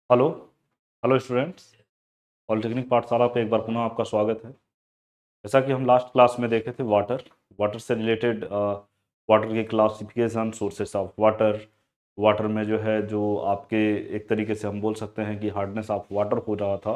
Hello hello students. Polytechnic पाठशाला पे एक बार पुनः आपका स्वागत है। जैसा कि हम लास्ट क्लास में देखे थे वाटर वाटर से रिलेटेड वाटर की classification, sources of water, water में जो है जो आपके एक तरीके से हम बोल सकते हैं कि हार्डनेस ऑफ वाटर हो रहा था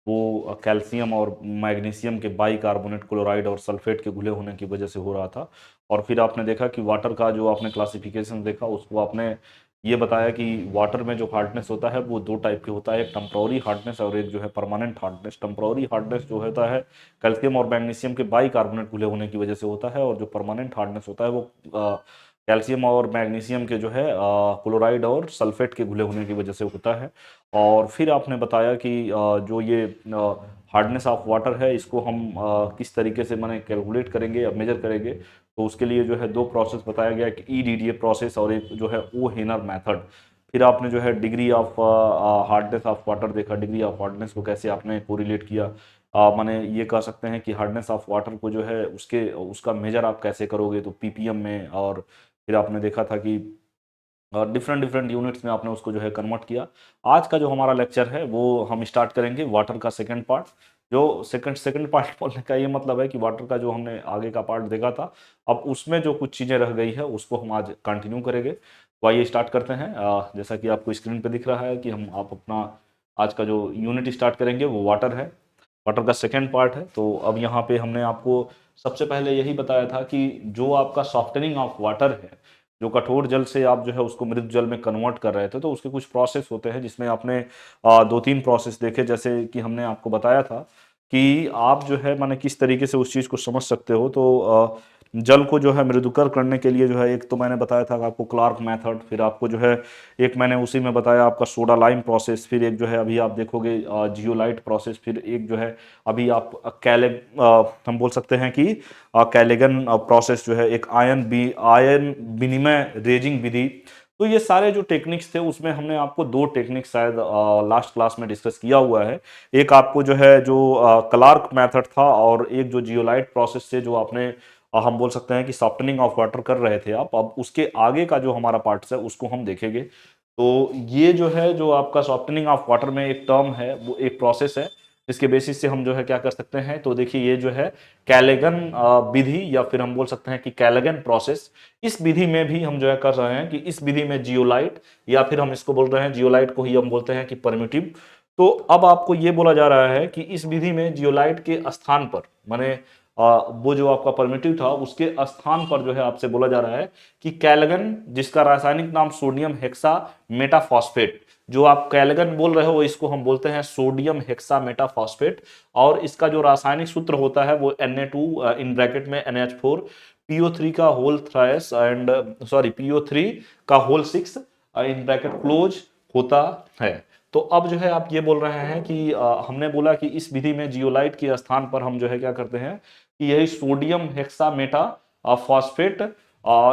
वो कैल्शियम और मैग्नीशियम के बाई कार्बोनेट, क्लोराइड और सल्फेट के घुले होने की वजह से हो रहा था। और फिर आपने देखा कि वाटर का जो आपने क्लासिफिकेशन देखा उसको आपने ये बताया कि वाटर में जो हार्डनेस होता है वो दो टाइप के होता है, एक टेम्प्रोरी हार्डनेस और एक जो है परमानेंट हार्डनेस। टेम्प्रोरी हार्डनेस जो होता है कैल्शियम और मैग्नीशियम के बाई कार्बोनेट घुले होने की वजह से होता है, और जो परमानेंट हार्डनेस होता है वो कैल्शियम और मैग्नीशियम के जो है क्लोराइड और सल्फेट के घुले होने की वजह से होता है। और फिर आपने बताया कि जो ये हार्डनेस ऑफ वाटर है इसको हम किस तरीके से माने कैलकुलेट करेंगे या मेजर करेंगे। तो उसके लिए जो है दो प्रोसेस बताया गया, एक ईडीडीए प्रोसेस और एक जो है ओ हेनर मेथड। फिर आपने जो है degree of hardness of water देखा, डिग्री ऑफ हार्डनेस को कैसे आपने कोरिलेट किया। माने ये कह सकते हैं कि हार्डनेस ऑफ वाटर को जो है उसके उसका मेजर आप कैसे करोगे, तो पीपीएम में। और फिर आपने देखा था कि डिफरेंट डिफरेंट यूनिट्स में आपने उसको जो है कन्वर्ट किया। आज का जो हमारा लेक्चर है वो हम स्टार्ट करेंगे वाटर का सेकंड पार्ट। जो सेकंड सेकंड पार्ट बोलने का ये मतलब है कि वाटर का जो हमने आगे का पार्ट देखा था, अब उसमें जो कुछ चीज़ें रह गई है उसको हम आज कंटिन्यू करेंगे। तो आइए स्टार्ट करते हैं। जैसा कि आपको स्क्रीन पे दिख रहा है कि हम आप अपना आज का जो यूनिट स्टार्ट करेंगे वो वाटर है, वाटर का सेकंड पार्ट है। तो अब यहाँ पे हमने आपको सबसे पहले यही बताया था कि जो आपका सॉफ्टनिंग ऑफ वाटर है, जो कठोर जल से आप जो है उसको मृदु जल में कन्वर्ट कर रहे थे, तो उसके कुछ प्रोसेस होते हैं जिसमें आपने दो तीन प्रोसेस देखे। जैसे कि हमने आपको बताया था कि आप जो है माने किस तरीके से उस चीज़ को समझ सकते हो। तो जल को जो है मृदुकर करने के लिए जो है एक तो मैंने बताया था आपको क्लार्क मेथड, फिर आपको जो है एक मैंने उसी में बताया आपका सोडा लाइम प्रोसेस, फिर एक जो है अभी आप देखोगे जियोलाइट प्रोसेस, फिर एक जो है अभी आप हम बोल सकते हैं कि कैलेगन प्रोसेस जो है, एक आयन विनिमय रेजिंग विधि। तो ये सारे जो टेक्निक्स थे उसमें हमने आपको दो टेक्निक शायद लास्ट क्लास में डिस्कस किया हुआ है। एक आपको जो है जो क्लार्क मेथड था, और एक जो जियोलाइट प्रोसेस से जो आपने हम बोल सकते हैं कि सॉफ्टनिंग ऑफ वाटर कर रहे थे आप। अब उसके आगे का जो हमारा पार्ट है उसको हम देखेंगे। तो ये जो है जो आपका सॉफ्टनिंग ऑफ वाटर में एक टर्म है, वो एक प्रोसेस है जिसके बेसिस से हम जो है क्या कर सकते हैं। तो देखिए ये जो है कैलेगन विधि, या फिर हम बोल सकते हैं कि कैलेगन प्रोसेस, इस विधि में भी हम जो है कर रहे हैं कि इस विधि में जियोलाइट, या फिर हम इसको बोल रहे हैं जियोलाइट को ही हम बोलते हैं कि परमिटिव। तो अब आपको ये बोला जा रहा है कि इस विधि में जियोलाइट के स्थान पर माने वो जो आपका परमिटिव था उसके स्थान पर जो है आपसे बोला जा रहा है कि कैलगन, जिसका रासायनिक नाम सोडियम हेक्सा मेटाफॉस्फेट, जो आप कैलगन बोल रहे हो इसको हम बोलते हैं सोडियम हेक्सा मेटाफॉस्फेट। और इसका जो रासायनिक सूत्र होता है वो Na2 इन ब्रैकेट में NH4 PO3 का whole thrice and sorry PO3 का होल 6 इन ब्रैकेट क्लोज होता है। तो अब जो है आप ये बोल रहे हैं कि हमने बोला कि इस विधि में जियोलाइट के स्थान पर हम जो है क्या करते हैं कि यही सोडियम हेक्सामेटा फॉस्फेट,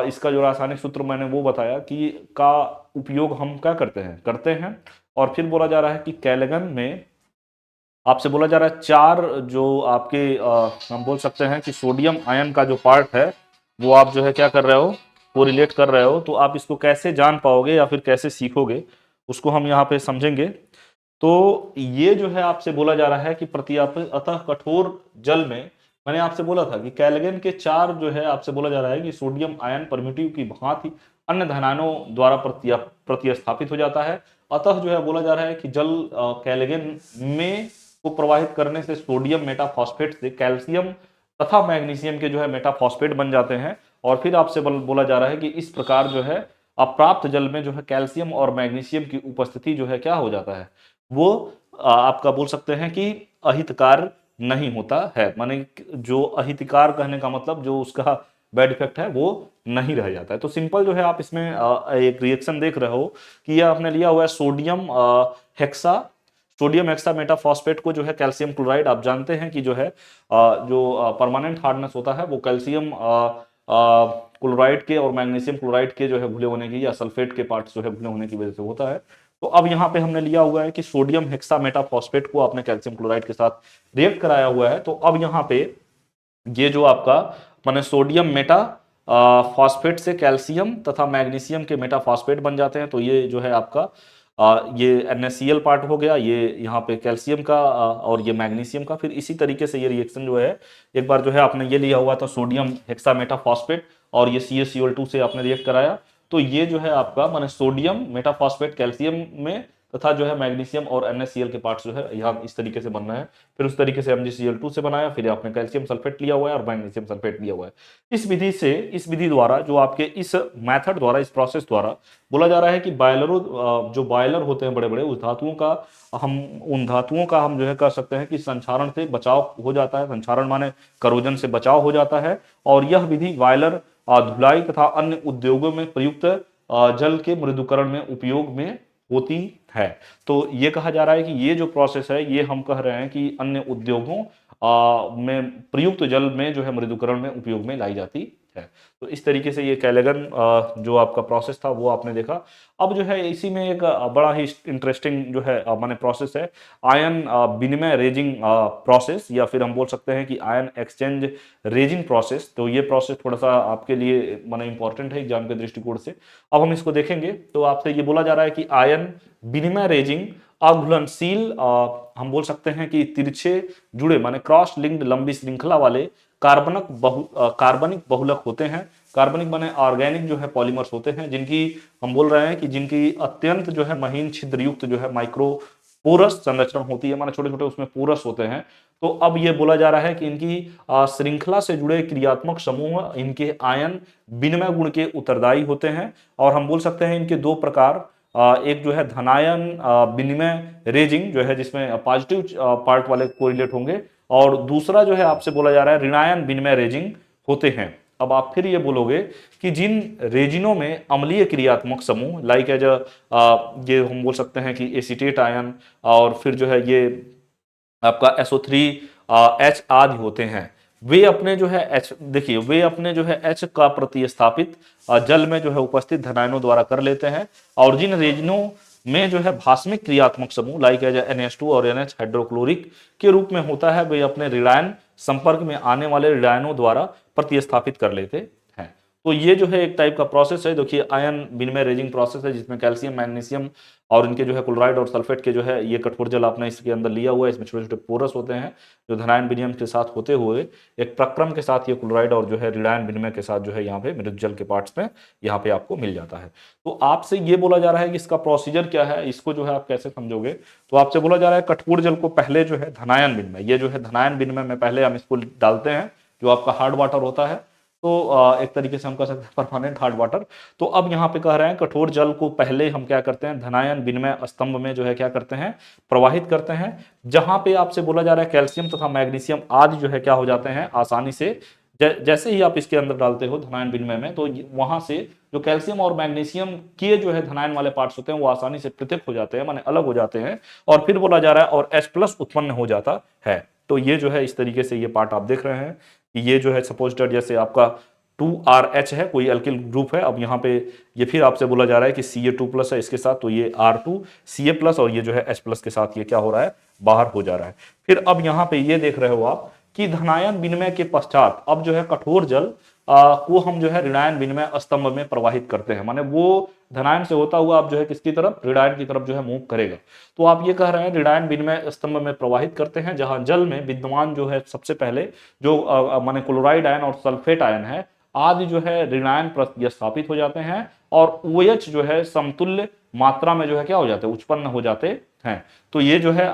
इसका जो रासायनिक सूत्र मैंने वो बताया कि का उपयोग हम क्या करते हैं। और फिर बोला जा रहा है कि कैलेगन में आपसे बोला जा रहा है चार जो आपके हम बोल सकते हैं कि सोडियम आयन का जो पार्ट है वो आप जो है क्या कर रहे हो, वो रिलेट कर रहे हो। तो आप इसको कैसे जान पाओगे या फिर कैसे सीखोगे उसको हम यहाँ पे समझेंगे। तो ये जो है आपसे बोला जा रहा है कि प्रतियापन अतः कठोर जल में, मैंने आपसे बोला था कि कैलगन के चार जो है आपसे बोला जा रहा है कि सोडियम आयन परमिटिव की भांति अन्य धनायनों द्वारा प्रतिस्थापित हो जाता है। अतः जो है बोला जा रहा है कि जल कैलगन में को प्रवाहित करने से सोडियम मेटाफॉस्फेट से कैल्शियम तथा मैग्नीशियम के जो है मेटाफॉस्फेट बन जाते हैं। और फिर आपसे बोला जा रहा है कि इस प्रकार जो है अप्राप्त जल में जो है कैल्शियम और मैग्नीशियम की उपस्थिति जो है क्या हो जाता है, वो आपका बोल सकते हैं कि अहितकार नहीं होता है। माने जो अहितकार कहने का मतलब जो उसका बैड इफेक्ट है वो नहीं रह जाता है। तो सिंपल जो है आप इसमें एक रिएक्शन देख रहे हो कि यह आपने लिया हुआ है हेक्सा सोडियम हेक्सा मेटाफॉस्फेट को जो है कैल्शियम क्लोराइड। आप जानते हैं कि जो है जो परमानेंट हार्डनेस होता है वो कैल्शियम क्लोराइड के और मैग्नीशियम क्लोराइड के जो है घुले होने की, या सल्फेट के पार्ट जो है घुले होने की वजह से होता है। तो अब यहाँ पे हमने लिया हुआ है कि सोडियम हेक्सा मेटाफॉस्फेट को आपने कैल्शियम क्लोराइड के साथ रिएक्ट कराया हुआ है। तो अब यहाँ पे ये जो आपका माने सोडियम मेटा फॉस्फेट से कैल्शियम तथा मैग्नीशियम के मेटाफॉस्फेट बन जाते हैं। तो ये जो है आपका ये NaCl पार्ट हो गया, ये यहाँ पे कैल्शियम का और ये मैग्नीशियम का। फिर इसी तरीके से ये रिएक्शन जो है, एक बार जो है आपने ये लिया हुआ था सोडियम हेक्सामेटाफॉस्फेट और ये CaCl2 से आपने रिएक्ट कराया, तो ये जो है आपका माने सोडियम मेटाफॉस्फेट कैल्शियम में तथा जो है मैग्नीशियम और NaCl के पार्ट्स जो है यहाँ इस तरीके से बनना है। फिर उस तरीके से MgCl2 से बनाया, फिर आपने कैल्शियम सल्फेट लिया हुआ है और मैग्नीशियम सल्फेट लिया हुआ है। इस विधि द्वारा जो आपके इस मेथड द्वारा, इस प्रोसेस द्वारा बोला जा रहा है कि जो बॉयलर होते हैं बड़े बड़े, उस धातुओं का उन धातुओं का हम जो है कर सकते हैं कि संक्षारण से बचाव हो जाता है। संक्षारण माने करोजन से बचाव हो जाता है। और यह विधि बॉयलर, धुलाई तथा अन्य उद्योगों में प्रयुक्त जल के मृदुकरण में उपयोग में होती है। तो ये कहा जा रहा है कि ये जो प्रोसेस है, ये हम कह रहे हैं कि अन्य उद्योगों में प्रयुक्त जल में जो है मृदुकरण में उपयोग में लाई जाती है। तो इस तरीके से ये कैलेगन जो आपका प्रोसेस था वो आपने देखा। अब जो है इसी में एक बड़ा ही इंटरेस्टिंग जो है माने प्रोसेस है, आयन विनिमय रेजिंग प्रोसेस, या फिर हम बोल सकते हैं कि आयन एक्सचेंज रेजिंग प्रोसेस। तो ये प्रोसेस थोड़ा सा आपके लिए माने इंपॉर्टेंट है एग्जाम के दृष्टिकोण से। अब हम इसको देखेंगे। तो आपसे ये बोला जा रहा है कि आयन विनिमय रेजिंग अघुलनशील, हम बोल सकते हैं कि तिरछे जुड़े माने क्रॉस लिंक्ड लंबी श्रृंखला वाले कार्बनिक बहुलक होते हैं। कार्बनिक माने ऑर्गेनिक जो है पॉलीमर्स होते हैं, जिनकी हम बोल रहे हैं कि जिनकी अत्यंत जो है महीन छिद्र युक्त जो है माइक्रो पोरस संरचना होती है, माने छोटे छोटे उसमें पोरस होते हैं। तो अब ये बोला जा रहा है कि इनकी श्रृंखला से जुड़े क्रियात्मक समूह इनके आयन विनिमय गुण के उत्तरदायी होते हैं। और हम बोल सकते हैं इनके दो प्रकार, एक जो है धनायन विनिमय रेजिंग जो है जिसमें पॉजिटिव पार्ट वाले कोरिलेट होंगे, और दूसरा जो है आपसे बोला जा रहा है ऋणायन विनिमय रेजिंग होते हैं। अब आप फिर ये बोलोगे कि जिन रेजिनों में अम्लीय क्रियात्मक समूह लाइक एज ये हम बोल सकते हैं कि एसीटेट आयन, और फिर जो है ये आपका SO3 H आदि होते हैं, वे अपने जो है H, देखिए वे अपने जो है H का प्रतिस्थापित जल में जो है उपस्थित धनायनों द्वारा कर लेते हैं। और जिन रेजिनों में जो है भास्मिक क्रियात्मक समूह लाइक एज NH2 और NH हाइड्रोक्लोरिक के रूप में होता है, वे अपने ऋणायन संपर्क में आने वाले ऋणायनों द्वारा प्रतिस्थापित कर लेते हैं। तो ये जो है एक टाइप का प्रोसेस है। देखिए आयन विनिमय रेजिंग प्रोसेस है, जिसमें कैल्शियम मैग्नीशियम और इनके जो है क्लोराइड और सल्फेट के जो है ये कठोर जल आपने इसके अंदर लिया हुआ है। इसमें छोटे छोटे पोरस होते हैं जो धनायन विनिमय के साथ होते हुए एक प्रक्रम के साथ ये क्लोराइड और जो है ऋणायन विनिमय के साथ जो है यहाँ पे मृत जल के पार्ट्स में यहाँ पे आपको मिल जाता है। तो आपसे ये बोला जा रहा है कि इसका प्रोसीजर क्या है, इसको जो है आप कैसे समझोगे। तो आपसे बोला जा रहा है कठोर जल को पहले जो है धनायन विनिमय, ये जो है धनायन विनिमय में पहले हम इसको डालते हैं जो आपका हार्ड वाटर होता है। तो एक तरीके से हम कह सकते हैं परमानेंट हार्ड वाटर। तो अब यहाँ पे कह रहे हैं कठोर जल को पहले हम क्या करते हैं, धनायन विनिमय स्तंभ में जो है क्या करते हैं, प्रवाहित करते हैं। जहां पे आपसे बोला जा रहा है कैल्शियम तथा मैग्नीशियम आदि जो है क्या हो जाते हैं आसानी से, जैसे ही आप इसके अंदर डालते हो धनायन विनिमय में, तो वहां से जो कैल्शियम और मैग्नीशियम के जो है धनायन वाले पार्ट्स होते हैं वो आसानी से पृथक हो जाते हैं, माने अलग हो जाते हैं। और फिर बोला जा रहा है और H+ उत्पन्न हो जाता है। तो ये जो है इस तरीके से ये पार्ट आप देख रहे हैं कि ये जो है सपोजिटर जैसे आपका 2RH है, कोई अल्किल ग्रुप है। अब यहाँ पे ये फिर आपसे बोला जा रहा है कि Ca2+ है इसके साथ, तो ये R2 Ca+ और ये जो है H+ के साथ ये क्या हो रहा है, बाहर हो जा रहा है। फिर अब यहाँ पे ये देख रहे हो आप कि धनायन विनिमय के पश्चात अब जो है कठोर जल को हम जो है ऋणायन विनिमय स्तंभ में प्रवाहित करते हैं, माने वो धनायन से होता हुआ अब जो है किसकी तरफ, ऋणायन की तरफ जो है मूव करेगा। तो आप ये कह रहे हैं ऋणायन विनिमय स्तंभ में प्रवाहित करते हैं, जहां जल में विद्यमान जो है सबसे पहले जो माने क्लोराइड आयन और सल्फेट आयन है आदि जो है ऋणायन प्रतिस्थापित हो जाते हैं, और OH जो है समतुल्य मात्रा में जो है क्या हो जाते हैं, उत्पन्न हो जाते हैं। तो ये जो है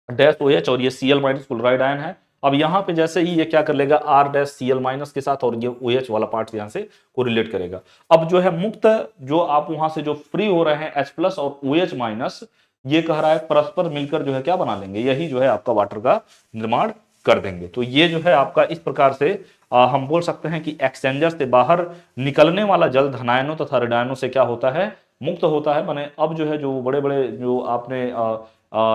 R-OH और ये Cl- क्लोराइड आयन है। अब यहाँ पे जैसे ही ये क्या कर लेगा R-Cl- के साथ, और ये OH वाला पार्ट यहाँ से कोरिलेट करेगा। अब जो है मुक्त जो आप वहां से जो फ्री हो रहे हैं H+ और OH-, ये कह रहा है परस्पर मिलकर जो है क्या बना लेंगे, यही जो है आपका वाटर का निर्माण कर देंगे। तो ये जो है आपका इस प्रकार से हम बोल सकते हैं कि एक्सचेंजर से बाहर निकलने वाला जल धनायनों तथा ऋणायनों से क्या होता है, मुक्त होता है। माने अब जो है जो बड़े बड़े जो आपने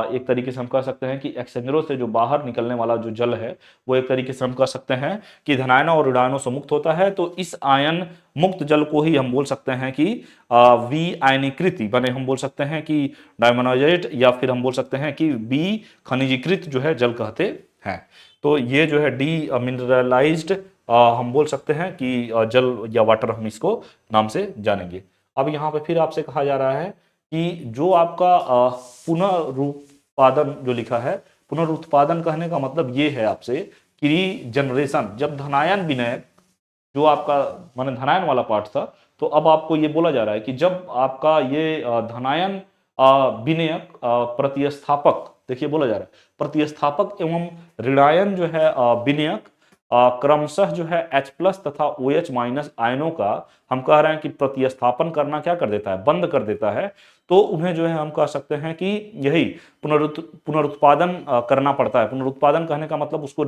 एक तरीके से हम कह सकते हैं कि एक्सचेंजरों से जो बाहर निकलने वाला जो जल है वो एक तरीके से हम कह सकते हैं कि धनायनों और ऋणायनों से मुक्त होता है। तो इस आयन मुक्त जल को ही हम बोल सकते हैं कि विआयनीकृत, माने हम बोल सकते हैं कि डायमोनाइजेट, या फिर हम बोल सकते हैं कि खनिजीकृत जो है जल कहते हैं। तो ये जो है डी मिनरलाइज्ड हम बोल सकते हैं कि जल या वाटर हम इसको नाम से जानेंगे। अब यहाँ पे फिर आपसे कहा जा रहा है कि जो आपका पुनरुत्पादन जो लिखा है, पुनरुत्पादन कहने का मतलब ये है आपसे कि रीजनरेशन, जब धनायन विनयक जो आपका माने धनायन वाला पार्ट था, तो अब आपको ये बोला जा रहा है कि जब आपका ये धनायन विनयक प्रतिस्थापक, देखिए बोला जा रहा है प्रतिस्थापक एवं ऋणायन जो है विनयक क्रमशः जो है H प्लस तथा OH माइनस आयनों का हम कह रहे हैं कि प्रतिस्थापन करना क्या कर देता है, बंद कर देता है। तो उन्हें जो है हम कह सकते हैं कि यही पुनरुत्पादन करना पड़ता है। पुनरुत्पादन कहने का मतलब उसको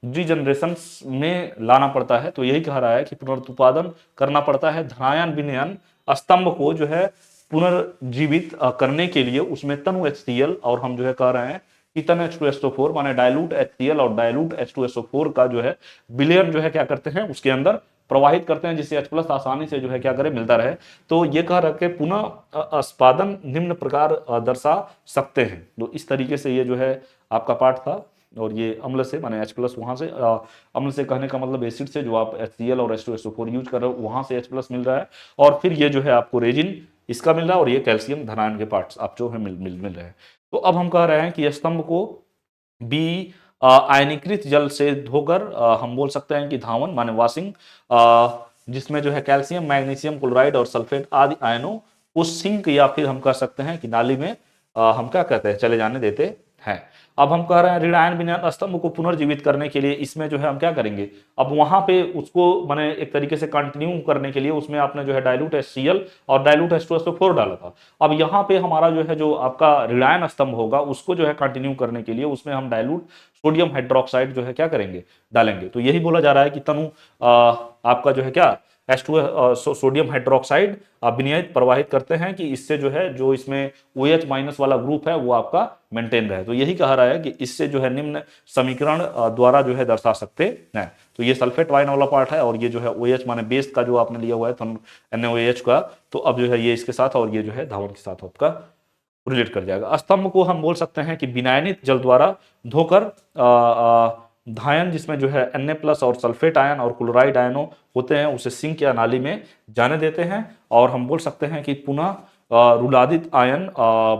रीजनरेशन में लाना पड़ता है। तो यही कह रहा है कि पुनरुत्पादन करना पड़ता है धनायन विनयन स्तंभ को जो है पुनर्जीवित करने के लिए। उसमें तनु HCl और हम जो है कह रहे हैं कि तन H2SO4 माने डाइल्यूट HCl और डाइल्यूट H2SO4 का जो है विलयन जो है क्या करते हैं उसके अंदर प्रवाहित करते हैं, जिससे H प्लस आसानी से जो है क्या करे मिलता रहे। तो ये कह रखे पुनः अस्पादन निम्न प्रकार दर्शा सकते हैं। तो इस तरीके से ये जो है आपका पाठ था। और ये अम्ल से माने H प्लस वहां से अम्ल से कहने का मतलब एसिड से जो आप HCl और H2SO4 यूज कर रहे हो वहां से H प्लस मिल रहा है, और फिर ये जो है आपको रेजिन इसका मिल रहा है, और ये कैल्शियम धनायन के पार्ट्स आप जो है मिल रहे हैं। तो अब हम कह रहे हैं कि स्तंभ को बी आयनीकृत जल से धोकर हम बोल सकते हैं कि धावन माने वॉशिंग, जिसमें जो है कैल्शियम मैग्नीशियम क्लोराइड और सल्फेट आदि आयनों को सिंक या फिर हम कह सकते हैं कि नाली में हम क्या कहते हैं चले जाने देते हैं। अब हम कह रहे हैं ऋणायन विन्यास स्तंभ को पुनर्जीवित करने के लिए इसमें जो है हम क्या करेंगे, अब वहां पे उसको माने एक तरीके से कंटिन्यू करने के लिए उसमें आपने जो है डाइल्यूट HCl और डाइल्यूट H2SO4 डाला था। अब यहाँ पे हमारा जो है जो आपका ऋणायन स्तंभ होगा उसको जो है कंटिन्यू करने के लिए उसमें हम डाइल्यूट सोडियम हाइड्रोक्साइड जो है क्या करेंगे डालेंगे। तो यही बोला जा रहा है कि तनु आपका जो है क्या H2 सोडियम हाइड्रोक्साइड विनियत प्रवाहित करते हैं कि इससे जो है जो इसमें OH माइनस वाला ग्रुप है वो आपका मेंटेन रहे। तो यही कहा रहा है कि इससे जो है निम्न समीकरण द्वारा जो है दर्शा सकते हैं। तो ये सल्फेट वाइन वाला पार्ट है, और ये जो है OH माने बेस का जो आपने लिया हुआ है NaOH का, तो अब जो है ये इसके साथ और ये जो है धावन के साथ आपका रिलेट कर जाएगा। स्तंभ को हम बोल सकते हैं कि विनायनित जल द्वारा धोकर धायन जिसमें जो है Na प्लस और सल्फेट आयन और क्लोराइड आयनों होते हैं उसे सिंक या नाली में जाने देते हैं, और हम बोल सकते हैं कि पुनः रुलादित आयन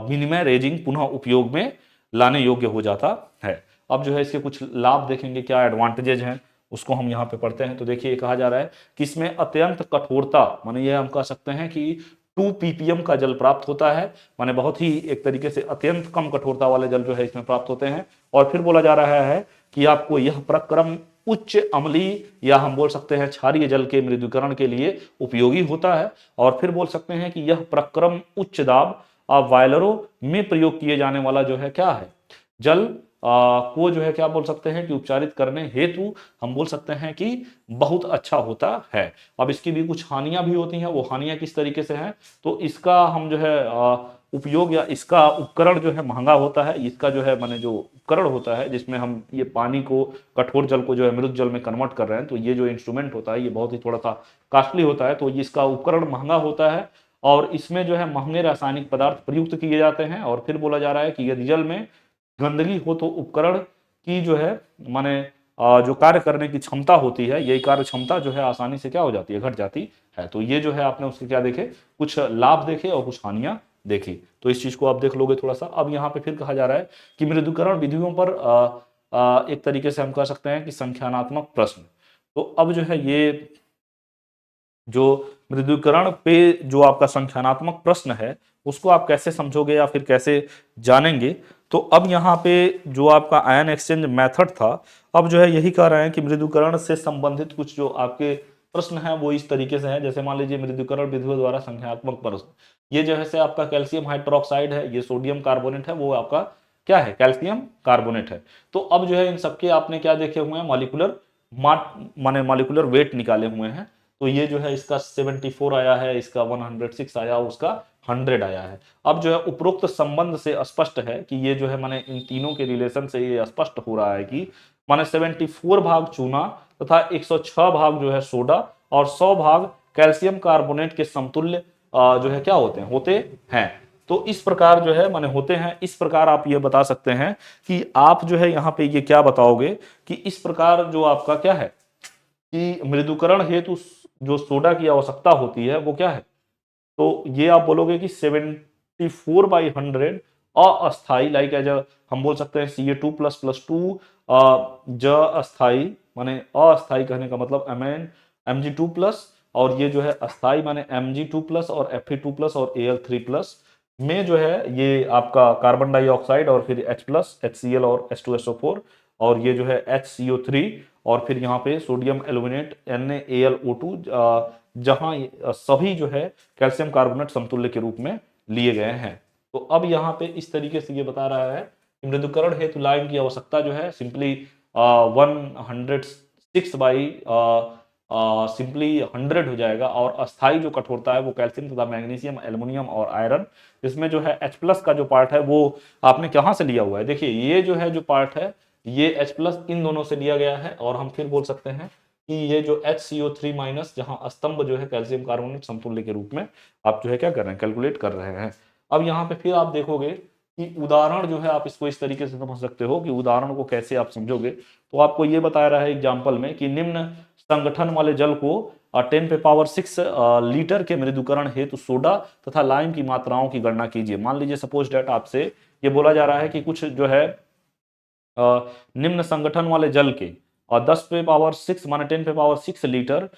विनिमय रेजिंग पुनः उपयोग में लाने योग्य हो जाता है। अब जो है इसके कुछ लाभ देखेंगे, क्या एडवांटेजेज हैं उसको हम यहाँ पे पढ़ते हैं। तो देखिए कहा जा रहा है कि इसमें अत्यंत कठोरता माने ये हम कह सकते हैं कि 2 ppm का जल प्राप्त होता है, माने बहुत ही एक तरीके से अत्यंत कम कठोरता वाले जल जो है इसमें प्राप्त होते हैं। और फिर बोला जा रहा है कि आपको यह प्रक्रम उच्च अम्लीय या हम बोल सकते हैं क्षारीय जल के मृदुकरण के लिए उपयोगी होता है। और फिर बोल सकते हैं कि यह प्रक्रम उच्च दाब बॉयलरों में प्रयोग किए जाने वाला जो है क्या है जल को जो है क्या बोल सकते हैं कि उपचारित करने हेतु हम बोल सकते हैं कि बहुत अच्छा होता है। अब इसकी भी कुछ हानियां भी होती हैं, वो हानियां किस तरीके से हैं, तो इसका हम जो है उपयोग या इसका उपकरण जो है महंगा होता है। इसका जो है माने जो उपकरण होता है जिसमें हम ये पानी को कठोर जल को जो है मृत जल में कन्वर्ट कर रहे हैं, तो ये जो इंस्ट्रूमेंट होता है ये बहुत ही थोड़ा सा कॉस्टली होता है, तो इसका उपकरण महंगा होता है, और इसमें जो है महंगे रासायनिक पदार्थ प्रयुक्त किए जाते हैं। और फिर बोला जा रहा है कि यदि जल में गंदगी हो तो उपकरण की जो है माने जो कार्य करने की क्षमता होती है, यही कार्य क्षमता जो है आसानी से क्या हो जाती है, घट जाती है। तो ये जो है आपने उसके क्या देखे, कुछ लाभ देखे और कुछ हानियां देखी। तो इस चीज को आप देख लोगे थोड़ा सा। अब यहाँ पे फिर कहा जा रहा है कि मृदुकरण विधियों पर एक तरीके से हम कह सकते हैं कि संख्यानात्मक प्रश्न। तो अब जो है ये जो मृदुकरण पे जो आपका संख्यानात्मक प्रश्न है उसको आप कैसे समझोगे या फिर कैसे जानेंगे। तो अब यहाँ पे जो आपका आयन एक्सचेंज मेथड था, अब जो है यही कह रहे हैं कि मृदुकरण से संबंधित कुछ जो आपके प्रश्न हैं वो इस तरीके से हैं। जैसे मान लीजिए मृदुकरण विधियों द्वारा संख्यात्मक प्रश्न, ये जो है से आपका कैल्शियम हाइड्रोक्साइड है, ये सोडियम कार्बोनेट है, वो आपका क्या है कैल्शियम कार्बोनेट है। तो अब जो है इन सबके आपने क्या देखे हुए हैं मॉलिक्यूलर माने मॉलिक्यूलर वेट निकाले हुए हैं। तो ये जो है इसका 74 आया है, इसका 106 आया, उसका 100 आया है। अब जो है उपरोक्त संबंध से स्पष्ट है कि ये जो है माने इन तीनों के रिलेशन से ये स्पष्ट हो रहा है कि माने 74 भाग चूना तथा 106 भाग जो है सोडा और 100 भाग कैल्शियम कार्बोनेट के समतुल्य जो है क्या होते हैं। तो इस प्रकार जो है माने होते हैं। इस प्रकार आप ये बता सकते हैं कि आप जो है यहाँ पे ये क्या बताओगे कि इस प्रकार जो आपका क्या है कि मृदुकरण हेतु जो सोडा की आवश्यकता होती है वो क्या है, तो ये आप बोलोगे कि 74/100 अस्थाई, लाइक एज हम बोल सकते हैं Ca2++2 ज अस्थाई, माने अस्थाई कहने का मतलब Mg2+, और ये जो है अस्थाई माने Mg2+ और Fe2+ और Al3+ में जो है ये आपका कार्बन डाइऑक्साइड और फिर H+, HCl और H2SO4, और ये जो है HCO3, और फिर यहाँ पे सोडियम एल्यूमिनेट NaAlO2, जहाँ सभी जो है कैल्शियम कार्बोनेट समतुल्य के रूप में लिए गए हैं। तो अब यहाँ पे इस तरीके से ये बता रहा है कि मृदुकरण हेतु लाइम की आवश्यकता जो है सिंपली 106 बाई सिंपली 100 हो जाएगा, और अस्थाई जो कठोरता है वो कैल्शियम तथा मैग्नीशियम, एल्युमिनियम और आयरन, इसमें जो है H+ का जो पार्ट है वो आपने कहाँ से लिया हुआ है, देखिए ये जो है जो पार्ट है ये H+ इन दोनों से लिया गया है, और हम फिर बोल सकते हैं कि ये जो HCO3- जहां स्तंभ जो है कैल्शियम कार्बोनेट समतुल्य के रूप में आप जो है क्या कर रहे हैं, कैलकुलेट कर रहे हैं। अब यहाँ पे फिर आप देखोगे कि उदाहरण जो है आप इसको इस तरीके से समझ सकते हो कि उदाहरण को कैसे आप समझोगे, तो आपको ये बताया रहा है एग्जाम्पल में कि निम्न संगठन वाले जल को 10⁻⁶ लीटर के मृदुकरण हेतु सोडा तथा लाइम की मात्राओं की गणना कीजिए। मान लीजिए सपोज डेट आपसे ये बोला जा रहा है कि कुछ जो है निम्न संगठन वाले जल के और 10⁻⁶ माने 10⁻⁶ लीटर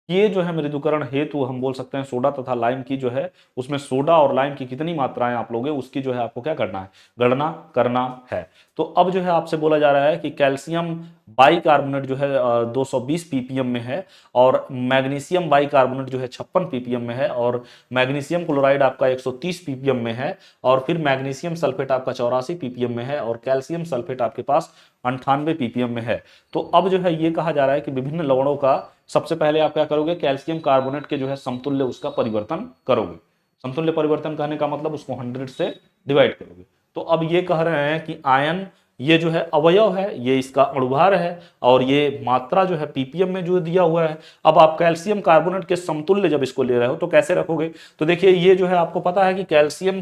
ये जो है मृदुकरण हेतु हम बोल सकते हैं सोडा तथा लाइम की जो है उसमें सोडा और लाइम की कितनी मात्राएं आप लोगे उसकी जो है आपको क्या करना है, गणना करना है। तो अब जो है आपसे बोला जा रहा है कि कैल्शियम बाइकार्बोनेट जो है 220 ppm में है, और मैग्नीशियम बाइकार्बोनेट जो है 56 ppm में है, और मैग्नीशियम क्लोराइड आपका 130 ppm में है, और फिर मैग्नीशियम सल्फेट आपका 84 ppm में है, और कैल्शियम सल्फेट आपके पास 98 ppm में है। तो अब जो है ये कहा जा रहा है कि विभिन्न लवणों का सबसे पहले आप क्या करोगे, कैल्शियम कार्बोनेट के जो है समतुल्य उसका परिवर्तन करोगे। समतुल्य परिवर्तन कहने का मतलब उसको 100 से डिवाइड करोगे। तो अब ये कह रहे हैं कि आयन ये जो है अवयव है, ये इसका अणुभार है, और ये मात्रा जो है पीपीएम में जो दिया हुआ है। अब आप कैल्शियम कार्बोनेट के समतुल्य जब इसको ले रहे हो तो कैसे रखोगे, तो देखिए ये जो है आपको पता है कि कैल्शियम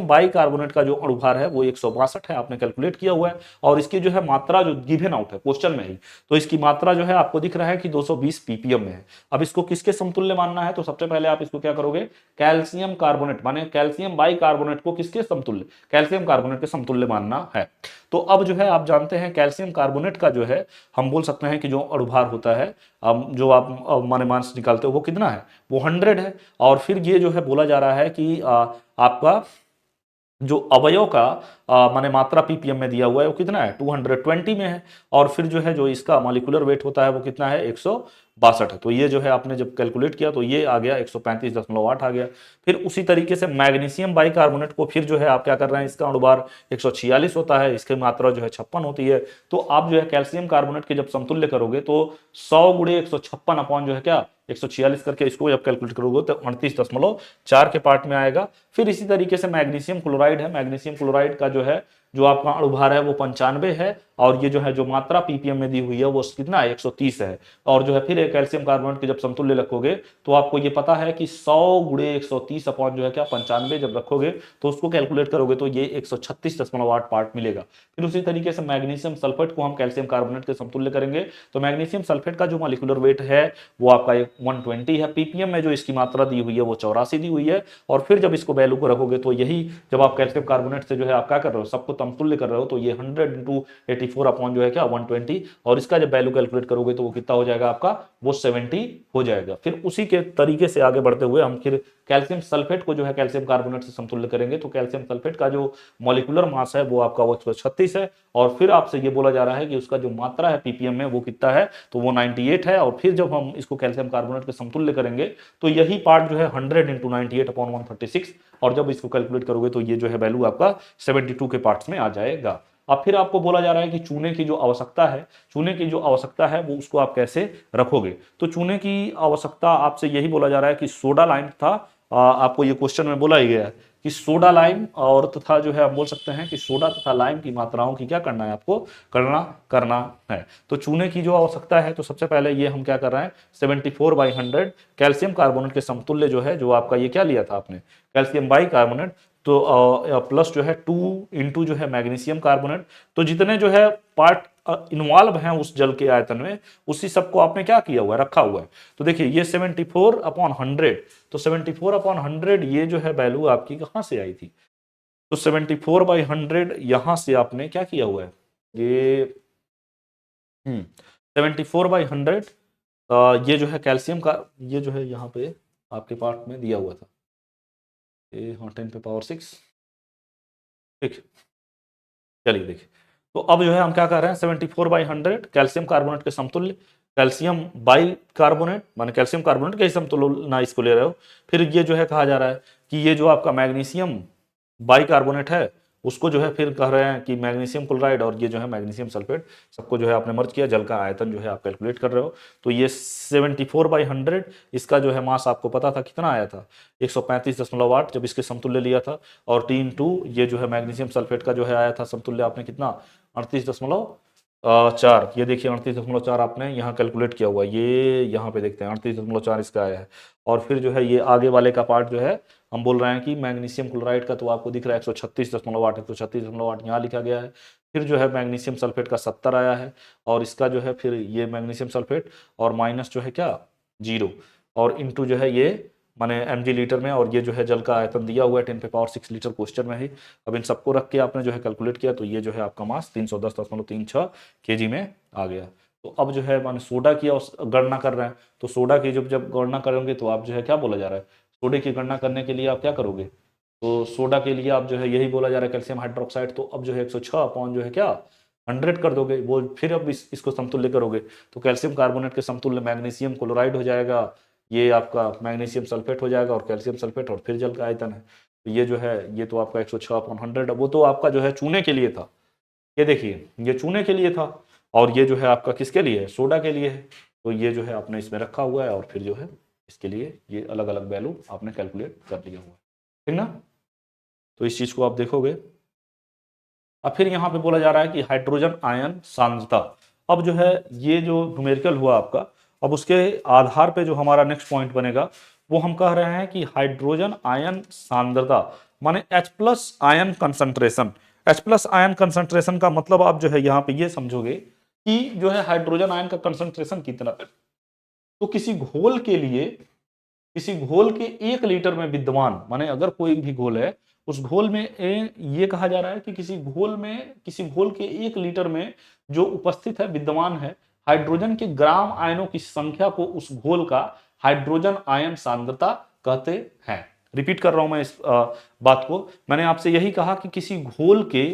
बाइकार्बोनेट का जो अणुभार है वो 162 है, आपने कैलकुलेट किया हुआ है, और इसकी जो है मात्रा जो गिवन आउट है क्वेश्चन में ही, तो इसकी मात्रा जो है आपको दिख रहा है कि 220 ppm में है। अब इसको किसके समतुल्य मानना है, तो सबसे पहले आप इसको क्या करोगे, कैल्शियम कार्बोनेट माने कैल्शियम बाइकार्बोनेट को किसके समतुल्य, कैल्शियम कार्बोनेट के समतुल्य मानना है। तो अब जो है आप जानते हैं कैल्शियम कार्बोनेट का जो है हम बोल सकते हैं कि जो अणुभार होता है, जो आप माने मास निकालते हो वो कितना है, वो 100 है। और फिर ये जो है बोला जा रहा है कि आपका जो अवयव का माने मात्रा पीपीएम में दिया हुआ है वो कितना है, 220 में है, और फिर जो है जो इसका मॉलिक्यूलर वेट होता है वो कितना है, 162 है। तो ये जो है आपने जब कैलकुलेट किया तो ये आ गया 135.8 आ गया। फिर उसी तरीके से मैग्नीशियम बाइकार्बोनेट को फिर जो है आप क्या कर रहे हैं, इसका अणुभार 146 होता है, इसकी मात्रा जो है 56 होती है। तो आप जो है कैल्शियम कार्बोनेट के जब समतुल्य करोगे तो 100 गुणे 156 अपॉन जो है क्या 146 करके इसको जब कैलकुलेट करोगे तो 38.4 के पार्ट में आएगा। फिर इसी तरीके से मैग्नीशियम क्लोराइड है, मैग्नीशियम क्लोराइड का जो है जो आपका अणुभार है वो 95 है, और ये जो है जो मात्रा पीपीएम में दी हुई है वो कितना है, 130 है। और जो है फिर कैल्शियम कार्बोनेट के जब समतुल्य रखोगे तो आपको ये पता है कि 100 गुणे 130 अपॉन जो है क्या 95 जब रखोगे तो उसको कैलकुलेट करोगे तो ये 136.8 पार्ट मिलेगा। फिर उसी तरीके से मैग्नीशियम सल्फेट को हम कैल्शियम कार्बोनेट के समतुल्य करेंगे तो मैग्नीशियम सल्फेट का जो मॉलिक्यूलर वेट है वो आपका 120 है, पीपीएम में जो इसकी मात्रा दी हुई है वो 84 दी हुई है। और फिर जब इसको वैल्यू को रखोगे तो यही जब आप कैल्शियम कार्बोनेट से जो है आप क्या कर रहे हो, सबको समतुल्य कर रहे हो, तो ये 100 इंटू 84 अपॉन जो है क्या 120, और इसका जब वैल्यू कैलकुलेट करोगे तो वो कितना हो जाएगा आपका, वो 70 हो जाएगा। फिर उसी के तरीके से आगे बढ़ते हुए हम फिर कैल्शियम सल्फेट को जो है कैल्शियम कार्बोनेट से समतुल्य करेंगे तो कैल्शियम सल्फेट का जो मॉलिक्यूलर मास है वो आपका 136 है, और फिर आपसे ये बोला जा रहा है कि उसका जो मात्रा है पीपीएम में वो कितना है, तो वो 98 है। और फिर जब हम इसको कैल्शियम कार्बोनेट के समतुल्य करेंगे तो यही पार्ट जो है 100 इंटू 98 अपॉन 136, और जब इसको कैलकुलेट करोगे तो ये जो है वैल्यू आपका 72 के पार्ट्स में आ जाएगा। अब फिर आपको बोला जा रहा है कि चूने की जो आवश्यकता है, चूने की जो आवश्यकता है वो उसको आप कैसे रखोगे, तो चूने की आवश्यकता आपसे यही बोला जा रहा है कि सोडा लाइम था, आपको ये क्वेश्चन में बोला ही गया है कि सोडा लाइम और तथा जो है आप बोल सकते हैं कि सोडा तथा लाइम की मात्राओं की क्या करना है, आपको गणना करना है। तो चूने की जो आवश्यकता है तो सबसे पहले ये हम क्या कर रहे हैं 74/100 कैल्शियम कार्बोनेट के समतुल्य जो है, जो आपका ये क्या लिया था आपने कैल्शियम बाइकार्बोनेट, तो प्लस जो है 2 इंटू जो है मैग्नीशियम कार्बोनेट, तो जितने जो है पार्ट इन्वॉल्व हैं उस जल के आयतन में, उसी सबको आपने क्या किया हुआ है, रखा हुआ है। तो देखिए ये 74/100, तो 74/100 ये जो है वैल्यू आपकी कहाँ से आई थी, तो 74/100 यहां से आपने क्या किया हुआ है, ये 74/100 ये जो है कैल्शियम का, ये जो है यहाँ पे आपके पार्ट में दिया हुआ था, ये हाँ 10⁶, ठीक। चलिए देखिए, तो अब जो है हम क्या कर रहे हैं, 74/100 कैल्शियम कार्बोनेट के समतुल्य, कैल्शियम बाई कार्बोनेट माने कैल्शियम कार्बोनेट के ही समतुल्य ना इसको ले रहे हो। फिर ये जो है कहा जा रहा है कि ये जो आपका मैग्नीशियम बाई कार्बोनेट है उसको जो है फिर कह रहे हैं कि मैग्नीशियम क्लोराइड और ये जो है मैग्नीशियम सल्फेट, सबको जो है आपने मर्ज किया, जल का आयतन जो है आप कैलकुलेट कर रहे हो। तो ये 74/100 इसका जो है मास आपको पता था कितना आया था, 135.8 जब इसके समतुल्य लिया था, और T ये जो है मैग्नीशियम सल्फेट का जो है आया था समतुल्य आपने कितना, 38.4, ये देखिए 38.4 आपने यहाँ कैलकुलेट किया हुआ, ये यहाँ पे देखते हैं 38.4 इसका आया है। और फिर जो है ये आगे वाले का पार्ट जो है हम बोल रहे हैं कि मैग्नीशियम क्लोराइड का, तो आपको दिख रहा है 136.8, 136.8 यहाँ लिखा गया है। फिर जो है मैग्नीशियम सल्फेट का 70 आया है, और इसका जो है फिर ये मैग्नीशियम सल्फेट और माइनस जो है क्या 0, और इंटू जो है ये माने mg लीटर में, और ये जो है जल का आयतन दिया हुआ है 10⁶ लीटर क्वेश्चन में ही। अब इन सबको रख के आपने जो है कैलकुलेट किया, तो ये जो है आपका मास 310.36 kg में आ गया। तो अब जो है माने सोडा की गणना कर रहे हैं, तो सोडा की जब जब गणना करोगे तो आप जो है क्या बोला जा रहा है, सोडे की गणना करने के लिए आप क्या करोगे, तो सोडा के लिए आप जो है यही बोला जा रहा है कैल्शियम हाइड्रोक्साइड, तो अब जो है 106 अपॉन जो है क्या 100 कर दोगे, वो फिर अब इसको समतुल्य करोगे, तो कैल्शियम कार्बोनेट के समतुल्य मैग्नीशियम क्लोराइड हो जाएगा, ये आपका मैग्नीशियम सल्फेट हो जाएगा, और कैल्शियम सल्फेट, और फिर जल का आयतन है। तो ये जो है ये तो आपका 106/100, वो तो आपका जो है चूने के लिए था, ये देखिए ये चूने के लिए था, और ये जो है आपका किसके लिए है, सोडा के लिए है। तो ये जो है आपने इसमें रखा हुआ है, और फिर जो है इसके लिए ये अलग अलग वैल्यू आपने कैलकुलेट कर लिया हुआ है, ठीक ना। तो इस चीज को आप देखोगे। अब फिर यहाँ पे बोला जा रहा है कि हाइड्रोजन आयन सांद्रता, अब जो है ये जो न्यूमेरिकल हुआ आपका, अब उसके आधार पे जो हमारा नेक्स्ट पॉइंट बनेगा वो हम कह रहे हैं कि हाइड्रोजन आयन सांद्रता माने H+ ion concentration. H+ ion concentration का मतलब आप जो है यहाँ पे ये समझोगे कि जो है हाइड्रोजन आयन का कंसंट्रेशन कितना है, तो किसी घोल के 1 लीटर में विद्यमान, माने अगर कोई भी घोल है उस घोल में ये कहा जा रहा है कि किसी घोल के 1 लीटर में जो उपस्थित है विद्यमान है हाइड्रोजन के ग्राम आयनों की संख्या को उस घोल का हाइड्रोजन आयन सांद्रता कहते हैं। रिपीट कर रहा हूं मैं इस बात को, मैंने आपसे यही कहा कि किसी घोल के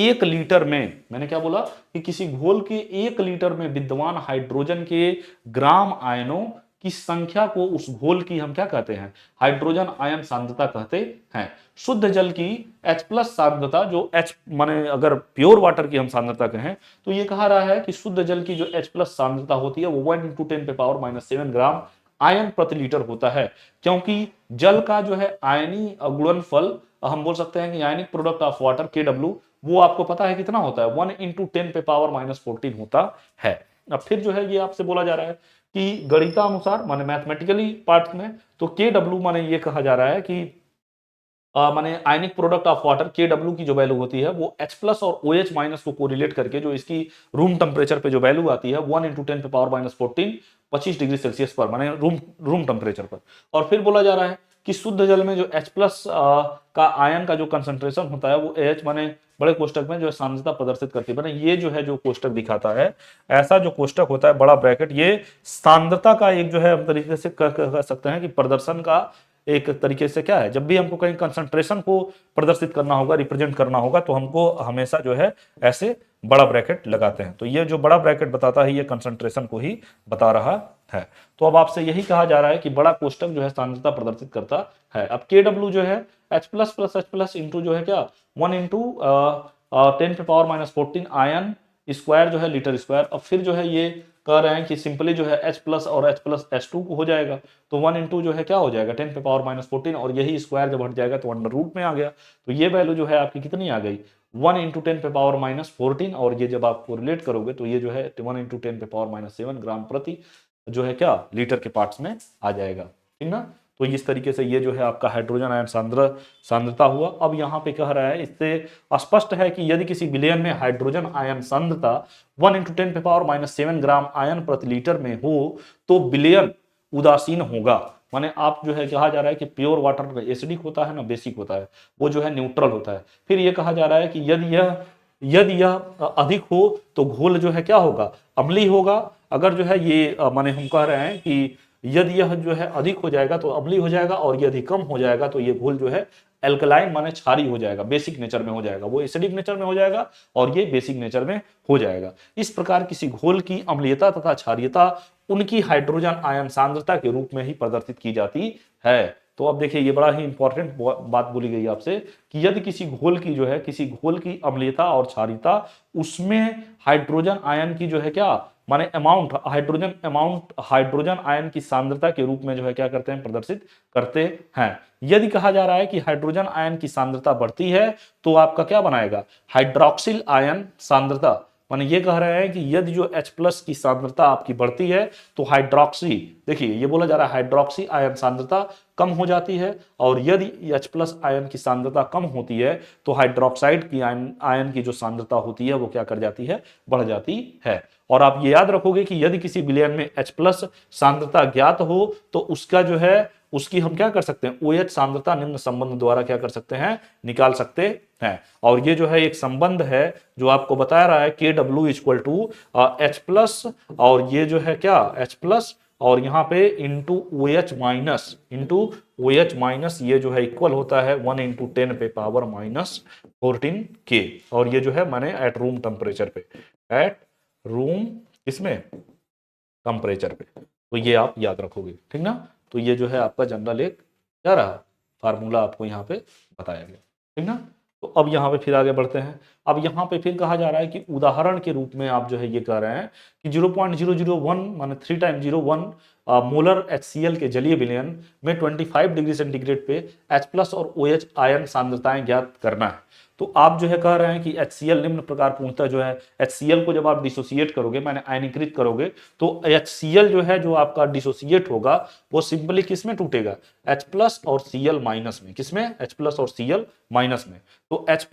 1 लीटर में, मैंने क्या बोला कि किसी घोल के 1 लीटर में विद्यमान हाइड्रोजन के ग्राम आयनों की संख्या को उस घोल की हम क्या कहते हैं, हाइड्रोजन आयन सांद्रता कहते हैं। शुद्ध जल की H+ सांद्रता, जो H माने अगर प्योर वाटर की हम सांद्रता कहें, तो ये कहा रहा है कि शुद्ध जल की जो H+ सांद्रता होती है वो 1 × 10⁻⁻7 ग्राम आयन प्रति लीटर होता है, क्योंकि जल का जो है आयनी गुणनफल, हम बोल सकते हैं कि ionic product of water Kw, वो आपको पता है कितना होता है, 1 × 10⁻⁻14 होता है। अब फिर जो है ये आपसे बोला जा रहा है कि गणितानुसार माने मैथमेटिकली पार्ट में, तो Kw माने ये कहा जा रहा है कि माने ionic product of water Kw की जो वैल्यू होती है वो H+ और OH- को कोरिलेट करके जो इसकी रूम टेम्परेचर पे जो वैल्यू आती है 1 × 10⁻⁻14 25 डिग्री सेल्सियस पर, माने रूम टेम्परेचर पर। और फिर बोला जा रहा है कि शुद्ध जल में जो H+ का आयन का जो कंसंट्रेशन होता है वो AH माने बड़े कोष्टक में जो है सांद्रता प्रदर्शित करती है, ये जो है जो कोष्टक दिखाता है, ऐसा जो कोष्टक होता है बड़ा ब्रैकेट, ये सांद्रता का एक जो है हम तरीके से कह सकते हैं कि प्रदर्शन का एक तरीके से क्या है, जब भी हमको कहीं कंसंट्रेशन को प्रदर्शित करना होगा, रिप्रेजेंट करना होगा, तो हमको हमेशा जो है ऐसे बड़ा ब्रैकेट लगाते हैं। तो ये जो बड़ा ब्रैकेट बताता है ये कंसंट्रेशन को ही बता रहा है। तो अब आपसे यही कहा जा रहा है कि बड़ा कोष्टक जो है सांद्रता प्रदर्शित करता है। अब Kw जो है H+ + H+ इंटू जो है क्या 1 × 10⁻⁻14 आयन स्क्वायर जो है लीटर स्क्वायर। अब फिर जो है ये कह रहे हैं कि सिंपली जो है H+ और H+H2 हो जाएगा, तो 1 इंटू जो है क्या हो जाएगा 10⁻⁻14, और यही स्क्वायर जब हट जाएगा तो अंडर रूट में आ गया, तो ये वैल्यू जो है आपकी कितनी आ गई 1 × 10⁻⁻14, और ये जब आप कोरिलेट करोगे तो ये जो है 1 × 10⁻⁷ ग्राम प्रति जो है क्या लीटर के पार्ट्स में आ जाएगा, ठीक ना। तो इस तरीके से ये जो है आपका हाइड्रोजन आयन सांद्रता हुआ। अब यहाँ पे कह रहा है, इससे स्पष्ट है कि यदि किसी विलयन में हाइड्रोजन आयन सांद्रता 1 × 10⁻⁷ ग्राम आयन प्रति लीटर में हो तो विलयन उदासीन होगा। माने आप जो है कहा जा रहा है कि प्योर वाटर एसिडिक होता है ना बेसिक होता है, वो जो है न्यूट्रल होता है। फिर ये कहा जा रहा है कि यदि यह अधिक हो तो घोल जो है क्या होगा, अम्लीय होगा। अगर जो है ये माने हम कह रहे हैं कि यदि यह जो है अधिक हो जाएगा तो अम्लीय हो जाएगा, और यदि कम हो जाएगा तो ये घोल जो है एल्कलाइन माने क्षारीय हो जाएगा, बेसिक नेचर में हो जाएगा। वो एसिडिक नेचर में हो जाएगा और ये बेसिक नेचर में हो जाएगा। इस प्रकार किसी घोल की अम्लीयता तथा क्षारीयता उनकी हाइड्रोजन आयन सांद्रता के रूप में ही प्रदर्शित की जाती है। तो अब देखिए ये बड़ा ही इंपॉर्टेंट बात बोली गई आपसे कि यदि किसी घोल की जो है किसी घोल की अम्लीयता और क्षारीयता, उसमें हाइड्रोजन आयन की जो है क्या माने हाइड्रोजन आयन की सांद्रता के रूप में जो है क्या करते हैं, प्रदर्शित करते हैं। यदि कहा जा रहा है कि हाइड्रोजन आयन की सांद्रता बढ़ती है तो आपका क्या बनाएगा, हाइड्रोक्सिल आयन सांद्रता। माने ये कह रहे हैं कि यदि जो H+ की सांद्रता आपकी बढ़ती है तो हाइड्रोक्सी, देखिए ये बोला जा रहा है हाइड्रोक्सी आयन सांद्रता कम हो जाती है, और यदि H+ आयन की सांद्रता कम होती है तो हाइड्रोक्साइड की आयन की जो सांद्रता होती है वो क्या कर जाती है, बढ़ जाती है। और आप ये याद रखोगे कि यदि किसी विलयन में H+ सांद्रता ज्ञात हो तो उसका जो है उसकी हम क्या कर सकते हैं, OH सांद्रता निम्न संबंध द्वारा क्या कर सकते हैं, निकाल सकते हैं। और ये जो है एक संबंध है जो आपको बता रहा है Kw = H+, और ये जो है क्या H+ और यहाँ पे OH- ये जो है इक्वल होता है 1 × 10⁻⁻14 K, और ये जो है माने एट रूम टेम्परेचर पे, एट रूम इसमें टेम्परेचर पे। तो ये आप याद रखोगे, ठीक ना। तो ये जो है आपका जनरल एक क्या रहा, फार्मूला आपको यहाँ पे बताया गया, ठीक ना। तो अब यहाँ पे फिर आगे बढ़ते हैं। अब यहाँ पे फिर कहा जा रहा है कि उदाहरण के रूप में आप जो है ये कह रहे हैं कि 0.001 माने 3 × 10⁻⁻1 मोलर HCl के जलीय विलयन में 25 डिग्री सेंटीग्रेड पे H+ और OH आयन सांद्रताएं ज्ञात करना है। तो आप जो है कह रहे हैं कि HCl निम्न प्रकार पूर्णतः जो है HCl को जब आप डिसोसिएट करोगे माने आयनीकृत करोगे तो HCl जो है जो आपका डिसोसिएट होगा वो सिंपली किसमें टूटेगा, H+ और Cl माइनस में। किसमें, H+ और Cl माइनस में। तो H+ =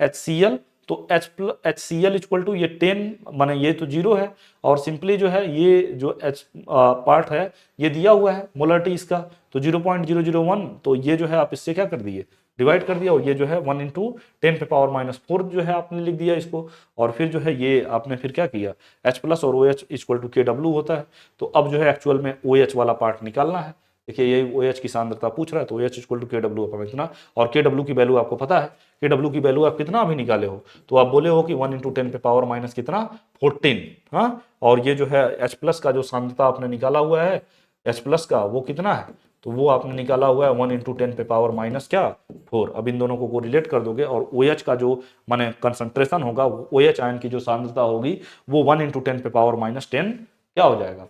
HCl, तो HCl = ये 10 माने ये तो 0 है, और सिंपली जो है ये जो H पार्ट है ये दिया हुआ है मोलरिटी इसका, तो 0.001, तो ये जो है आप इससे क्या कर दिए, डिवाइड कर दिया, और ये जो है 1 × 10⁻⁴ जो है आपने लिख दिया इसको। और फिर जो है ये आपने फिर क्या किया, H+ और OH = Kw होता है। तो अब जो है एक्चुअल में OH वाला पार्ट निकालना है। देखिए ये OH की सांद्रता पूछ रहा है, तो OH = Kw अपन इतना, और Kw की वैल्यू आपको पता है, Kw की वैल्यू आप कितना अभी निकाले हो, तो आप बोले हो कि 1 × 10⁻⁻ कितना 14। हाँ, और ये जो है H+ का जो सांद्रता आपने निकाला हुआ है H+ का वो कितना है, तो वो आपने निकाला हुआ है 1 × 10⁻⁻ क्या 4। अब इन दोनों को रिलेट कर दोगे और OH का जो माने कंसंट्रेशन होगा, OH आयन की जो सांद्रता होगी वो 1 × 10⁻10 क्या हो जाएगा,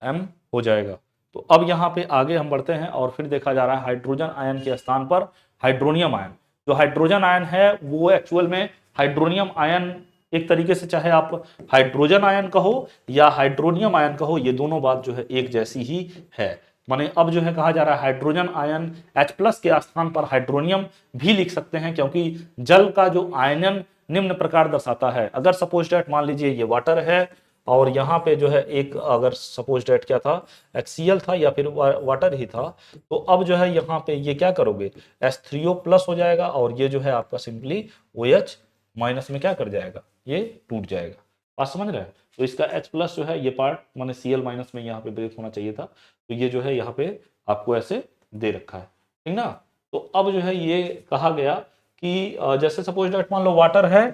m हो जाएगा। तो अब यहाँ पे आगे हम बढ़ते हैं और फिर देखा जा रहा है हाइड्रोजन आयन के स्थान पर हाइड्रोनियम आयन। जो हाइड्रोजन आयन है वो एक्चुअल में हाइड्रोनियम आयन, एक तरीके से चाहे आप हाइड्रोजन आयन कहो या हाइड्रोनियम आयन कहो, ये दोनों बात जो है एक जैसी ही है। माने अब जो है कहा जा रहा है हाइड्रोजन आयन H+ के स्थान पर हाइड्रोनियम भी लिख सकते हैं, क्योंकि जल का जो आयनन निम्न प्रकार दर्शाता है। अगर सपोज दैट मान लीजिए ये वाटर है और यहाँ पे जो है एक अगर सपोज डेट क्या था HCl था या फिर वाटर ही था, तो अब जो है यहाँ पे ये क्या करोगे H3O+ हो जाएगा, और ये जो है आपका सिंपली OH माइनस में क्या कर जाएगा, ये टूट जाएगा। बात समझ रहे हैं। तो इसका H+ जो है ये पार्ट माने Cl माइनस में यहाँ पे ब्रेक होना चाहिए था, तो ये जो है यहाँ पे आपको ऐसे दे रखा है, ठीक ना। तो अब जो है ये कहा गया कि जैसे सपोज डेट मान लो वाटर है,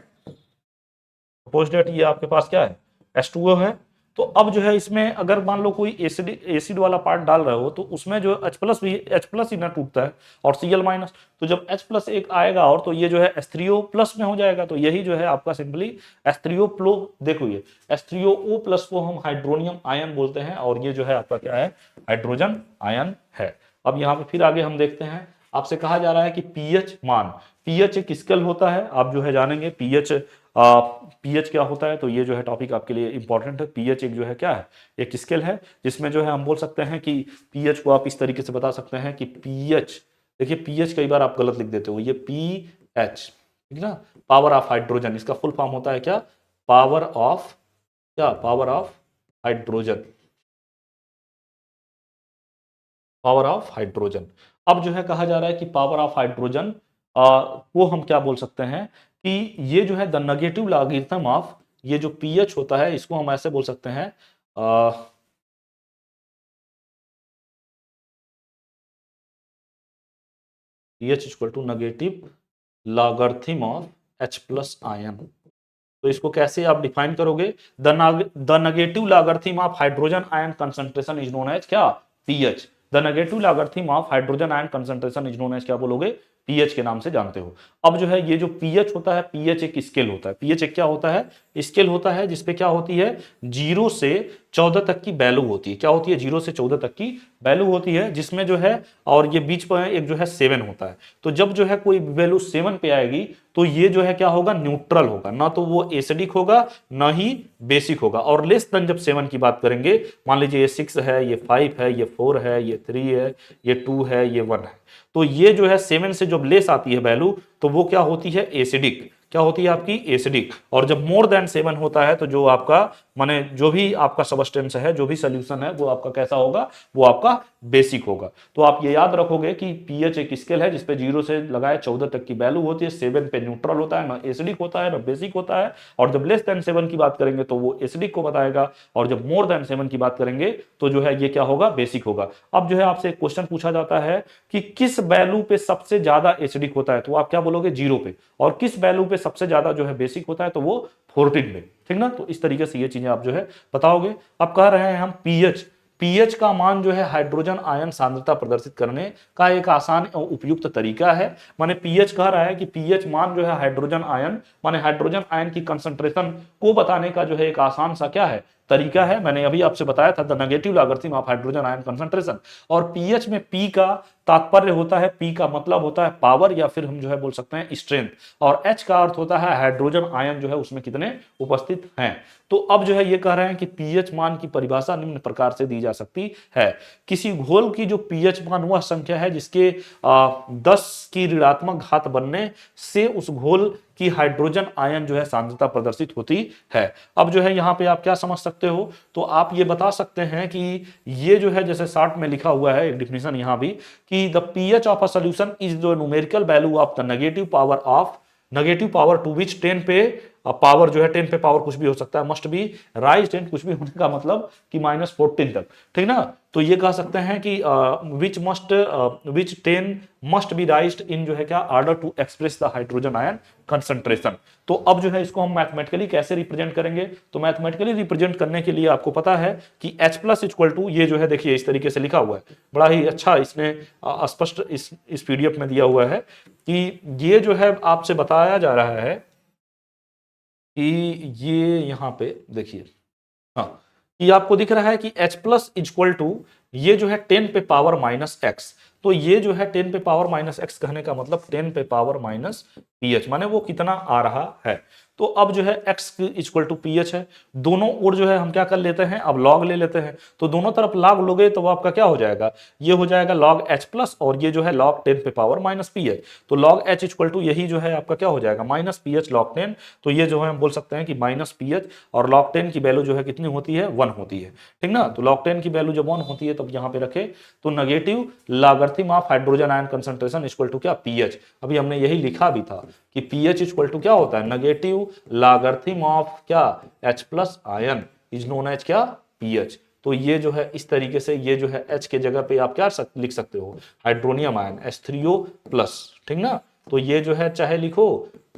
सपोज डेट ये आपके पास क्या है H2O है, तो अब जो है इसमें अगर मान लो कोई एसिड वाला पार्ट डाल रहे हो तो उसमें जो H+ ही ना टूटता है और Cl माइनस, तो जब H+ एक आएगा और तो ये जो है H3O+ में हो जाएगा, तो यही जो है आपका सिंपली H3O+, देखो ये H3O+ को हम हाइड्रोनियम आयन बोलते हैं, और ये जो है आपका क्या है हाइड्रोजन आयन है। अब यहाँ पे फिर आगे हम देखते हैं, आपसे कहा जा रहा है कि pH मान, pH एक स्केल होता है, आप जो है जानेंगे pH पीएच क्या होता है, तो ये जो है टॉपिक आपके लिए इंपॉर्टेंट है। पीएच एक जो है क्या है, एक स्केल है जिसमें जो है हम बोल सकते हैं कि पीएच को आप इस तरीके से बता सकते हैं कि पीएच, देखिए पीएच कई बार आप गलत लिख देते हो, ये पीएच, ठीक है ना, पावर ऑफ हाइड्रोजन, इसका फुल फॉर्म होता है क्या, पावर ऑफ, क्या, power of hydrogen, power of hydrogen. अब जो है कहा जा रहा है कि पावर ऑफ हाइड्रोजन को हम क्या बोल सकते हैं कि ये जो है द नेगेटिव लॉगरिथम ऑफ, ये जो पीएच होता है इसको हम ऐसे बोल सकते हैं, pH equal to negative logarithm of H plus ion. तो इसको कैसे आप डिफाइन करोगे, the negative logarithm of hydrogen ion concentration is known as क्या, pH. The negative logarithm of hydrogen ion concentration is known as क्या बोलोगे, pH के नाम से जानते हो। अब जो है ये जो पीएच होता है, पीएच एक स्केल होता है, पीएच एक क्या होता है, स्केल होता है जिसपे क्या होती है, 0 से 14 तक की वैल्यू होती है, क्या होती है, 0 से 14 तक की वैल्यू होती है, जिसमें जो है, और ये बीच पर एक जो है 7 होता है। तो जब जो है कोई वैल्यू 7 पे आएगी तो ये जो है क्या होगा, न्यूट्रल होगा, ना तो वो एसिडिक होगा ना ही बेसिक होगा। और लेस देन जब 7 की बात करेंगे, मान लीजिए ये 6 है, ये 5 है, ये 4 है, ये 3 है, ये 2 है, ये 1 है, तो ये जो है 7 से जब लेस आती है वैल्यू तो वो क्या होती है, एसिडिक, क्या होती है आपकी, एसिडिक। और जब मोर देन 7 होता है तो जो आपका माने जो भी आपका सबस्टेंस है, जो भी सोल्यूशन है वो आपका कैसा होगा, वो आपका बेसिक होगा। तो आप ये याद रखोगे कि पीएच एक स्केल है जिसपे 0 से लगाए 14 तक की वैल्यू होती है, 7 पे न्यूट्रल होता है, ना एसिडिक होता है ना बेसिक होता है। और जब लेस देन 7 की बात करेंगे तो वो एसिडिक को बताएगा, और जब मोर देन 7 की बात करेंगे तो जो है ये क्या होगा, बेसिक होगा। अब जो है आपसे एक क्वेश्चन पूछा जाता है कि किस वैल्यू पे सबसे ज्यादा एसिडिक होता है, तो आप क्या बोलोगे, 0 पे। और किस वैल्यू पे सबसे ज्यादा जो है बेसिक होता है, तो वो 14 में, ठीक ना। तो इस तरीके से ये चीजें आप जो है बताओगे। अब कह रहे हैं हम पीएच, पीएच का मान जो है हाइड्रोजन आयन सांद्रता प्रदर्शित करने का एक आसान और उपयुक्त तरीका है। माने पीएच कह रहा है कि पीएच मान जो है हाइड्रोजन आयन, माने हाइड्रोजन आयन की कंसंट्रेशन को बताने का जो है एक आसान सा क्या है, तरीका है। मैंने अभी आपसे बताया था the negative logarithm of hydrogen ion concentration. और पीएच में पी का तात्पर्य होता है, पी का मतलब होता है पावर, या फिर हम जो है बोल सकते हैं स्ट्रेंथ, और एच का अर्थ होता है हाइड्रोजन आयन जो है उसमें कितने उपस्थित हैं। तो अब जो है ये कह रहे हैं कि पीएच मान की परिभाषा निम्न प्रकार से दी जा सकती है, किसी घोल की जो पीएच मान वह संख्या है जिसके 10 की ऋणात्मक घात बनने से उस घोल की हाइड्रोजन आयन जो है सांद्रता प्रदर्शित होती है। अब जो है यहाँ पे आप क्या समझ सकते हो, तो आप ये बता सकते हैं कि ये जो है जैसे शार्ट में लिखा हुआ है एक डिफिनेशन यहाँ भी, कि the pH of a solution is the numerical value of the negative power to which 10 पे पावर जो है 10 पे पावर कुछ भी हो सकता है, मस्ट बी राइज 10, कुछ भी होने का मतलब कि -14 तक, ठीक ना। तो ये कह सकते हैं कि विच 10 मस्ट बी राइज्ड इन जो है क्या, order to express the hydrogen ion concentration. तो अब जो है इसको हम मैथमेटिकली कैसे रिप्रेजेंट करेंगे, तो मैथमेटिकली रिप्रेजेंट करने के लिए आपको पता है कि H प्लस इक्वल टू, ये जो है देखिए इस तरीके से लिखा हुआ है, बड़ा ही अच्छा इसने स्पष्ट इस पीडीएफ में दिया हुआ है कि ये जो है आपसे बताया जा रहा है कि ये यहाँ पे देखिए, हाँ, ये आपको दिख रहा है कि H प्लस इक्वल टू ये जो है 10 पे पावर माइनस एक्स। तो ये जो है 10 पे पावर माइनस एक्स कहने का मतलब 10 पे पावर माइनस पीएच, माने वो कितना आ रहा है। तो अब जो है x इक्वल टू पीएच है, दोनों ओर जो है हम क्या कर लेते हैं, अब लॉग ले लेते हैं। तो दोनों तरफ लॉग लोगे तो वो आपका क्या हो जाएगा, ये हो जाएगा लॉग h प्लस, और ये जो है लॉग 10 पे पावर माइनस पीएच। तो लॉग h इक्वल टू यही जो है आपका क्या हो जाएगा, माइनस पीएच लॉग 10। तो ये जो है हम बोल सकते हैं कि माइनस पीएच, और लॉग 10 की वैल्यू जो है कितनी होती है, 1 होती है, ठीक ना। तो लॉग 10 की वैल्यू जब 1 होती है तब यहाँ पे रखे, तो negative logarithm of hydrogen ion concentration equal to क्या, पीएच। अभी हमने यही लिखा भी था कि पीएच इक्वल टू क्या होता है, नेगेटिव लॉगरिथम ऑफ क्या, H plus ion is known as क्या, पीएच। तो ये जो है इस तरीके से, ये जो है H के जगह पे आप क्या लिख सकते हो, हाइड्रोनियम आयन H3O प्लस, ठीक ना। तो ये जो है चाहे लिखो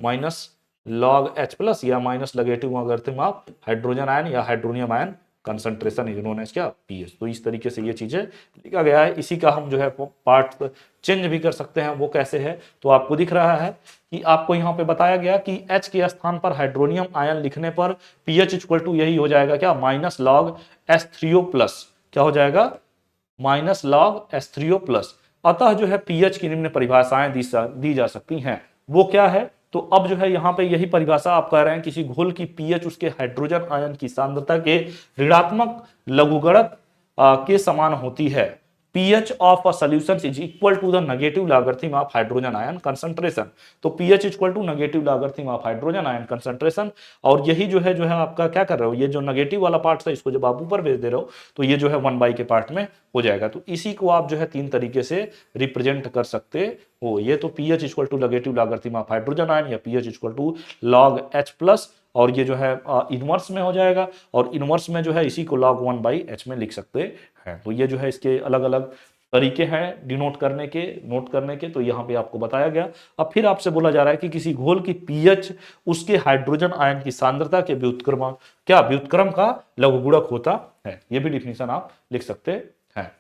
माइनस लॉग H प्लस या minus negative logarithm of hydrogen ion या hydronium ion concentration is known as क्या, पीएच। तो इस तरीके से ये चीजें लिखा गया है। इसी का हम जो है पार्ट चेंज भी कर सकते हैं, वो कैसे है, तो आपको दिख रहा है कि आपको यहाँ पे बताया गया कि H के स्थान पर हाइड्रोनियम आयन लिखने पर पीएच इक्वल टू यही हो जाएगा क्या, माइनस लॉग H3O प्लस, क्या हो जाएगा, माइनस लॉग H3O प्लस। अतः जो है पीएच की निम्न परिभाषाएं दी जा सकती हैं, वो क्या है, तो अब जो है यहाँ पे यही परिभाषा आप कह रहे हैं, किसी घोल की पीएच उसके हाइड्रोजन आयन की सांद्रता के ऋणात्मक लघुगणक के समान होती है। pH of a solution is equal to the negative logarithm of hydrogen ion concentration। तो pH equal to negative logarithm of hydrogen ion concentration। और यही जो है आपका क्या कर रहे हो, ये जो नेगेटिव वाला पार्ट है इसको जब आप ऊपर भेज दे रहे हो तो ये जो है 1 के पार्ट में हो जाएगा। तो इसी को आप जो है 3 तरीके से रिप्रेजेंट कर सकते हो। ये तो pH equal to negative logarithm of hydrogen ion या pH equal to log H plus, और ये जो है इनवर्स में हो जाएगा, और इनवर्स में जो है इसी को log 1/h में लिख सकते हैं। तो ये जो है इसके अलग अलग तरीके हैं डिनोट करने के, नोट करने के, तो यहाँ पे आपको बताया गया। अब फिर आपसे बोला जा रहा है कि किसी घोल की पीएच उसके हाइड्रोजन आयन की सांद्रता के व्युत्क्रम का लघुगुणक होता है। ये भी डिफिनीशन आप लिख सकते हैं।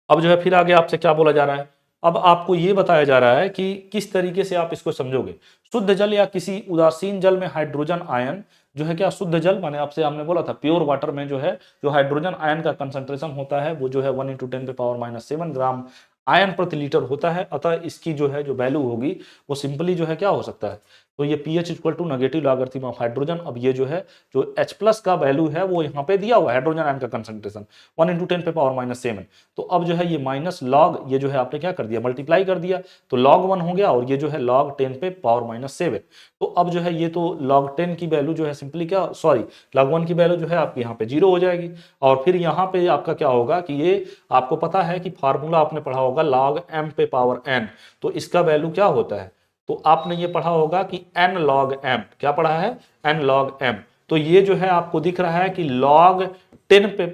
अब जो है फिर आगे आपसे क्या बोला जा रहा है, अब आपको ये बताया जा रहा है कि किस तरीके से आप इसको समझोगे। शुद्ध जल या किसी उदासीन जल में हाइड्रोजन आयन जो है क्या, शुद्ध जल माने आपसे हमने बोला था प्योर वाटर में जो है जो हाइड्रोजन आयन का कंसंट्रेशन होता है वो जो है 1 × 10⁻⁷ ग्राम आयन प्रति लीटर होता है। अतः इसकी जो है जो वैल्यू होगी वो सिंपली जो है क्या हो सकता है, तो ये pH equal to negative logarithm of hydrogen. अब ये जो है जो H प्लस का वैल्यू है वो यहाँ पे दिया हुआ है, हाइड्रोजन आयन का कंसंट्रेशन 1 × 10⁻⁷। तो अब जो है ये माइनस लॉग, ये जो है आपने क्या कर दिया, मल्टीप्लाई कर दिया, तो log 1 हो गया, और ये जो है log 10⁻⁷। तो अब जो है ये तो log 10 की वैल्यू जो है सिंपली क्या, सॉरी log 1 की वैल्यू जो है आपकी यहाँ पे 0 हो जाएगी। और फिर यहाँ पे आपका क्या होगा कि ये आपको पता है कि फार्मूला आपने पढ़ा होगा log m⁻n, तो इसका वैल्यू क्या होता है, तो आपने ये पढ़ा होगा कि n log m, क्या पढ़ा है, n log m। तो ये जो है आपको दिख रहा है कि log 10 पे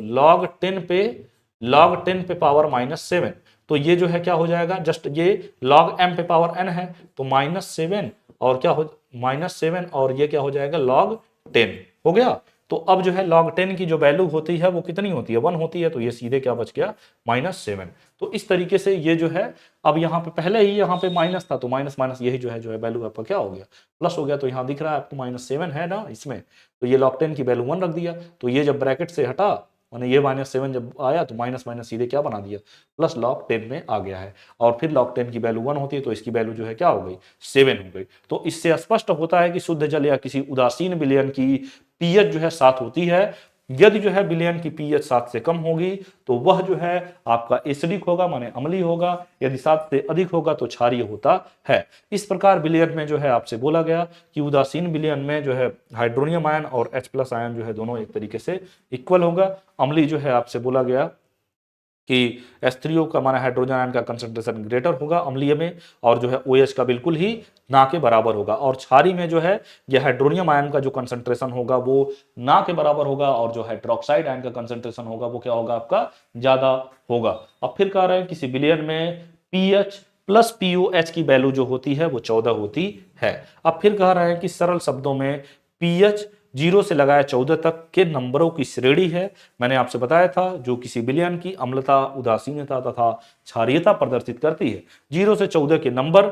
log 10 पे तो ये जो है क्या हो जाएगा, जस्ट ये log m पे पावर n है तो -7, और क्या हो -7, और ये क्या हो जाएगा log 10 हो गया। तो अब जो है log 10 की जो वैल्यू होती है वो कितनी होती है, 1 होती है, तो ये सीधे क्या बच गया -7। तो इस तरीके से ये जो है, अब यहाँ पे पहले ही यहाँ पे माइनस था तो माइनस माइनस यही जो है वैल्यू आपका क्या हो गया, प्लस हो गया। तो यहाँ दिख रहा है आपको -7 है ना इसमें, तो ये log 10 की वैल्यू 1 रख दिया, तो ये जब ब्रैकेट से हटा मैंने ये -7 जब आया तो माइनस माइनस सीधे क्या बना दिया, प्लस log 10 में आ गया है। और फिर log 10 की वैल्यू 1 होती है तो इसकी वैल्यू जो है क्या हो गई, 7 हो गई। तो इससे स्पष्ट होता है कि शुद्ध जल या किसी उदासीन विलयन की पीएच जो है 7 होती है। यदि जो है विलयन की पीएच 7 से कम होगी तो वह जो है आपका एसिडिक होगा, माने अम्लीय होगा। यदि 7 से अधिक होगा तो क्षारीय होता है। इस प्रकार विलयन में जो है आपसे बोला गया कि उदासीन विलयन में जो है हाइड्रोनियम आयन और H+ आयन जो है दोनों एक तरीके से इक्वल होगा। अम्लीय जो है आपसे बोला गया कि H3O का माना हाइड्रोजन आयन का कंसंट्रेशन ग्रेटर होगा अम्लीय में, और जो है OH का बिल्कुल ही ना के बराबर होगा। और क्षारीय में जो है ये हाइड्रोनियम आयन का जो कंसंट्रेशन होगा वो ना के बराबर होगा, और जो हाइड्रोक्साइड आयन का कंसंट्रेशन होगा वो क्या होगा आपका ज्यादा होगा। अब फिर कह रहे हैं किसी विलयन में पीएच प्लस POH की वैल्यू जो होती है वो 14 होती है। अब फिर कह रहे हैं कि सरल शब्दों में पीएच 0 से लगाया 14 तक के नंबरों की श्रेणी है। मैंने आपसे बताया था जो किसी विलयन की अम्लता, उदासीनता तथा क्षारीयता प्रदर्शित करती है। 0 से 14 के नंबर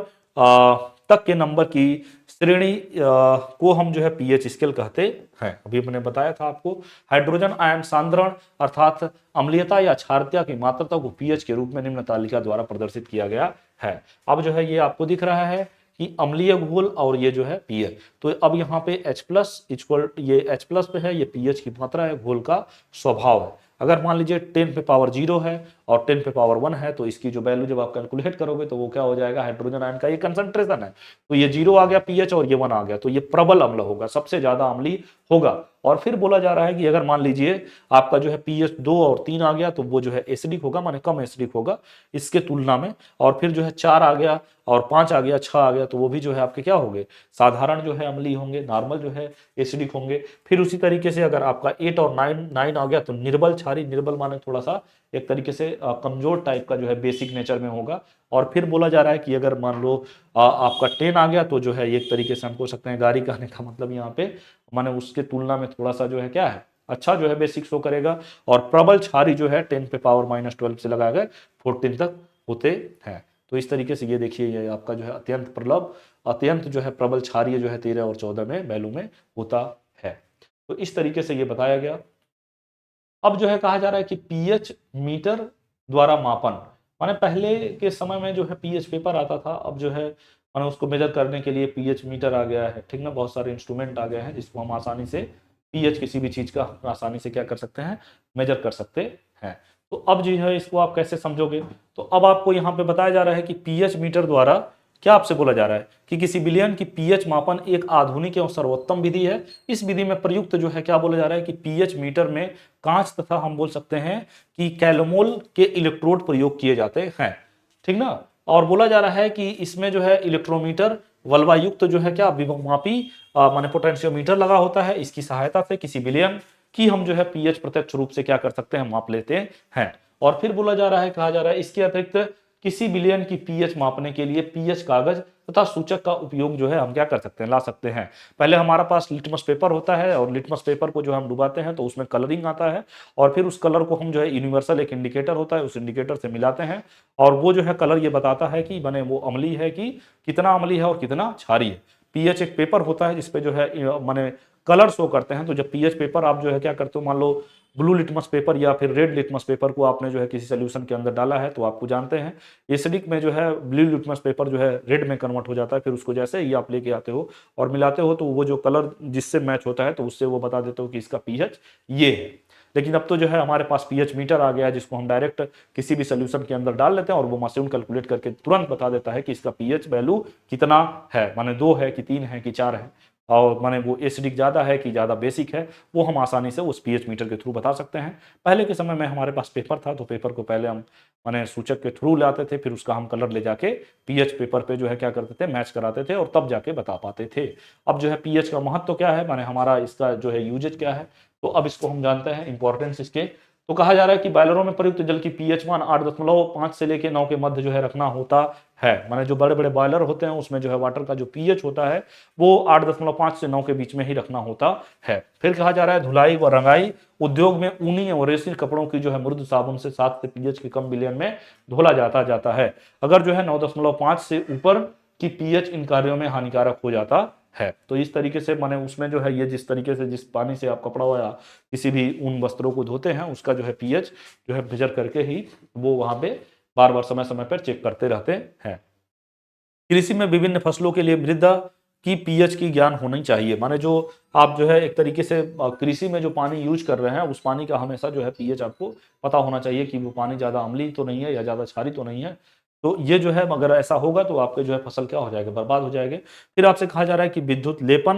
तक के नंबर की श्रेणी को हम जो है पीएच स्केल कहते हैं। अभी मैंने बताया था आपको हाइड्रोजन आयन सांद्रण अर्थात अम्लीयता या क्षारीयता की मात्रता को पीएच के रूप में निम्न तालिका द्वारा प्रदर्शित किया गया है। अब जो है ये आपको दिख रहा है कि अम्लीय घोल और ये जो है पीएच। तो अब यहाँ पे H+ इक्वल, ये H+ पे है, ये पीएच की मात्रा है, घोल का स्वभाव है। अगर मान लीजिए 10 पे पावर 0 है और 10 पे पावर 1 है तो इसकी जो वैल्यू जब आप कैलकुलेट करोगे तो वो क्या हो जाएगा, हाइड्रोजन आयन का ये कंसंट्रेशन है, तो ये 0 आ गया पीएच और ये 1 आ गया, तो ये प्रबल अम्ल होगा, सबसे ज्यादा अम्लीय होगा। और फिर बोला जा रहा है कि अगर मान लीजिए आपका जो है पीएच 2 और 3 आ गया तो वो जो है एसिडिक होगा, माने कम एसिडिक होगा इसके तुलना में। और फिर जो है 4 आ गया और 5 आ गया, 6 आ गया, तो वो भी जो है आपके क्या होंगे, साधारण जो है अम्लीय होंगे, नॉर्मल जो है एसिडिक होंगे। फिर उसी तरीके से अगर आपका 8 और 9 आ गया तो निर्बल क्षारीय, निर्बल माने थोड़ा सा एक तरीके से कमजोर टाइप का जो है बेसिक नेचर में होगा। और फिर बोला जा रहा है कि अगर मान लो आपका 10 आ गया तो जो है एक तरीके से हम बोल सकते हैं गारी कहने का मतलब यहाँ पे माने उसके तुलना में थोड़ा सा जो है क्या है, अच्छा जो है बेसिक शो करेगा। और प्रबल क्षारीय जो है 10 पे पावर -12 से लगा गए 14 तक होते हैं। तो इस तरीके से ये देखिए ये आपका जो है अत्यंत प्रबल, अत्यंत जो है प्रबल क्षारीय जो है 13 और 14 में वैल्यू में होता है। तो इस तरीके से ये बताया गया। अब जो है कहा जा रहा है कि पीएच मीटर द्वारा मापन, माने पहले के समय में जो है पीएच पेपर आता था, अब जो है माने उसको मेजर करने के लिए पीएच मीटर आ गया है, ठीक ना, बहुत सारे इंस्ट्रूमेंट आ गए हैं जिसको हम आसानी से पीएच किसी भी चीज का आसानी से क्या कर सकते हैं, मेजर कर सकते हैं। तो अब जो है इसको आप कैसे समझोगे, तो अब आपको यहाँ पे बताया जा रहा है कि पीएच मीटर द्वारा क्या आपसे बोला जा रहा है कि किसी विलयन की पीएच मापन एक आधुनिक एवं सर्वोत्तम विधि है। इस विधि में प्रयुक्त जो है क्या बोला जा रहा है कि पीएच मीटर में कांच तथा हम बोल सकते हैं कि कैलोमोल के इलेक्ट्रोड प्रयोग किए जाते हैं, ठीक ना। और बोला जा रहा है कि इसमें जो है इलेक्ट्रोमीटर वल्वायुक्त जो है क्या विभवमापी माने पोटेंशियोमीटर लगा होता है। इसकी सहायता से किसी विलयन की हम जो है पीएच प्रत्यक्ष रूप से क्या कर सकते हैं, माप लेते हैं। और फिर बोला जा रहा है, कहा जा रहा है इसके अतिरिक्त किसी विलयन की पीएच मापने के लिए पीएच कागज तथा सूचक का उपयोग जो है हम क्या कर सकते हैं, ला सकते हैं। पहले हमारा पास लिटमस पेपर होता है और लिटमस पेपर को जो हम डुबाते हैं तो उसमें कलरिंग आता है और फिर उस कलर को हम जो है यूनिवर्सल एक इंडिकेटर होता है उस इंडिकेटर से मिलाते हैं और वो जो है कलर ये बताता है कि माने वो अम्लीय है कि कितना अम्लीय है और कितना क्षारीय है। पीएच एक पेपर होता है जिसपे जो है माने कलर शो करते हैं। तो जब पीएच पेपर आप जो है क्या करते हो, मान लो ब्लू लिटमस पेपर या फिर रेड लिटमस पेपर को आपने जो है किसी सोल्यूशन के अंदर डाला है तो आपको जानते हैं एसिडिक में जो है ब्लू लिटमस पेपर जो है रेड में कन्वर्ट हो जाता है। फिर उसको जैसे ही आप लेके आते हो और मिलाते हो तो वो जो कलर जिससे मैच होता है तो उससे वो बता देते हो कि इसका पीएच ये है। लेकिन अब तो जो है हमारे पास पीएच मीटर आ गया है जिसको हम डायरेक्ट किसी भी सोल्यूशन के अंदर डाल लेते हैं और वो मशीन कैलकुलेट करके तुरंत बता देता है कि इसका पीएच वैल्यू कितना है, माने 2 है कि 3 है कि 4 है और माने वो एसिडिक ज़्यादा है कि ज़्यादा बेसिक है, वो हम आसानी से उस पीएच मीटर के थ्रू बता सकते हैं। पहले के समय में हमारे पास पेपर था तो पेपर को पहले हम माने सूचक के थ्रू लाते थे, फिर उसका हम कलर ले जाके पीएच पेपर पे जो है क्या करते थे, मैच कराते थे और तब जाके बता पाते थे। अब जो है पीएच का महत्व क्या है, माने हमारा इसका जो है यूजेज क्या है, तो अब इसको हम जानते हैं इंपॉर्टेंस इसके। तो कहा जा रहा है कि बॉयलरों में प्रयुक्त जल की पीएच मान 8.5 से लेके 9 के मध्य जो है रखना होता है। माने जो बड़े बड़े बॉयलर होते हैं उसमें जो है वाटर का जो पीएच होता है वो 8.5 से 9 के बीच में ही रखना होता है। फिर कहा जा रहा है धुलाई व रंगाई उद्योग में ऊनी और रेशमी कपड़ों की जो है मृदु साबुन से 7 से पीएच के कम विलयन में धोला जाता है। अगर जो है 9.5 से ऊपर की पीएच इन कार्यों में हानिकारक हो जाता है। तो इस तरीके से माने उसमें जो है ये जिस तरीके से जिस पानी से आप कपड़ा या किसी भी ऊन वस्त्रों को धोते हैं उसका जो है पीएच जो है मेजर करके ही वो वहां पे बार बार समय समय पर चेक करते रहते हैं। कृषि में विभिन्न फसलों के लिए मृदा की पीएच की ज्ञान होनी चाहिए। माने जो आप जो है एक तरीके से कृषि में जो पानी यूज कर रहे हैं उस पानी का हमेशा जो है पीएच आपको पता होना चाहिए कि वो पानी ज्यादा अम्लीय तो नहीं है या ज्यादा क्षारीय तो नहीं है। तो ये जो है अगर ऐसा होगा तो आपके जो है फसल क्या हो जाएगा, बर्बाद हो जाएगी। फिर आपसे कहा जा रहा है कि विद्युत लेपन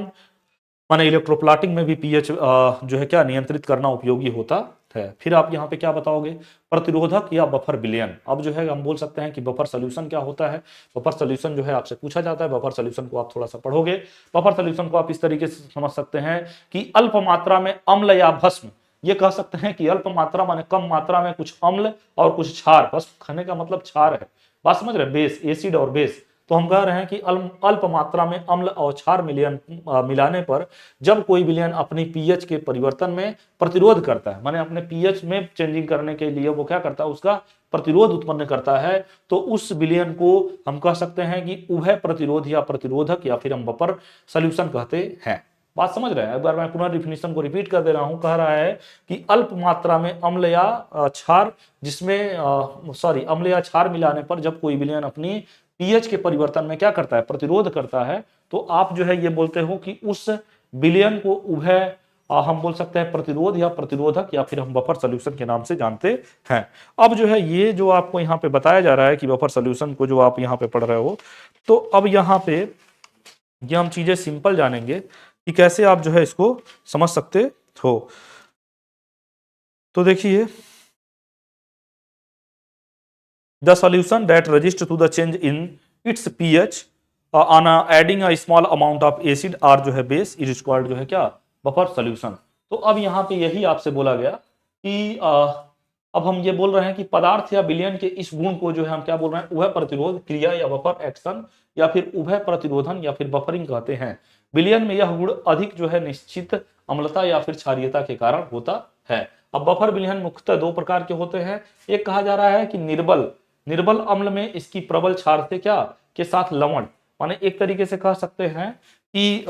माने इलेक्ट्रोप्लाटिंग में भी पीएच जो है क्या नियंत्रित करना उपयोगी होता है। फिर आप यहाँ पे क्या बताओगे, प्रतिरोधक या बफर विलयन। अब जो है हम बोल सकते हैं कि बफर सोल्यूशन क्या होता है। बफर सोल्यूशन जो है आपसे पूछा जाता है, बफर सोल्यूशन को आप थोड़ा सा पढ़ोगे। बफर सोल्यूशन को आप इस तरीके से समझ सकते हैं कि अल्प मात्रा में अम्ल या भस्म, ये कह सकते हैं कि अल्प मात्रा माने कम मात्रा में कुछ अम्ल और कुछ क्षार, भस्म खाने का मतलब क्षार है, बात समझ रहे हैं, बेस एसिड और बेस। तो हम कह रहे हैं कि अल्प मात्रा में अम्ल और क्षार मिलाने पर जब कोई विलयन अपनी पीएच के परिवर्तन में प्रतिरोध करता है, माने अपने पीएच में चेंजिंग करने के लिए वो क्या करता है, उसका प्रतिरोध उत्पन्न करता है, तो उस विलयन को हम कह सकते हैं कि उभय प्रतिरोध या प्रतिरोधक या फिर हम बफर सॉल्यूशन कहते हैं। बात समझ रहे हैं। एक बार मैं पुनः डिफिनीशन को रिपीट कर दे रहा हूं। कह रहा है कि अल्प मात्रा में अम्ल या क्षार जिसमें सॉरी अम्ल या क्षार मिलाने पर जब कोई विलयन अपनी पीएच के परिवर्तन में क्या करता है, प्रतिरोध करता है, तो आप जो है ये बोलते हो कि उस विलयन को उभय हम बोल सकते हैं प्रतिरोध या प्रतिरोधक या फिर हम बफर सॉल्यूशन के नाम से जानते हैं। अब जो है ये जो आपको यहाँ पे बताया जा रहा है कि बफर सॉल्यूशन को जो आप यहाँ पे पढ़ रहे हो, तो अब यहाँ पे ये हम चीजें सिंपल जानेंगे कि कैसे आप जो है इसको समझ सकते हो। तो देखिए, the solution that resists to the change in its pH on adding a small amount of acid or जो है base is called जो है क्या, बफर सॉल्यूशन। तो अब यहाँ पे यही आपसे बोला गया कि अब हम ये बोल रहे हैं कि पदार्थ या विलयन के इस गुण को जो है हम क्या बोल रहे हैं, उभय प्रतिरोध क्रिया या बफर एक्शन या फिर उभय प्रतिरोधन या फिर बफरिंग कहते हैं। विलयन में यह गुण अधिक जो है निश्चित अम्लता या फिर क्षारीयता के कारण होता है। अब बफर विलयन मुख्यतः दो प्रकार के होते हैं। एक कहा जा रहा है कि निर्बल अम्ल में इसकी प्रबल क्षार से क्या के साथ लवण, माने एक तरीके से कह सकते हैं कि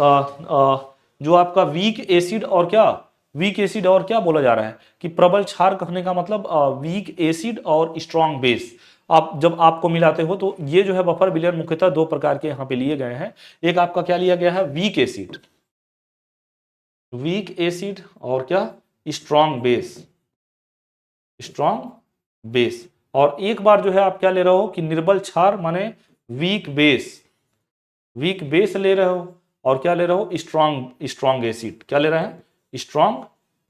जो आपका वीक एसिड और क्या बोला जा रहा है कि प्रबल क्षार कहने का मतलब वीक एसिड और स्ट्रॉन्ग बेस। आप जब आपको मिलाते हो तो ये जो है बफर विलयन मुख्यतः दो प्रकार के यहाँ पे लिए गए हैं। एक आपका क्या लिया गया है, वीक एसिड, वीक एसिड, और क्या, स्ट्रॉन्ग बेस, स्ट्रॉन्ग बेस। और एक बार जो है आप क्या ले रहे हो कि निर्बल क्षार माने वीक बेस, वीक बेस ले रहे हो, और क्या ले रहे हो, स्ट्रॉन्ग स्ट्रॉन्ग एसिड, क्या ले रहे हैं, स्ट्रॉन्ग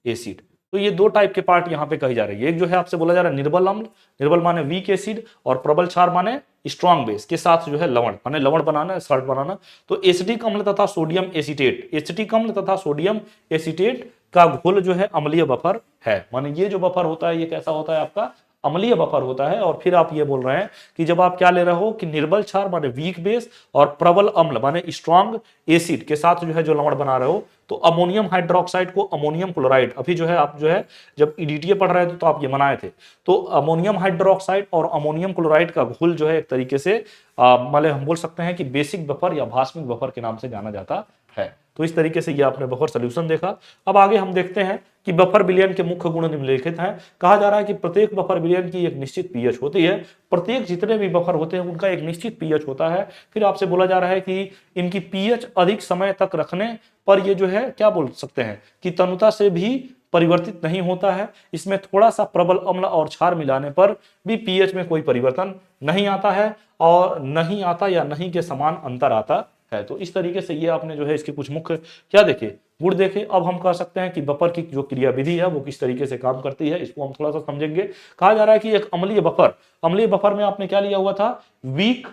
एसिड। तो ये दो टाइप के पार्ट यहाँ पे कही जा रही है। एक जो है आपसे बोला जा रहा है निर्बल अम्ल, निर्बल माने वीक एसिड, और प्रबल क्षार माने स्ट्रॉन्ग बेस के साथ जो है लवण माने लवण बनाना, सॉल्ट बनाना। तो एसिटिक अम्ल तथा सोडियम एसीटेट, एसिटिक अम्ल तथा सोडियम एसीटेट का घोल जो है अम्लीय बफर है। माने ये जो बफर होता है ये कैसा होता है, आपका अम्लीय बफर होता है। और फिर आप ये बोल रहे हैं कि जब आप क्या ले रहे हो कि निर्बल क्षार माने वीक बेस और प्रबल अम्ल माने स्ट्रॉन्ग एसिड के साथ जो है जो लवण बना रहे हो, तो अमोनियम हाइड्रोक्साइड को अमोनियम क्लोराइड, अभी जो है आप जो है जब ईडीटीए पढ़ रहे थे तो आप ये बनाए थे, तो अमोनियम हाइड्रोक्साइड और अमोनियम क्लोराइड का घोल जो है एक तरीके से मतलब हम बोल सकते हैं कि बेसिक बफर या भास्मिक बफर के नाम से जाना जाता है। तो इस तरीके से ये आपने बफर सॉल्यूशन देखा। अब आगे हम देखते हैं कि बफर विलयन के मुख्य गुण निम्नलिखित हैं। कहा जा रहा है कि प्रत्येक बफर विलयन की एक निश्चित पीएच होती है, प्रत्येक जितने भी बफर होते हैं उनका एक निश्चित पीएच होता है। फिर आपसे बोला जा रहा है कि इनकी पीएच अधिक समय तक रखने पर ये जो है क्या बोल सकते हैं कि तनुता से भी परिवर्तित नहीं होता है। इसमें थोड़ा सा प्रबल अम्ल और क्षार मिलाने पर भी पीएच में कोई परिवर्तन नहीं आता है, और नहीं आता या नहीं के समान अंतर आता है। तो इस तरीके से ये आपने जो है इसके कुछ मुख्य क्या देखे, गुण देखे। अब हम कह सकते हैं कि बफर की जो क्रिया विधि है वो किस तरीके से काम करती है, इसको हम थोड़ा सा समझेंगे। कहा जा रहा है कि एक अम्लीय बफर, अम्लीय बफर में आपने क्या लिया हुआ था, वीक,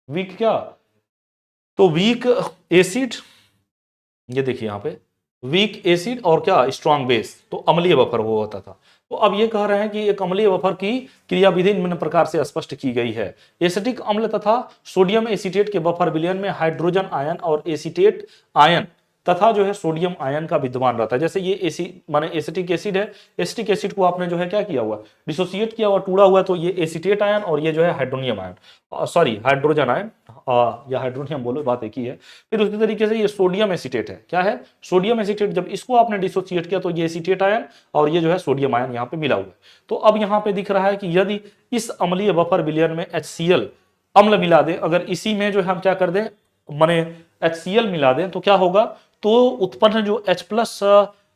वीक क्या, तो वीक एसिड, ये देखिए यहाँ पे वीक एसिड और क्या, स्ट्रॉन्ग बेस, तो अम्लीय बफर वो होता था। तो अब ये कह रहे हैं कि एक अम्लीय बफर की क्रियाविधि निम्न प्रकार से स्पष्ट की गई है। एसिटिक अम्ल तथा सोडियम एसीटेट के बफर विलयन में हाइड्रोजन आयन और एसीटेट आयन तथा जो है सोडियम आयन का विद्यमान रहता है। जैसे ये एसी माने एसिटिक एसिड है, एसिटिक एसिड को आपने जो है क्या किया हुआ, डिसोसिएट किया हुआ, टूड़ा हुआ, तो ये एसीटेट आयन और ये जो है hydronium ion, sorry hydrogen ion या हाइड्रोनियम बोलो, बात एक ही है। फिर उसी तरीके से ये सोडियम एसीटेट है, क्या है, सोडियम एसीटेट, जब इसको आपने डिसोसिएट किया तो ये एसीटेट आयन और ये जो है सोडियम आयन यहाँ पे मिला हुआ है। तो अब यहाँ पे दिख रहा है कि यदि इस अम्लीय बफर विलयन में HCl अम्ल मिला दे, अगर इसी में जो हम क्या कर दें माने HCl मिला दें तो क्या होगा, तो उत्पन्न जो H प्लस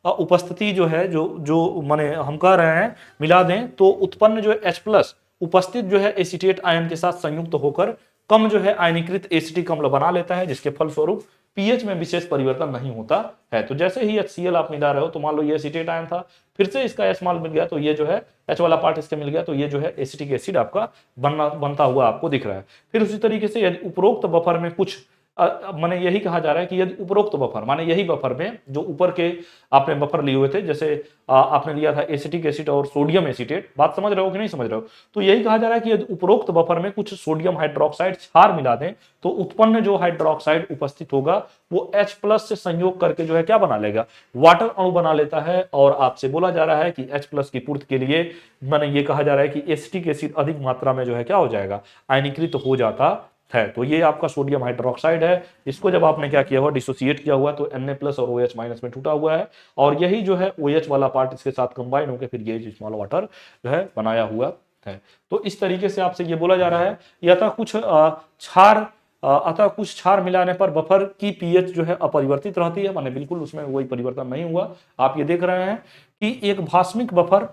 उपस्थिति जो है जो जो माने हम कह रहे हैं मिला दें, तो उत्पन्न जो H प्लस उपस्थित जो है एसीटेट आयन के साथ संयुक्त होकर कम जो है आयनीकृत एसिटिक अम्ल बना लेता है, जिसके फलस्वरूप पीएच में विशेष परिवर्तन नहीं होता है। तो जैसे ही HCl आप मिला रहे हो, तो मान लो ये एसीटेट आयन था, फिर से इसका H मान मिल गया, तो ये जो है H वाला पार्ट इसके मिल गया, तो ये जो है एसिटिक एसिड आपका बनता हुआ आपको दिख रहा है। फिर उसी तरीके से यदि उपरोक्त बफर में कुछ माने यही कहा जा रहा है कि यदि उपरोक्त बफर माने यही बफर में जो ऊपर के आपने बफर लिए हुए थे, जैसे आपने लिया था एसिटिक एसिड और सोडियम एसीटेट, बात समझ रहे हो कि नहीं समझ रहे हो, तो यही कहा जा रहा है कि यदि उपरोक्त बफर में कुछ सोडियम हाइड्रोक्साइड क्षार मिला दें, तो उत्पन्न जो हाइड्रोक्साइड उपस्थित होगा वो H प्लस से संयोग करके जो है क्या बना लेगा, वाटर अणु बना लेता है। और आपसे बोला जा रहा है कि H प्लस की पूर्ति के लिए माने ये कहा जा रहा है कि एसिटिक एसिड अधिक मात्रा में जो है क्या हो जाएगा, आयनीकृत हो जाता है। तो ये आपका सोडियम हाइड्रोक्साइड है, इसको जब आपने क्या किया हुआ, डिसोसिएट किया हुआ, तो Na प्लस और OH माइनस में टूटा हुआ है, और यही जो है OH वाला पार्ट इसके साथ कंबाइन होकर फिर ये स्मॉल वाटर जो है बनाया हुआ है। तो इस तरीके से आपसे ये बोला जा रहा है, अतः कुछ क्षार मिलाने पर बफर की पीएच जो है अपरिवर्तित रहती है, माने बिल्कुल उसमें कोई परिवर्तन नहीं हुआ। आप ये देख रहे हैं कि एक भास्मिक बफर,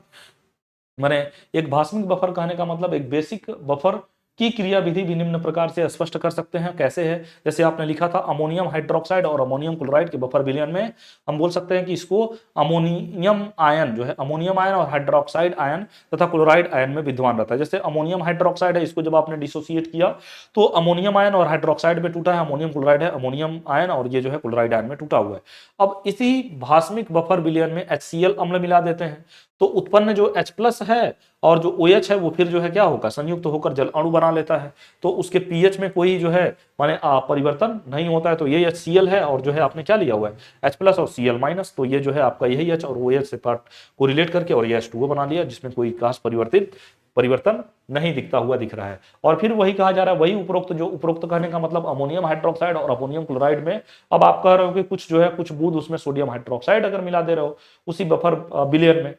माने एक भास्मिक बफर कहने का मतलब एक बेसिक बफर की क्रिया विधि भी निम्न प्रकार से स्पष्ट कर सकते हैं। कैसे है, जैसे आपने लिखा था अमोनियम हाइड्रोक्साइड और अमोनियम क्लोराइड के बफर विलयन में हम बोल सकते हैं कि इसको अमोनियम आयन जो है, अमोनियम आयन और हाइड्रोक्साइड आयन तथा क्लोराइड आयन में विद्यमान रहता है। जैसे अमोनियम हाइड्रोक्साइड है, इसको जब आपने डिसोसिएट किया तो अमोनियम आयन और हाइड्रोक्साइड में टूटा है, अमोनियम क्लोराइड है, अमोनियम आयन और ये जो है क्लोराइड आयन में टूटा हुआ है। अब इसी भास्मिक बफर विलयन में HCl अम्ल मिला देते हैं, तो उत्पन्न जो H प्लस है और जो OH है वो फिर जो है क्या होगा, संयुक्त होकर जल अणु बना लेता है, तो उसके पीएच में कोई जो है माने परिवर्तन नहीं होता है। तो ये HCl है और जो है आपने क्या लिया हुआ है, H प्लस और Cl माइनस, तो ये जो है आपका यही H और OH से पार्ट को रिलेट करके और ये H2O बना लिया, जिसमें कोई खास परिवर्तन नहीं दिखता हुआ दिख रहा है। और फिर वही कहा जा रहा है, वही उपरोक्त, जो उपरोक्त कहने का मतलब अमोनियम हाइड्रोक्साइड और अमोनियम क्लोराइड में अब आप कह रहे हो कि कुछ जो है कुछ बूंद उसमें सोडियम हाइड्रोक्साइड अगर मिला दे रहे हो उसी बफर विलयन में,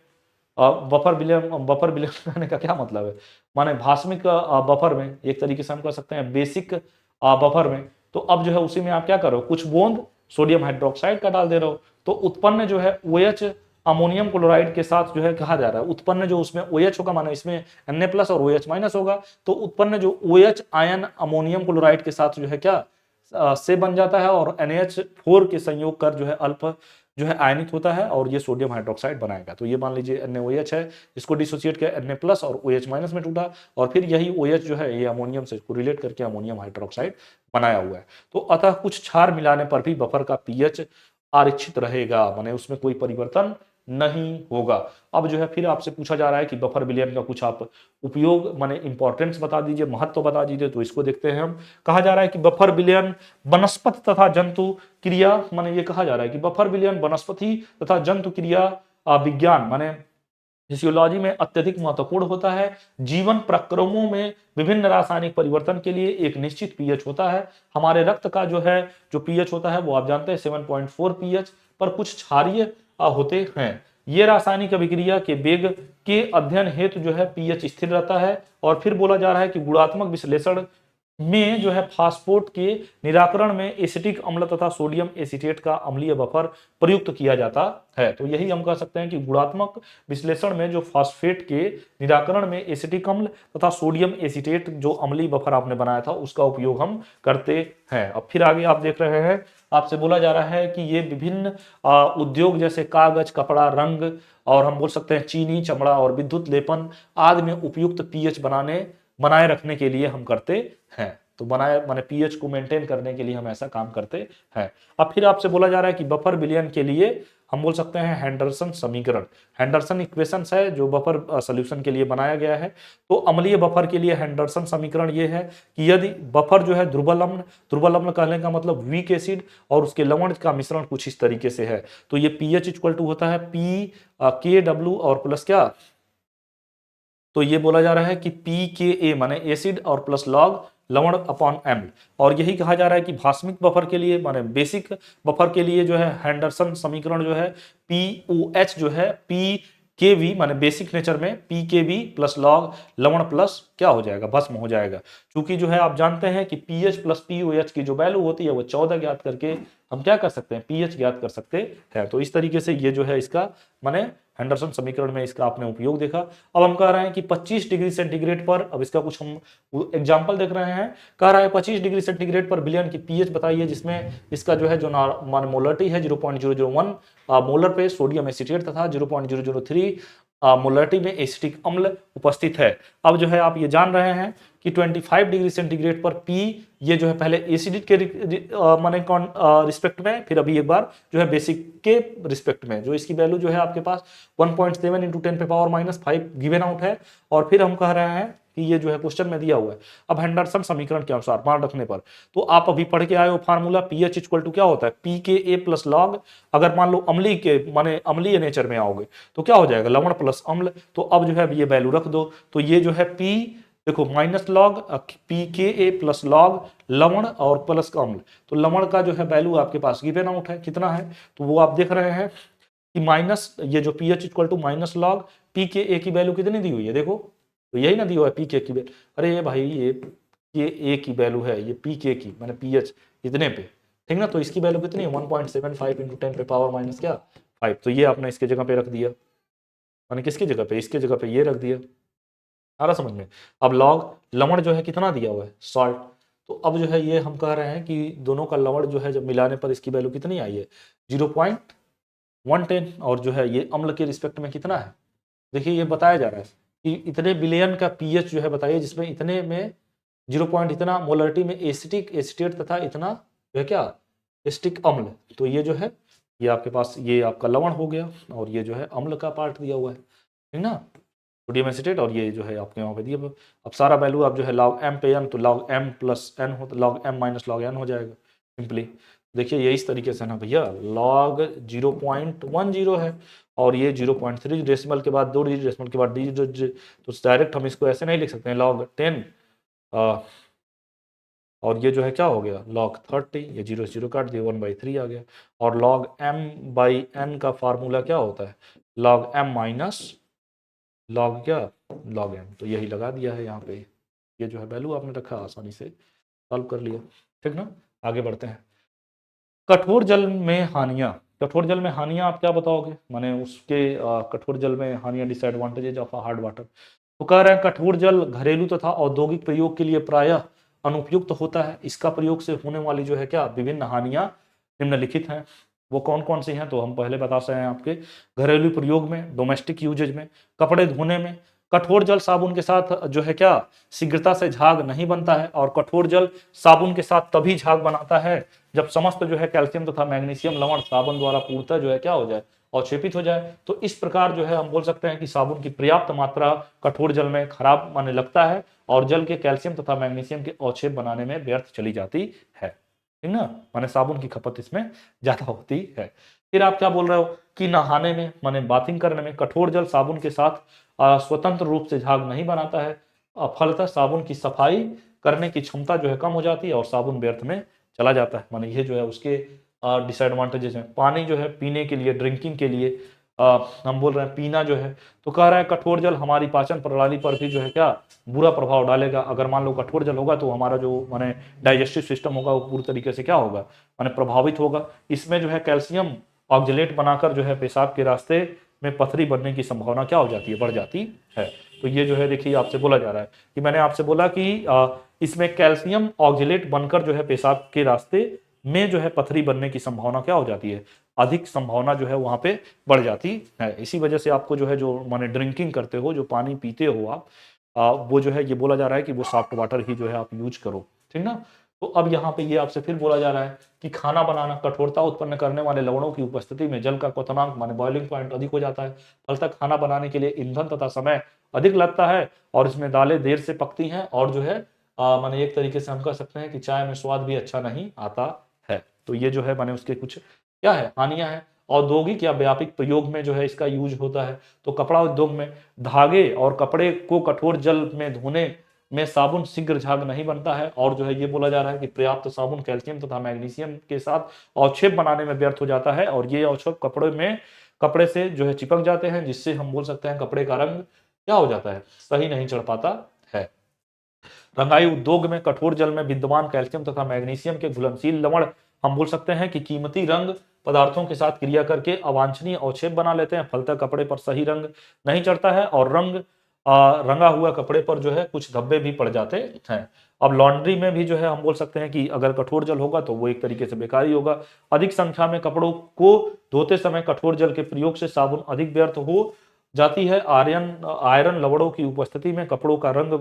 बफर विलयन कहने का क्या मतलब है, माने भास्मिक बफर में, एक तरीके से हम कह सकते हैं बेसिक बफर में। तो अब जो है उसी में आप क्या करो, कुछ बूंद सोडियम हाइड्रोक्साइड का डाल दे रहे हो, तो उत्पन्न जो है OH अमोनियम क्लोराइड के साथ जो है कहा जा रहा है, उत्पन्न जो उसमें OH होगा, माने इसमें Na+ और OH- होगा, तो उत्पन्न जो OH आयन अमोनियम क्लोराइड के साथ जो है क्या से बन जाता है और NaH4 के संयोग कर जो है अल्फ जो है आयनित होता है और ये सोडियम हाइड्रोक्साइड बनाएगा। तो ये मान लीजिए NaOH है, इसको डिसोसिएट किया Na+ और OH- में टूटा, और फिर यही OH जो है ये अमोनियम से रिलेट करके अमोनियम हाइड्रोक्साइड बनाया हुआ है। तो अतः कुछ क्षार मिलाने पर भी बफर का pH आरक्षित रहेगा, माने उसमें कोई परिवर्तन नहीं होगा। अब जो है फिर आपसे पूछा जा रहा है कि बफर विलयन का कुछ आप उपयोग माने इंपॉर्टेंस बता दीजिए, महत्व बता दीजिए, तो इसको देखते हैं हम। कहा जा रहा है कि बफर विलयन वनस्पति तथा जंतु क्रिया, माने ये कहा जा रहा है कि बफर विलयन वनस्पति तथा जंतु क्रिया विज्ञान माने फिजियोलॉजी में अत्यधिक महत्वपूर्ण होता है। जीवन प्रक्रमों में विभिन्न रासायनिक परिवर्तन के लिए एक निश्चित पीएच होता है। हमारे रक्त का जो है जो पीएच होता है वो आप जानते हैं 7.4 पीएच, पर कुछ क्षारीय होते हैं। ये रासायनिक अभिक्रिया के वेग के अध्ययन हेतु जो है पीएच स्थिर रहता है। और फिर बोला जा रहा है कि गुणात्मक विश्लेषण में जो है फास्फोट के निराकरण में एसिटिक अम्ल तथा सोडियम एसीटेट का अम्लीय बफर प्रयुक्त किया जाता है। तो यही हम कह सकते हैं कि गुणात्मक विश्लेषण में जो फास्फेट के निराकरण में एसिटिक अम्ल तथा सोडियम एसीटेट जो अम्लीय बफर आपने बनाया था उसका उपयोग हम करते हैं। अब फिर आगे आप देख रहे हैं, आपसे बोला जा रहा है कि ये विभिन्न उद्योग जैसे कागज, कपड़ा, रंग, और हम बोल सकते हैं चीनी, चमड़ा और विद्युत लेपन आदि में उपयुक्त पीएच बनाए रखने के लिए हम करते हैं। तो बनाए माने पीएच को मेंटेन करने के लिए हम ऐसा काम करते हैं। अब फिर आपसे बोला जा रहा है कि बफर विलयन के लिए हम बोल सकते हैं हेंडरसन समीकरण, हेंडरसन इक्वेशंस है जो बफर सॉल्यूशन के लिए बनाया गया है। तो अम्लीय बफर के लिए हेंडरसन समीकरण ये है कि यदि बफर जो है दुर्बल अम्ल कहने का मतलब वीक एसिड और उसके लवण का मिश्रण कुछ इस तरीके से है, तो ये पीएच इक्वल टू होता है PKW और प्लस क्या, तो ये बोला जा रहा है कि PKA माने एसिड और प्लस लॉग लवण अपॉन एम्ल। और यही कहा जा रहा है कि भास्मिक बफर के लिए माने बेसिक बफर के लिए जो है हेंडरसन समीकरण जो है POH जो है PKV माने बेसिक नेचर में PKV प्लस लॉग लवण प्लस क्या हो जाएगा, भस्म हो जाएगा। क्योंकि जो है आप जानते हैं कि pH प्लस POH की जो वैल्यू होती है वो 14 ज्ञात करके हम क्या कर सकते हैं, pH ज्ञात कर सकते हैं। तो इस तरीके से ये जो है इसका माने हेंडरसन समीकरण में इसका आपने उपयोग देखा। अब हम कह रहे हैं कि 25 डिग्री सेंटीग्रेड पर, अब इसका कुछ हम एग्जांपल देख रहे हैं। कह रहा है 25 डिग्री सेंटीग्रेड पर विलयन की पीएच बताइए जिसमें इसका जो है जो मोलरिटी है 0.001 मोलर पे सोडियम एसीटेट तथा 0.003 मोलरिटी में एसिटिक अम्ल उपस्थित है। अब जो है आप ये जान रहे हैं कि 25 डिग्री सेंटीग्रेड पर P ये जो है पहले एसिडिक के माने रिस्पेक्ट में, फिर अभी एक बार जो है बेसिक के रिस्पेक्ट में, जो इसकी वैल्यू जो है आपके पास 1.7 इंटू 10⁻⁵ गिवन आउट है। और फिर हम कह रहे हैं कि ये जो है क्वेश्चन में दिया हुआ है। अब हेंडरसन समीकरण के अनुसार मान रखने पर, तो आप अभी पढ़ के आए हो फार्मूला पीएच इक्वल टू क्या होता है PKA प्लस लॉग, अगर मान लो अम्लीय के माने अम्लीय नेचर में आओगे तो क्या हो जाएगा लवण प्लस अम्ल। तो अब जो है ये वैल्यू रख दो, तो ये जो है P देखो minus log PKA plus log लवण और प्लस अम्ल, तो लवण का जो है वैल्यू आपके पास गिवन आउट है कितना है, तो वो आप देख रहे हैं कि माइनस ये जो pH equal to minus log PKA की वैल्यू कितनी दी हुई है, देखो तो यही ना दी हुआ है PK की वैल्यू। अरे ये भाई ये A की वैल्यू है, ये PK की माने पीएच इतने पे, ठीक ना, तो इसकी वैल्यू कितनी है 1.75 इंटू 10⁻⁻ क्या 5, तो ये आपने इसके जगह पे रख दिया, माने किसकी जगह पे, इसके जगह पे ये रख दिया, आ रहा समझ में। अब लॉग लवण जो है कितना दिया हुआ है सॉल्ट, तो अब जो है ये हम कह रहे हैं कि दोनों का लवण जो है जब मिलाने पर इसकी वैल्यू कितनी आई है 0.110, और जो है ये अम्ल के रिस्पेक्ट में कितना है, देखिए ये बताया जा रहा है कि इतने बिलियन का पीएच जो है बताइए जिसमें इतने में 0 पॉइंट इतना मोलरिटी में एसिटिक एसिटेट तथा इतना जो है क्या एसिटिक अम्ल, तो ये जो है ये आपके पास ये आपका लवण हो गया और ये जो है अम्ल का पार्ट दिया हुआ है, ठीक ना, सोडियम एसिटेट, और ये जो है आपके यहाँ पे दिया। अब सारा वैल्यू आप जो है log m पे n, तो log m प्लस n हो, तो log m minus log n हो जाएगा सिंपली। देखिए ये इस तरीके से ना भैया log 0.10 है और ये 0.3 डेसिमल के बाद 2 डिजिट डेसिमल के बाद डिजिट, तो डायरेक्ट हम इसको ऐसे नहीं लिख सकते हैं log 10 और ये जो है क्या हो गया log 30, ये 0 से 0 काट दिया 1/3 आ गया। और log m/n का फार्मूला क्या होता है log m माइनस लॉग क्या, लॉग एम, तो यही लगा दिया है यहाँ पे, ये जो है वैल्यू आपने रखा, आसानी से सॉल्व कर लिया। ठीक ना, आगे बढ़ते हैं। कठोर जल में हानियां, कठोर जल में हानियां आप क्या बताओगे, माने उसके कठोर जल में हानियां, डिसएडवांटेजेज ऑफ हार्ड वाटर। तो कह रहे हैं कठोर जल घरेलू तथा औद्योगिक प्रयोग के लिए प्रायः अनुपयुक्त होता है, इसका प्रयोग से होने वाली जो है क्या विभिन्न हानियां निम्नलिखित हैं। वो कौन कौन सी हैं, तो हम पहले बता सकते हैं आपके घरेलू प्रयोग में, डोमेस्टिक यूजेज में, कपड़े धोने में। कठोर जल साबुन के साथ जो है क्या शीघ्रता से झाग नहीं बनता है, और कठोर जल साबुन के साथ तभी झाग बनाता है जब समस्त जो है कैल्शियम तथा मैग्नीशियम लवण साबुन द्वारा पूर्णतः जो है क्या हो जाए, अवक्षेपित हो जाए। तो इस प्रकार जो है हम बोल सकते हैं कि साबुन की पर्याप्त मात्रा कठोर जल में खराब माने लगता है, और जल के कैल्शियम तथा मैग्नीशियम के अवक्षेप बनाने में व्यर्थ चली जाती है। ठीक ना, माने साबुन की खपत इसमें ज्यादा होती है। फिर आप क्या बोल रहे हो कि नहाने में माने बाथिंग करने में कठोर जल साबुन के साथ स्वतंत्र रूप से झाग नहीं बनाता है, फलतः साबुन की सफाई करने की क्षमता जो है कम हो जाती है और साबुन व्यर्थ में चला जाता है। माने ये जो है उसके डिसएडवांटेजेस हैं। पानी जो है पीने के लिए, ड्रिंकिंग के लिए हम बोल रहे हैं पीना जो है, तो कह रहा है कठोर जल हमारी पाचन प्रणाली पर भी जो है क्या बुरा प्रभाव डालेगा। अगर मान लो कठोर जल होगा तो हमारा जो माने डाइजेस्टिव सिस्टम होगा वो पूरी तरीके से क्या होगा, माने प्रभावित होगा। इसमें जो है कैल्शियम ऑक्जेलेट बनाकर जो है पेशाब के रास्ते में पथरी बनने की संभावना क्या हो जाती है, बढ़ जाती है। तो ये जो है देखिए आपसे बोला जा रहा है कि मैंने आपसे बोला कि इसमें कैल्शियम ऑक्जेलेट बनकर जो है पेशाब के रास्ते में जो है पथरी बनने की संभावना क्या हो जाती है, अधिक संभावना जो है वहां पे बढ़ जाती है। इसी वजह से आपको जो है जो माने ड्रिंकिंग करते हो, जो पानी पीते हो आप, वो जो है ये बोला जा रहा है कि वो सॉफ्ट वाटर ही जो है आप यूज करो। ठीक ना, तो अब यहाँ पे ये आपसे फिर बोला जा रहा है कि खाना बनाना, कठोरता उत्पन्न करने वाले लवणों की उपस्थिति में जल का क्वथनांक माने बॉइलिंग पॉइंट अधिक हो जाता है, फलतः खाना बनाने के लिए ईंधन तथा समय अधिक लगता है, और इसमें दालें देर से पकती हैं, और जो है माने एक तरीके से हम कह सकते हैं कि चाय में स्वाद भी अच्छा नहीं आता है। तो ये जो है माने उसके कुछ क्या है, हानियां हैं। औद्योगिक या व्यापक प्रयोग में जो है इसका यूज होता है, तो कपड़ा उद्योग में धागे और कपड़े को कठोर जल में धोने में साबुन शीघ्र झाग नहीं बनता है, और जो है ये बोला जा रहा है कि पर्याप्त साबुन कैल्शियम तथा मैग्नीशियम के साथ अवक्षेप बनाने में व्यर्थ हो जाता है, और ये अवक्षेप कपड़े से जो है चिपक जाते हैं, जिससे हम बोल सकते हैं कपड़े का रंग क्या हो जाता है, सही नहीं चढ़ पाता है। रंगाई उद्योग में कठोर जल में विद्यमान कैल्शियम तथा मैग्नीशियम के घुलनशील लवण हम बोल सकते हैं कि कीमती रंग पदार्थों के साथ क्रिया करके अवांछनीय अवक्षेप बना लेते हैं, फलतः कपड़े पर सही रंग नहीं चढ़ता है, और रंगा हुआ कपड़े पर जो है कुछ धब्बे भी पड़ जाते हैं। अब लॉन्ड्री में भी जो है हम बोल सकते हैं कि अगर कठोर जल होगा तो वो एक तरीके से बेकार ही होगा। अधिक संख्या में कपड़ों को धोते समय कठोर जल के प्रयोग से साबुन अधिक व्यर्थ हो जाती है। आयरन लवणों की उपस्थिति में कपड़ों का रंग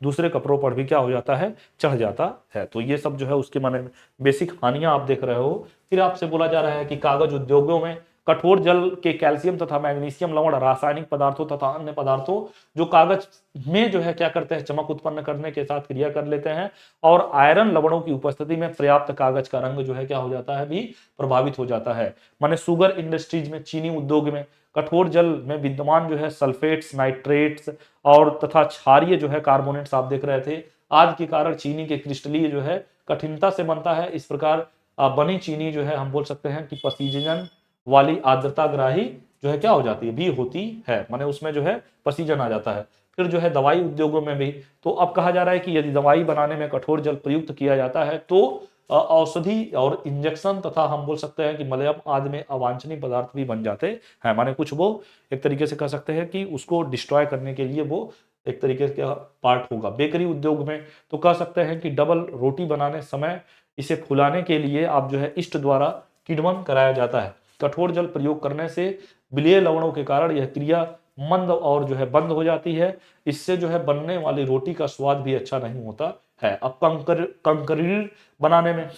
दूसरे कपड़ों पर भी क्या हो जाता है, चढ़ जाता है। तो ये सब जो है उसके माने बेसिक हानियां आप देख रहे हो। फिर आपसे बोला जा रहा है कि कागज उद्योगों में कठोर जल के कैल्शियम तथा मैग्नीशियम लवण रासायनिक पदार्थों तथा अन्य पदार्थों जो कागज में जो है क्या करते हैं, चमक उत्पन्न करने के साथ क्रिया कर लेते हैं, और आयरन लवणों की उपस्थिति में पर्याप्त कागज का रंग जो है क्या हो जाता है, भी प्रभावित हो जाता है। माने शुगर इंडस्ट्रीज में, चीनी उद्योग में कठोर जल में विद्यमान जो है सल्फेट्स, नाइट्रेट्स और तथा क्षारीय जो है कार्बोनेट्स आप देख रहे थे, आदि के कारण चीनी के क्रिस्टलीय जो है कठिनता से बनता है। इस प्रकार बनी चीनी जो है हम बोल सकते हैं कि पसीजन वाली आर्द्रताग्राही जो है क्या हो जाती है, भी होती है, माने उसमें जो है पसीजन आ जाता है। फिर जो है दवाई उद्योगों में भी, तो अब कहा जा रहा है कि यदि दवाई बनाने में कठोर जल प्रयुक्त किया जाता है तो औषधि और इंजेक्शन तथा हम बोल सकते हैं कि मलयम आदि में अवांछनीय पदार्थ भी बन जाते हैं। माने कुछ वो एक तरीके से कह सकते हैं कि उसको डिस्ट्रॉय करने के लिए वो एक तरीके का पार्ट होगा। बेकरी उद्योग में तो कह सकते हैं कि डबल रोटी बनाने समय इसे फुलाने के लिए आप जो है ईस्ट द्वारा किण्वन कराया जाता है। कठोर जल प्रयोग करने से विलेय लवणों के कारण यह क्रिया मंद और जो है बंद हो जाती है। इससे जो है बनने वाली रोटी का स्वाद भी अच्छा नहीं होता है। अब कंकरीट बनाने में,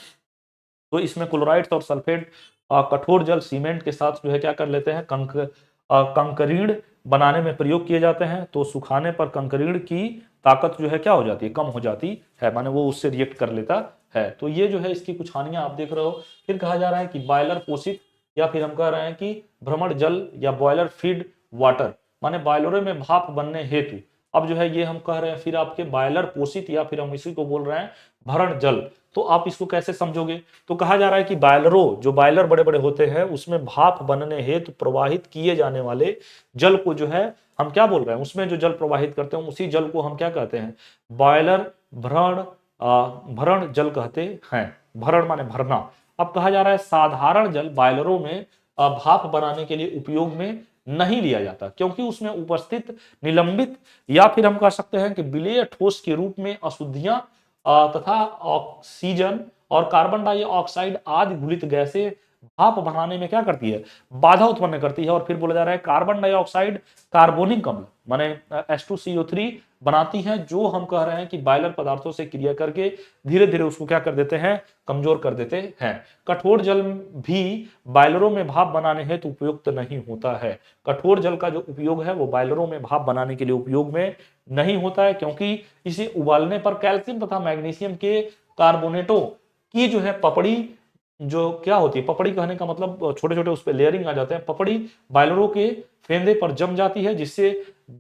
तो इसमें क्लोराइड्स और सल्फेट कठोर जल सीमेंट के साथ जो है क्या कर लेते हैं, कंकरीड बनाने में प्रयोग किए जाते हैं। तो सुखाने पर कंकरीड की ताकत जो है क्या हो जाती है, कम हो जाती है, माने वो उससे रिएक्ट कर लेता है। तो ये जो है इसकी कुछ हानियां आप देख रहे हो। फिर कहा जा रहा है कि बॉयलर पोषित, या फिर हम कह रहे हैं कि भ्रमण जल या बॉयलर फीड वाटर, माने बॉयलरों में भाप बनने हेतु अब जो है ये हम कह रहे हैं फिर आपके बॉयलर पोषित या फिर हम इसी को बोल रहे हैं भरण जल। तो आप इसको कैसे समझोगे? तो कहा जा रहा है कि बॉयलरों, जो बॉयलर बड़े बड़े होते हैं उसमें भाप बनने हेतु प्रवाहित किए जाने वाले जल को जो है हम क्या बोल रहे हैं, उसमें जो जल प्रवाहित करते हैं उसी जल को हम क्या कहते हैं? बॉयलर भरण भरण जल कहते हैं। भरण माने भरना। अब कहा जा रहा है साधारण जल बॉयलरों में भाप बनाने के लिए उपयोग में नहीं लिया जाता, क्योंकि उसमें उपस्थित निलंबित या फिर हम कह सकते हैं कि विलेय ठोस के रूप में अशुद्धियां तथा ऑक्सीजन और कार्बन डाइऑक्साइड आदि घुलित गैसें भाप बनाने में क्या करती है? बाधा उत्पन्न करती है। और फिर बोला जा रहा है कार्बन डाइऑक्साइड कार्बोनिक अम्ल माने H2CO3 बनाती हैं, जो हम कह रहे हैं कि बॉयलर पदार्थों से क्रिया करके धीरे धीरे उसको क्या कर देते हैं? कमजोर कर देते हैं। कठोर जल भी बॉयलरों में भाप बनाने हेतु उपयुक्त नहीं होता है। कठोर जल का जो उपयोग है वो बॉयलरों में भाप बनाने के लिए उपयोग में नहीं होता है, क्योंकि इसे उबालने पर कैल्शियम तथा मैग्नीशियम के कार्बोनेटों की जो है पपड़ी, जो क्या होती है पपड़ी कहने का मतलब छोटे छोटे उस पर लेयरिंग आ जाते हैं, पपड़ी बॉयलरों के फेंदे पर जम जाती है, जिससे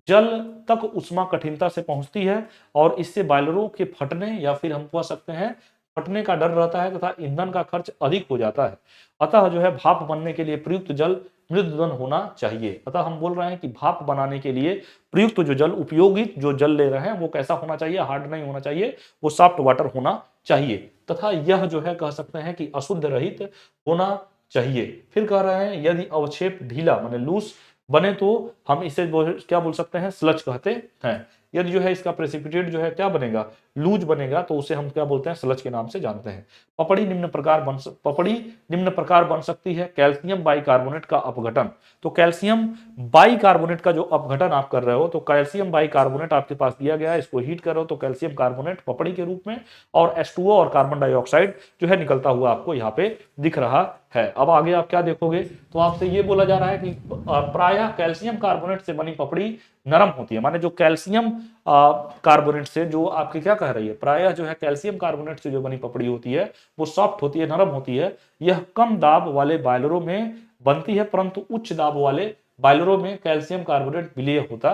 जल तक उष्मा कठिनता से पहुंचती है और इससे बॉयलरों के फटने या फिर हम कह सकते हैं फटने का डर रहता है तथा ईंधन का खर्च अधिक हो जाता है। अतः जो है भाप बनने के लिए प्रयुक्त जल मृदुदन होना चाहिए। अतः हम बोल रहे हैं कि भाप बनाने के लिए प्रयुक्त जो जल, उपयोगित जो जल ले रहे हैं वो कैसा होना चाहिए? हार्ड नहीं होना चाहिए, वो सॉफ्ट वाटर होना चाहिए तथा यह जो है कह सकते हैं कि अशुद्ध रहित होना चाहिए। फिर कह रहे हैं यदि अवक्षेप ढीला माने लूज बने तो हम इसे क्या बोल सकते हैं? स्लज कहते हैं। यदि जो है इसका प्रेसिपिटेट जो है क्या बनेगा? लूज बनेगा, तो उसे हम क्या बोलते हैं? स्लज के नाम से जानते हैं। पपड़ी निम्न प्रकार बन सकती है। कैल्शियम बाइकार्बोनेट का अपघटन। तो कैल्शियम बाइकार्बोनेट का जो अपघटन आप कर रहे हो, तो कैल्शियम बाइकार्बोनेट आपके पास दिया गया है, इसको हीट करो तो कैल्शियम कार्बोनेट पपड़ी के रूप में और H2O और कार्बन डाइऑक्साइड जो है निकलता हुआ आपको यहाँ पे दिख रहा है। अब आगे आप क्या देखोगे तो आपसे ये बोला जा रहा है कि प्रायः कैल्शियम कार्बोनेट से बनी पपड़ी नरम होती है। माने जो कैल्शियम कार्बोनेट से जो आपकी क्या कह रही है, प्रायः जो है कैल्शियम कार्बोनेट से जो बनी पपड़ी होती है वो सॉफ्ट होती है, नरम होती है। यह कम दाब वाले बॉयलरों में बनती है, परंतु उच्च दाब वाले बॉयलरों में कैल्शियम कार्बोनेट विलेय होता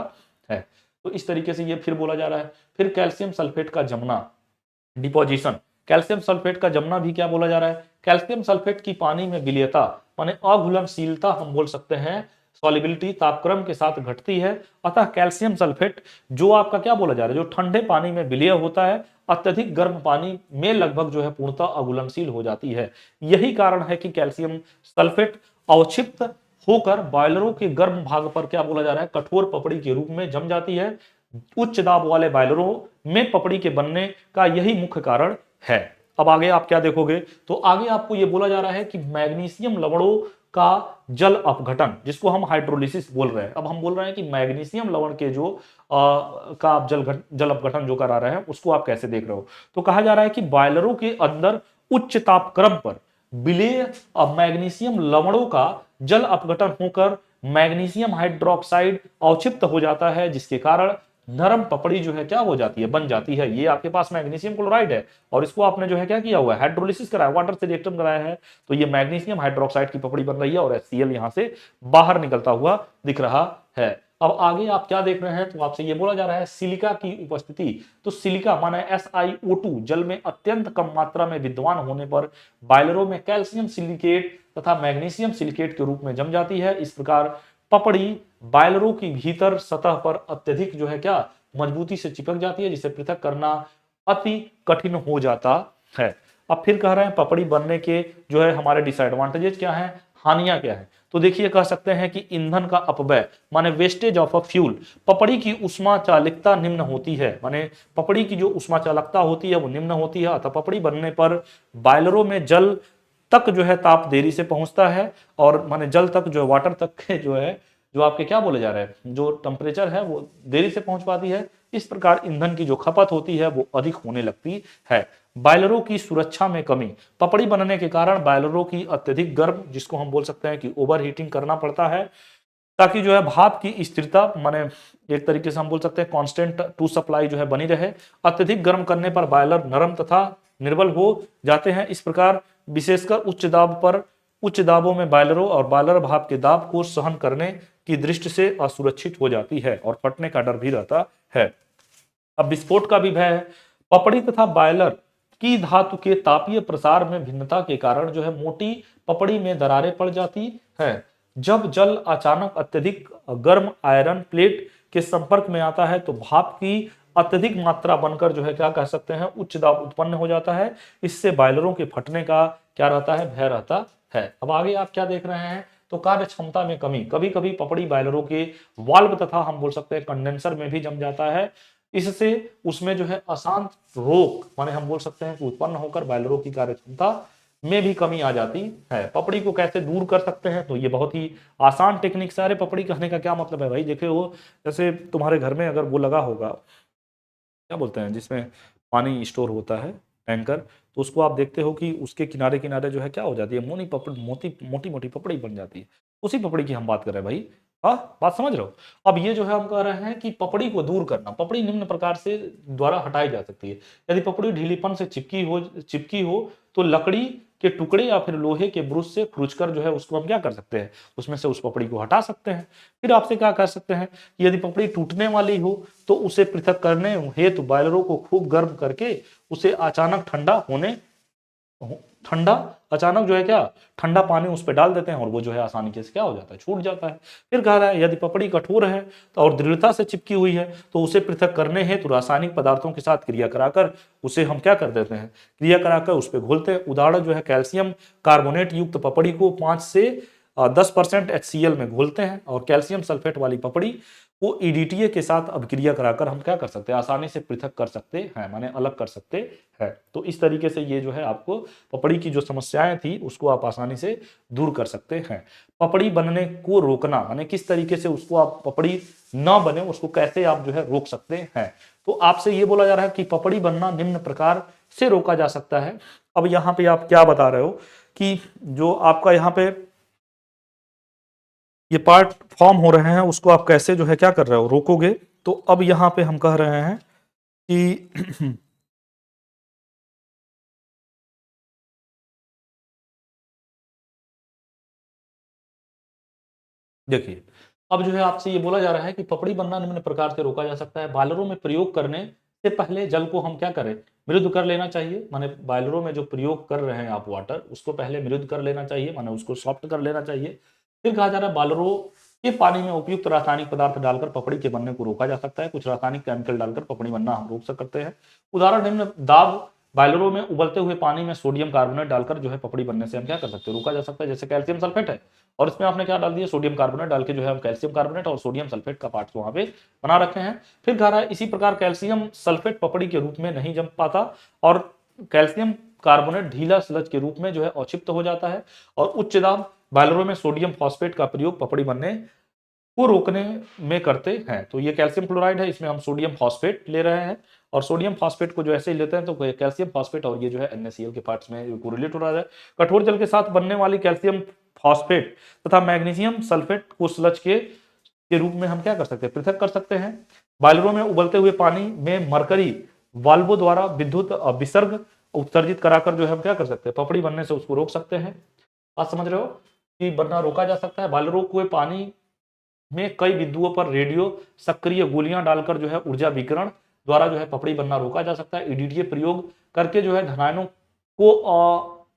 है। तो इस तरीके से ये फिर बोला जा रहा है। फिर कैल्शियम सल्फेट का जमना, डिपोजिशन। कैल्शियम सल्फेट का जमना भी क्या बोला जा रहा है? कैल्शियम सल्फेट की पानी में विलीयता माने अघुलनशीलता हम बोल सकते हैं, सॉल्युबिलिटी तापक्रम के साथ घटती है। अतः कैल्शियम सल्फेट जो आपका क्या बोला जा रहा है, जो ठंडे पानी में विलीय होता है, अत्यधिक गर्म पानी में लगभग जो है पूर्णतः अघुलनशील हो जाती है। यही कारण है कि कैल्शियम सल्फेट अवक्षिप्त होकर बॉयलरों के गर्म भाग पर क्या बोला जा रहा है? कठोर पपड़ी के रूप में जम जाती है। उच्च दाब वाले बॉयलरों में पपड़ी के बनने का यही मुख्य कारण है। अब आगे आप क्या देखोगे तो आगे आपको यह बोला जा रहा है कि मैग्नीशियम लवणों का जल अपघटन, जिसको हम हाइड्रोलिसिस बोल रहे हैं। अब हम बोल रहे हैं कि मैग्नीशियम लवण के जो का आप जल अपघटन जो करा रहे हैं उसको आप कैसे देख रहे हो? तो कहा जा रहा है कि बॉयलरों के अंदर उच्च तापक्रम पर विलेय मैग्नीशियम लवणों का जल अपघटन होकर मैग्नीशियम हाइड्रोक्साइड अवक्षिप्त हो जाता है, जिसके कारण नरम पपड़ी जो है क्या हो जाती है? बन जाती है। ये आपके पास मैग्नीशियम क्लोराइड है और इसको आपने जो है क्या किया हुआ है? हाइड्रोलिसिस कराया, वाटर से रिएक्शन कराया है, तो ये मैग्नीशियम हाइड्रोक्साइड की पपड़ी बन रही है और HCl यहां से बाहर निकलता हुआ दिख रहा है। अब आगे आप क्या देख रहे हैं तो आपसे ये बोला जा रहा है सिलिका की उपस्थिति। तो सिलिका माने SiO2 जल में अत्यंत कम मात्रा में विद्यमान होने पर बॉयलरों में कैल्शियम सिलिकेट तथा मैग्नीशियम सिलिकेट के रूप में जम जाती है। इस प्रकार पपड़ी बॉयलरों की भीतर सतह पर अत्यधिक जो है क्या मजबूती से चिपक जाती है, जिसे पृथक करना अति कठिन हो जाता है। अब फिर कह रहे हैं पपड़ी बनने के जो है हमारे डिसएडवांटेजेस क्या हैं, हानियां क्या है? तो देखिए कह सकते हैं कि ईंधन का अपव्यय माने वेस्टेज ऑफ अ फ्यूल। पपड़ी की उष्मा चालकता निम्न होती है, माने पपड़ी की जो उष्मा चालकता होती है वो निम्न होती है। अतः पपड़ी बनने पर बॉयलरों में जल तक जो है ताप देरी से पहुंचता है और माने जल तक जो वाटर तक के जो है जो आपके क्या बोले जा रहे हैं जो टेम्परेचर है वो देरी से पहुंच पाती है। इस प्रकार ईंधन की जो खपत होती है वो अधिक होने लगती है। बॉयलरों की सुरक्षा में कमी। पपड़ी बनने के कारण बॉयलरों की अत्यधिक गर्म, जिसको हम बोल सकते हैं कि ओवर हीटिंग करना पड़ता है, ताकि जो है भाप की स्थिरता माने एक तरीके से हम बोल सकते हैं कांस्टेंट टू सप्लाई जो है बनी रहे। अत्यधिक गर्म करने पर बॉयलर नरम तथा निर्बल हो जाते हैं। इस प्रकार विशेषकर उच्च दाबों में बॉयलरों और बॉयलर भाप के दाब को सहन करने की दृष्टि से असुरक्षित हो जाती है और फटने का डर भी रहता है। अब विस्फोट का भी भय है। पपड़ी तथा बॉयलर की धातु के तापीय प्रसार में भिन्नता के कारण जो है मोटी पपड़ी में दरारें पड़ जाती है। जब जल अचानक अत्यधिक गर्म आयरन प्लेट के संपर्क में आता है तो भाप की अत्यधिक मात्रा बनकर जो है क्या कह सकते हैं उच्च दाब उत्पन्न हो जाता है। इससे बॉयलरों के फटने का क्या रहता है, भय रहता है। अब आगे आप क्या देख रहे हैं, तो कार्य क्षमता में कमी। कभी कभी पपड़ी बॉयलरों के वाल्व तथा हम बोल सकते हैं कंडेंसर में भी जम जाता है। इससे उसमें जो है अशांत रोक माने हम बोल सकते हैं कि उत्पन्न होकर बॉयलरों की कार्य क्षमता में भी कमी आ जाती है। पपड़ी को कैसे दूर कर सकते हैं, तो ये बहुत ही आसान टेक्निक से। अरे पपड़ी कहने का क्या मतलब है भाई, देखिए वो जैसे तुम्हारे घर में अगर वो लगा होगा, क्या बोलते हैं, जिसमें पानी स्टोर होता है, टैंकर, तो उसको आप देखते हो कि उसके किनारे किनारे जो है क्या हो जाती है, मोटी मोटी पपड़ी बन जाती है। उसी पपड़ी की हम बात कर रहे हैं भाई। हाँ, बात समझ रहे हो। अब ये जो है हम कह रहे हैं कि पपड़ी को दूर करना, पपड़ी निम्न प्रकार से द्वारा हटाई जा सकती है। यदि पपड़ी ढीलीपन से चिपकी हो तो लकड़ी के टुकड़े या फिर लोहे के ब्रुश से खुरचकर जो है उसको हम क्या कर सकते हैं, उसमें से उस पपड़ी को हटा सकते हैं। फिर आपसे क्या कर सकते हैं, यदि पपड़ी टूटने वाली हो तो उसे पृथक करने हेतु बॉयलरों को खूब गर्म करके उसे ठंडा अचानक जो है क्या, ठंडा पानी उस पर डाल देते हैं और वो जो है आसानी से क्या हो जाता है, छूट जाता है। फिर कह रहा है यदि पपड़ी कठोर है तो और दृढ़ता से चिपकी हुई है तो उसे पृथक करने हेतु रासायनिक पदार्थों के साथ क्रिया कराकर उसे हम क्या कर देते हैं, क्रिया कराकर उस पर घोलते हैं। उदाहरण जो है कैल्शियम कार्बोनेट युक्त पपड़ी को 5 से 10% HCl में घोलते हैं और कैल्शियम सल्फेट वाली पपड़ी को EDTA के साथ अभिक्रिया कराकर हम क्या कर सकते हैं, आसानी से पृथक कर सकते हैं, माने अलग कर सकते हैं। तो इस तरीके से ये जो है आपको पपड़ी की जो समस्याएं थी उसको आप आसानी से दूर कर सकते हैं। पपड़ी बनने को रोकना, माने किस तरीके से उसको आप पपड़ी ना बने उसको कैसे आप जो है रोक सकते हैं। तो आपसे ये बोला जा रहा है कि पपड़ी बनना निम्न प्रकार से रोका जा सकता है। अब यहाँ पे आप क्या बता रहे हो कि जो आपका यहाँ पे ये पार्ट फॉर्म हो रहे हैं उसको आप कैसे जो है क्या कर रहे हो, रोकोगे। तो अब यहां पे हम कह रहे हैं कि देखिए, अब जो है आपसे ये बोला जा रहा है कि पपड़ी बनना निम्न प्रकार से रोका जा सकता है। बॉयलरों में प्रयोग करने से पहले जल को हम क्या करें, मृदु कर लेना चाहिए। माने बॉयलरों में जो प्रयोग कर रहे हैं आप वाटर, उसको पहले मृदु कर लेना चाहिए, माने उसको सॉफ्ट कर लेना चाहिए। फिर कहा जा रहा है बॉयलरों के पानी में उपयुक्त रासायनिक पदार्थ डालकर पपड़ी के बनने को रोका जा सकता है। कुछ रासायनिक केमिकल डालकर पपड़ी बनना हम रोक सकते हैं। उदाहरण निम्न दाब बॉयलरों में उबलते हुए पानी में सोडियम कार्बोनेट डालकर जो है पपड़ी बनने से हम क्या कर सकते हैं, रोका जा सकता है। जैसे कैल्शियम सल्फेट है और इसमें आपने क्या डाल दिया, सोडियम कार्बोनेट डाल के जो है हम कैल्शियम कार्बोनेट और सोडियम सल्फेट का पार्ट वहां पे बना रखे हैं। फिर कह रहा है इसी प्रकार कैल्शियम सल्फेट पपड़ी के रूप में नहीं जम पाता और कैल्शियम कार्बोनेट ढीला स्लज के रूप में जो है अवक्षिप्त हो जाता है। और उच्च दाब बॉयलरों में सोडियम फॉस्फेट का प्रयोग पपड़ी बनने को रोकने में करते हैं। तो ये कैल्शियम क्लोराइड है, इसमें हम सोडियम फॉस्फेट ले रहे हैं और सोडियम फॉस्फेट को जो ऐसे ही लेते हैं तो कैल्शियम फॉस्फेट और ये जो है NaCl के पार्ट्स में कोरिलेट हो रहा है। कठोर जल के साथ बनने वाली कैल्शियम फॉस्फेट तथा मैग्नीशियम सल्फेट को स्लज के रूप में हम क्या कर सकते हैं, पृथक कर सकते हैं। बॉयलरों में उबलते हुए पानी में मरकरी वाल्वों द्वारा विद्युत विसर्ग उत्सर्जित कराकर जो है हम क्या कर सकते हैं, पपड़ी बनने से उसको रोक सकते हैं। आप समझ रहे हो कि बनना रोका जा सकता है। बॉयलरों को पानी में कई बिंदुओं पर रेडियो सक्रिय गोलियां डालकर जो है ऊर्जा विकिरण द्वारा जो है पपड़ी बनना रोका जा सकता है। EDTA प्रयोग करके जो है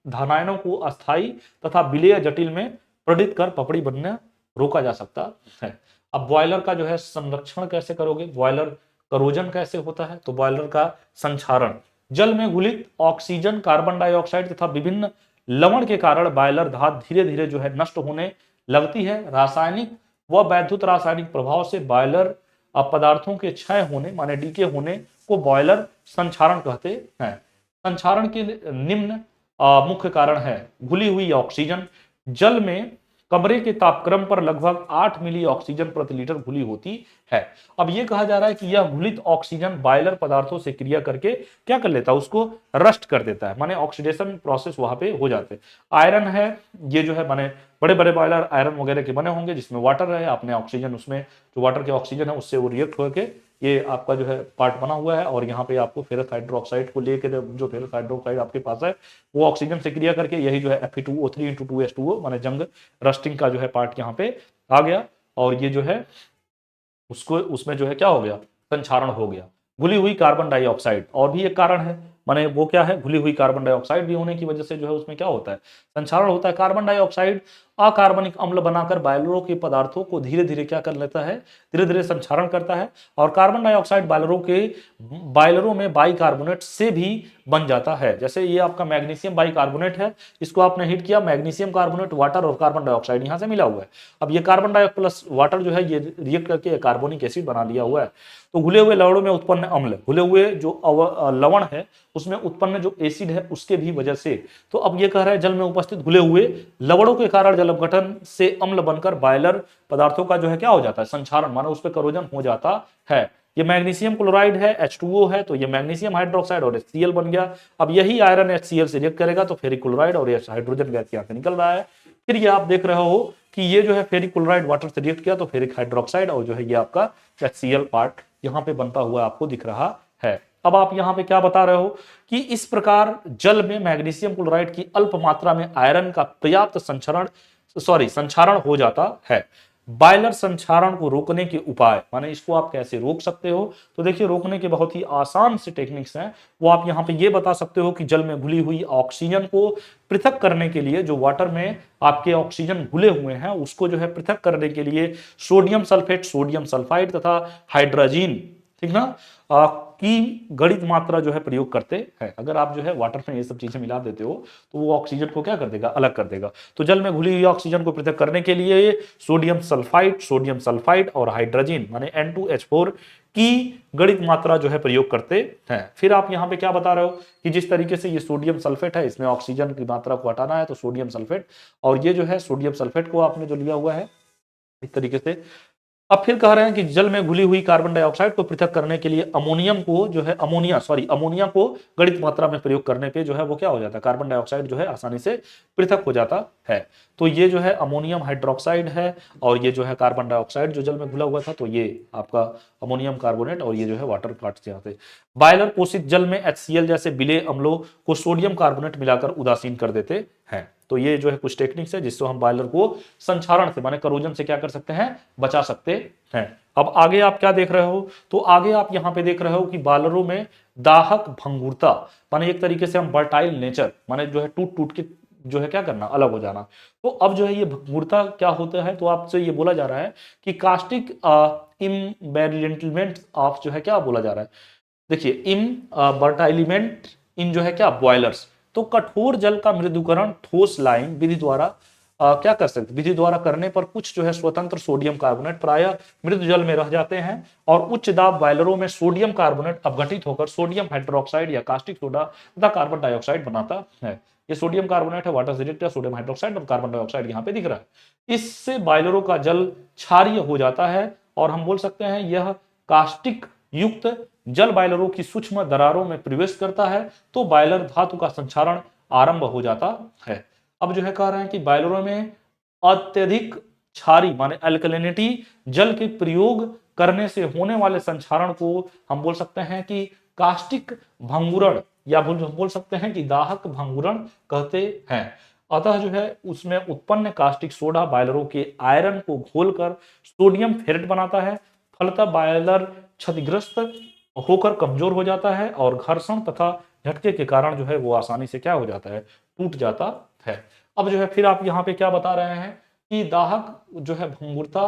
धनायनों को अस्थायी तथा विलेय जटिल में प्रेरित कर पपड़ी बनना रोका जा सकता है। अब बॉयलर का जो है संरक्षण कैसे करोगे, बॉयलर करोजन कैसे होता है, तो बॉयलर का संक्षारण, जल में घुलित ऑक्सीजन, कार्बन डाइऑक्साइड तथा विभिन्न लवण के कारण बॉयलर धात धीरे धीरे जो है नष्ट होने लगती है। रासायनिक व वैद्युत रासायनिक प्रभाव से बॉयलर पदार्थों के क्षय होने माने डीके होने को बॉयलर संक्षारण कहते हैं। संक्षारण के निम्न मुख्य कारण है घुली हुई ऑक्सीजन, जल में कमरे के तापक्रम पर लगभग 8 मिली ऑक्सीजन प्रति लीटर घुली होती है। अब यह कहा जा रहा है कि यह घुलित ऑक्सीजन बॉयलर पदार्थों से क्रिया करके क्या कर लेता है, उसको रस्ट कर देता है, माने ऑक्सीडेशन प्रोसेस वहां पे हो जाते हैं। आयरन है, ये जो है माने बड़े बड़े बॉयलर आयरन वगैरह के बने होंगे जिसमें वाटर है, आपने ऑक्सीजन उसमें जो वाटर के ऑक्सीजन है उससे वो रिएक्ट होकर ये आपका जो है पार्ट बना हुआ है और यहाँ पे आपको फेरस हाइड्रोक्साइड को लेके जो फेरस हाइड्रोक्साइड आपके पास है वो ऑक्सीजन से क्रिया करके यही जो है Fe2O3 × 2H2O माने जंग रस्टिंग का जो है पार्ट यहाँ पे आ गया। और ये जो है उसको उसमें जो है क्या हो गया, संक्षारण हो गया। घुली हुई कार्बन डाइऑक्साइड और भी एक कारण है, माने वो क्या है, घुली हुई कार्बन डाइऑक्साइड भी होने की वजह से जो है उसमें क्या होता है, संक्षारण होता है। कार्बन डाइऑक्साइड अकार्बनिक अम्ल बनाकर बायलरों के पदार्थों को धीरे धीरे क्या कर लेता है, धीरे धीरे संक्षारण करता है। और कार्बन डाइऑक्साइड बायलरों में बाइकार्बोनेट से भी बन जाता है। जैसे ये आपका मैग्नीशियम बाइकार्बोनेट है, इसको आपने हीट किया, मैग्नीशियम कार्बोनेट, वाटर और कार्बन डाइऑक्साइड यहाँ से मिला हुआ है। अब ये कार्बन डाइऑक्साइड प्लस वाटर जो है ये रिएक्ट करके कार्बोनिक एसिड बना लिया हुआ है। तो घुले हुए लवणों में उत्पन्न अम्ल, घुले हुए जो लवण है उसमें उत्पन्न जो एसिड है उसके भी वजह से, तो अब ये कह रहा है जल में उपस्थित घुले हुए लवणों के कारण जल अपघटन से अम्ल बनकर बायलर पदार्थों का जो है क्या हो जाता है, संक्षारण, मानो उस पर करोजन हो जाता है। ये मैग्नीशियम क्लोराइड है, H2O है, तो ये मैग्नीशियम हाइड्रोक्साइड और HCl बन गया। अब यही आयरन HCl से रिएक्ट करेगा तो फेरिक क्लोराइड और हाइड्रोजन गैस यहाँ से निकल रहा है। फिर ये आप देख रहे हो कि ये जो है फेरिक क्लोराइड वाटर से रिएक्ट किया तो फेरिक हाइड्रोक्साइड और जो है ये आपका HCl पार्ट यहाँ पे बनता हुआ आपको दिख रहा है। अब आप यहाँ पे क्या बता रहे हो कि इस प्रकार जल में मैग्नीशियम क्लोराइड की अल्प मात्रा में आयरन का पर्याप्त संक्षारण हो जाता है। बायलर संक्षारण को रोकने के उपाय, माने इसको आप कैसे रोक सकते हो, तो देखिए रोकने के बहुत ही आसान से टेक्निक्स हैं। वो आप यहाँ पे ये बता सकते हो कि जल में घुली हुई ऑक्सीजन को पृथक करने के लिए, जो वाटर में आपके ऑक्सीजन घुले हुए हैं उसको जो है पृथक करने के लिए सोडियम सल्फेट, सोडियम सल्फाइड तथा हाइड्रोजीन, ठीक ना, की गणित मात्रा जो है प्रयोग करते हैं। अगर आप जो है वाटर में ये सब चीजें मिला देते हो तो वो ऑक्सीजन को क्या कर देगा, अलग कर देगा। तो जल में घुली हुई ऑक्सीजन को पृथक करने के लिए सोडियम सल्फाइड और हाइड्रोजन माने N2H4 की गणित मात्रा जो है प्रयोग करते हैं। फिर आप यहाँ पे क्या बता रहे हो कि जिस तरीके से ये सोडियम सल्फेट है, इसमें ऑक्सीजन की मात्रा को हटाना है तो सोडियम सल्फेट, और ये जो है सोडियम सल्फेट को आपने जो लिया हुआ है इस तरीके से। अब फिर कह रहे हैं कि जल में घुली हुई कार्बन डाइऑक्साइड को पृथक करने के लिए अमोनिया को गणित मात्रा में प्रयोग करने पे जो है वो क्या हो जाता है, कार्बन डाइऑक्साइड जो है आसानी से पृथक हो जाता है। तो ये जो है अमोनियम हाइड्रोक्साइड है और ये जो है कार्बन डाइऑक्साइड जो जल में घुला हुआ था, तो ये आपका अमोनियम कार्बोनेट और ये जो है वाटर पार्ट यहाँ से। बायलर पोषित जल में HCl जैसे विलेय अम्लों को सोडियम कार्बोनेट मिलाकर उदासीन कर देते हैं। तो ये जो है कुछ टेक्निक्स है जिससे हम बॉयलर को संक्षारण से माने करोजन से क्या कर सकते हैं, बचा सकते हैं। अब आगे आप क्या देख रहे हो, तो आगे आप यहाँ पे देख रहे हो कि बॉयलरों में दाहक भंगुरता, माने एक तरीके से हम बर्टाइल नेचर, माने जो है टूट टूट के जो है क्या करना, अलग हो जाना। तो अब जो है ये भंगुरता क्या होता है, तो आपसे ये बोला जा रहा है कि कास्टिक इम्बैरिलेंटमेंट ऑफ जो है क्या बोला जा रहा है, देखिए इम्बर्टाइलिमेंट इन जो है क्या बॉयलर्स। तो कठोर जल का मृदुकरण ठोस लाइन विधि द्वारा क्या कर सकते, विधि द्वारा करने पर कुछ जो है स्वतंत्र सोडियम कार्बोनेट प्रायः मृदु जल में रह जाते हैं और उच्च दाब बॉयलरों में सोडियम कार्बोनेट अपघटित होकर सोडियम हाइड्रोक्साइड या कास्टिक सोडा तथा कार्बन डाइऑक्साइड बनाता है। ये सोडियम कार्बोनेट है, वाटर से रिएक्ट किया सोडियम हाइड्रोक्साइड और कार्बन डाइऑक्साइड यहाँ पे दिख रहा है। इससे बॉयलरों का जल क्षारीय हो जाता है और हम बोल सकते हैं यह कास्टिक युक्त जल बॉयलरों की सूक्ष्म दरारों में प्रवेश करता है तो बॉयलर धातु का संक्षारण आरंभ हो जाता है। अब जो है कह रहे हैं कि बॉयलरों में अत्यधिक क्षारी माने अल्कलिनिटी जल के प्रयोग करने से होने वाले संक्षारण को हम बोल सकते हैं कि कास्टिक भंगुरण या बोल सकते हैं कि दाहक भंगुरण कहते हैं। अतः जो है उसमें उत्पन्न कास्टिक सोडा बॉयलरों के आयरन को घोलकर सोडियम फेरेट बनाता है, फलतः बॉयलर क्षतिग्रस्त होकर कमजोर हो जाता है और घर्षण तथा झटके के कारण जो है वो आसानी से क्या हो जाता है, टूट जाता है। अब जो है फिर आप यहाँ पे क्या बता रहे हैं कि दाहक जो है भंगुरता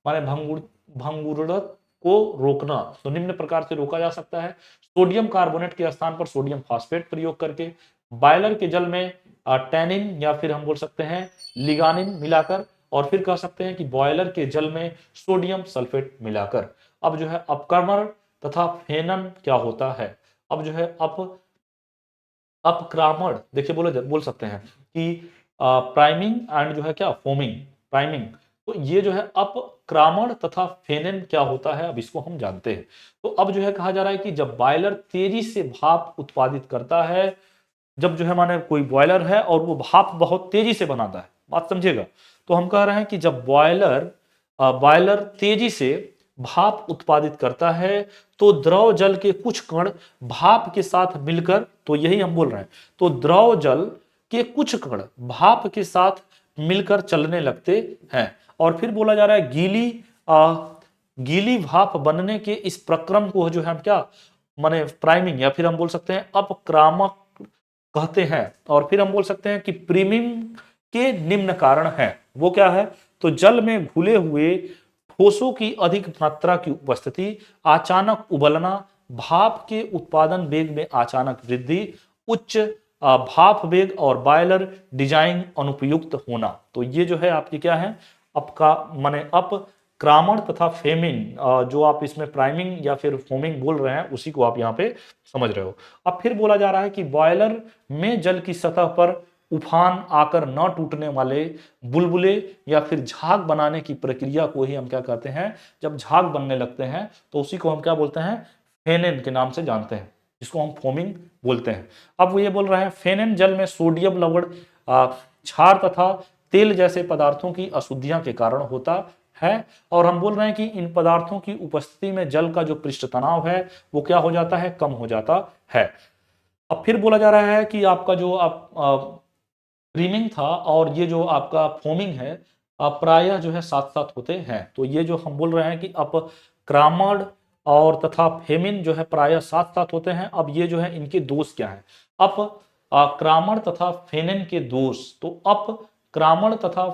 माने भंगुरत को रोकना तो निम्न प्रकार से रोका जा सकता है। सोडियम कार्बोनेट के स्थान पर सोडियम फास्फेट प्रयोग करके, बॉयलर के जल में टैनिन या फिर हम बोल सकते हैं लिगानिन मिलाकर, और फिर कह सकते हैं कि बॉयलर के जल में सोडियम सल्फेट मिलाकर। अब जो है अपक्रमण तथा फेनन क्या होता है, अब जो है अपक्रामण देखिए बोल सकते हैं कि प्राइमिंग एंड जो है क्या फोमिंग, प्राइमिंग। तो ये जो है अपक्रामण तथा फेनन क्या होता है, अब इसको हम जानते हैं। तो अब जो है कहा जा रहा है कि जब बॉयलर तेजी से भाप उत्पादित करता है, जब जो है माने कोई बॉयलर है और वो भाप बहुत तेजी से बनाता है, बात समझिएगा। तो हम कह रहे हैं कि जब बॉयलर तेजी से भाप उत्पादित करता है तो द्रव जल के कुछ कण भाप के साथ मिलकर, तो यही हम बोल रहे हैं, तो द्रव जल के कुछ कण भाप के साथ मिलकर चलने लगते हैं। और फिर बोला जा रहा है गीली भाप बनने के इस प्रक्रम को जो है हम क्या माने प्राइमिंग, या फिर हम बोल सकते हैं अपक्रामक कहते हैं। और फिर हम बोल सकते हैं कि प्रीमिंग के निम्न कारण है। वो क्या है? तो जल में घुले हुए ठोसों की अधिक मात्रा की उपस्थिति, अचानक उबलना, भाप के उत्पादन वेग में अचानक वृद्धि, उच्च भाप वेग और बॉयलर डिजाइन अनुपयुक्त होना। तो ये जो है आपकी क्या है, अपका माने अपक्रामण तथा फेमिंग, जो आप इसमें प्राइमिंग या फिर फोमिंग बोल रहे हैं उसी को आप यहाँ पे समझ रहे हो। अब फिर बोला जा रहा है कि बॉयलर में जल की सतह पर उफान आकर न टूटने वाले बुलबुले या फिर झाग बनाने की प्रक्रिया को ही हम क्या कहते हैं, जब झाग बनने लगते हैं तो उसी को हम क्या बोलते हैं, फेनेन के नाम से जानते हैं, जिसको हम फोमिंग बोलते हैं। अब वो ये बोल रहे हैं फेनेन जल में सोडियम लवण, क्षार तथा तेल जैसे पदार्थों की अशुद्धियां के कारण होता है। और हम बोल रहे हैं कि इन पदार्थों की उपस्थिति में जल का जो पृष्ठ तनाव है वो क्या हो जाता है, कम हो जाता है। अब फिर बोला जा रहा है कि आपका जो प्रीमिंग था और ये जो आपका फोमिंग है प्रायः जो है साथ साथ होते हैं। तो ये जो हम बोल रहे हैं कि अपक्रामण और तथा फेमिन जो है प्रायः साथ साथ होते हैं। अब ये जो है इनके दोष क्या है, अपक्रामण तथा फेनिन के दोष। तो अपक्रामण तथा